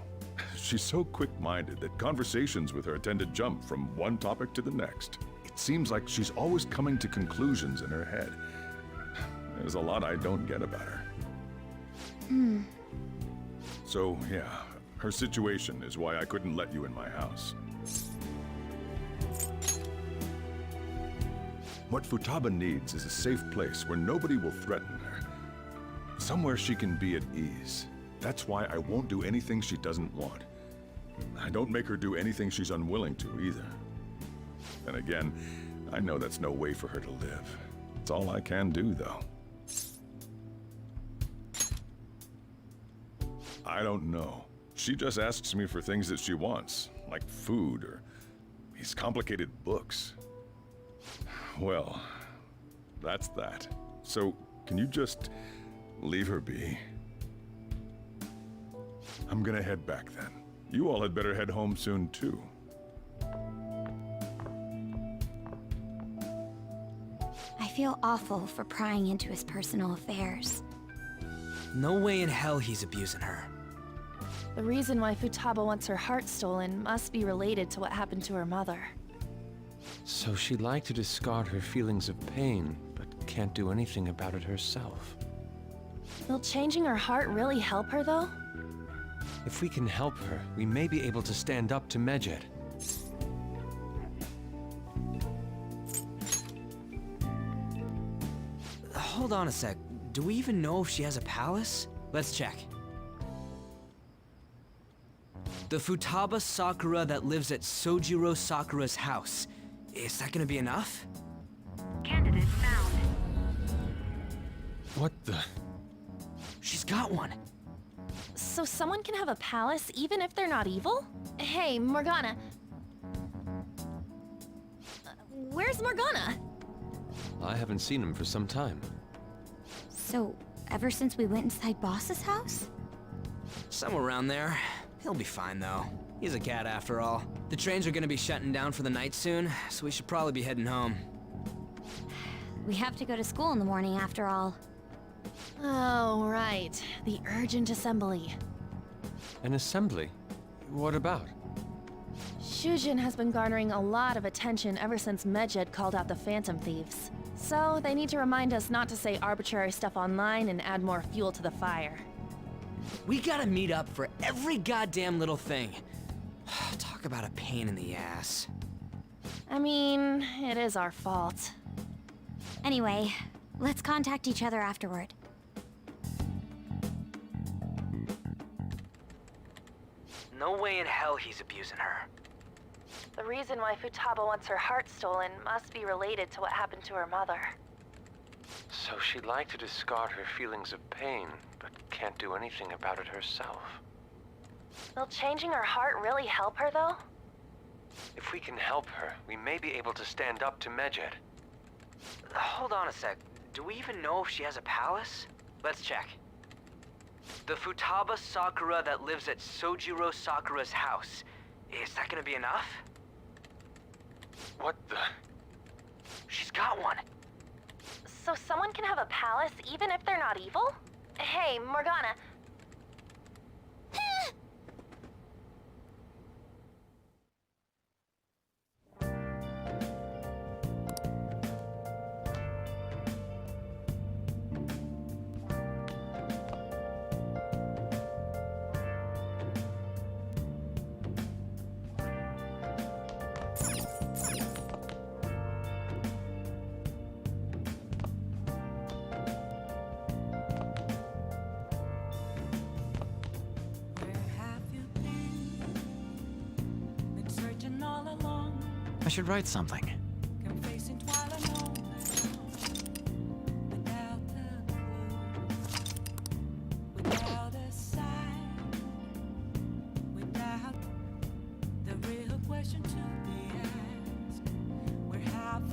She's so quick-minded that conversations with her tend to jump from one topic to the next. It seems like she's always coming to conclusions in her head. There's a lot I don't get about her. So, yeah, her situation is why I couldn't let you in my house. What Futaba needs is a safe place where nobody will threaten her. Somewhere she can be at ease. That's why I won't do anything she doesn't want. I don't make her do anything she's unwilling to, either. Then again, I know that's no way for her to live. It's all I can do, though. I don't know. She just asks me for things that she wants, like food or these complicated books. Well, that's that. So, can you just leave her be? I'm gonna head back then. You all had better head home soon, too. I feel awful for prying into his personal affairs. No way in hell he's abusing her. The reason why Futaba wants her heart stolen must be related to what happened to her mother. So she'd like to discard her feelings of pain, but can't do anything about it herself. Will changing her heart really help her, though? If we can help her, we may be able to stand up to Medjed. Hold on a sec. Do we even know if she has a palace? Let's check. The Futaba Sakura that lives at Sojiro Sakura's house. Is that gonna be enough? Candidate found. What the? She's got one. So someone can have a palace even if they're not evil? Hey, Morgana. Where's Morgana? I haven't seen him for some time. So, ever since we went inside Boss's house? Somewhere around there. He'll be fine, though. He's a cat after all. The trains are gonna be shutting down for the night soon, so we should probably be heading home. We have to go to school in the morning after all. Oh, right. The urgent assembly. An assembly? What about? Shujin has been garnering a lot of attention ever since Medjed called out the Phantom Thieves. So they need to remind us not to say arbitrary stuff online and add more fuel to the fire. We gotta meet up for every goddamn little thing. Talk about a pain in the ass. I mean, it is our fault. Anyway, let's contact each other afterward. No way in hell he's abusing her. The reason why Futaba wants her heart stolen must be related to what happened to her mother. So she'd like to discard her feelings of pain, but can't do anything about it herself. Will changing her heart really help her, though? If we can help her, we may be able to stand up to Medjed. Hold on a sec. Do we even know if she has a palace? Let's check. The Futaba Sakura that lives at Sojiro Sakura's house. Is that gonna be enough? What the? She's got one. So someone can have a palace even if they're not evil? Hey, Morgana. Where have you been? Been searching all along. I should write something.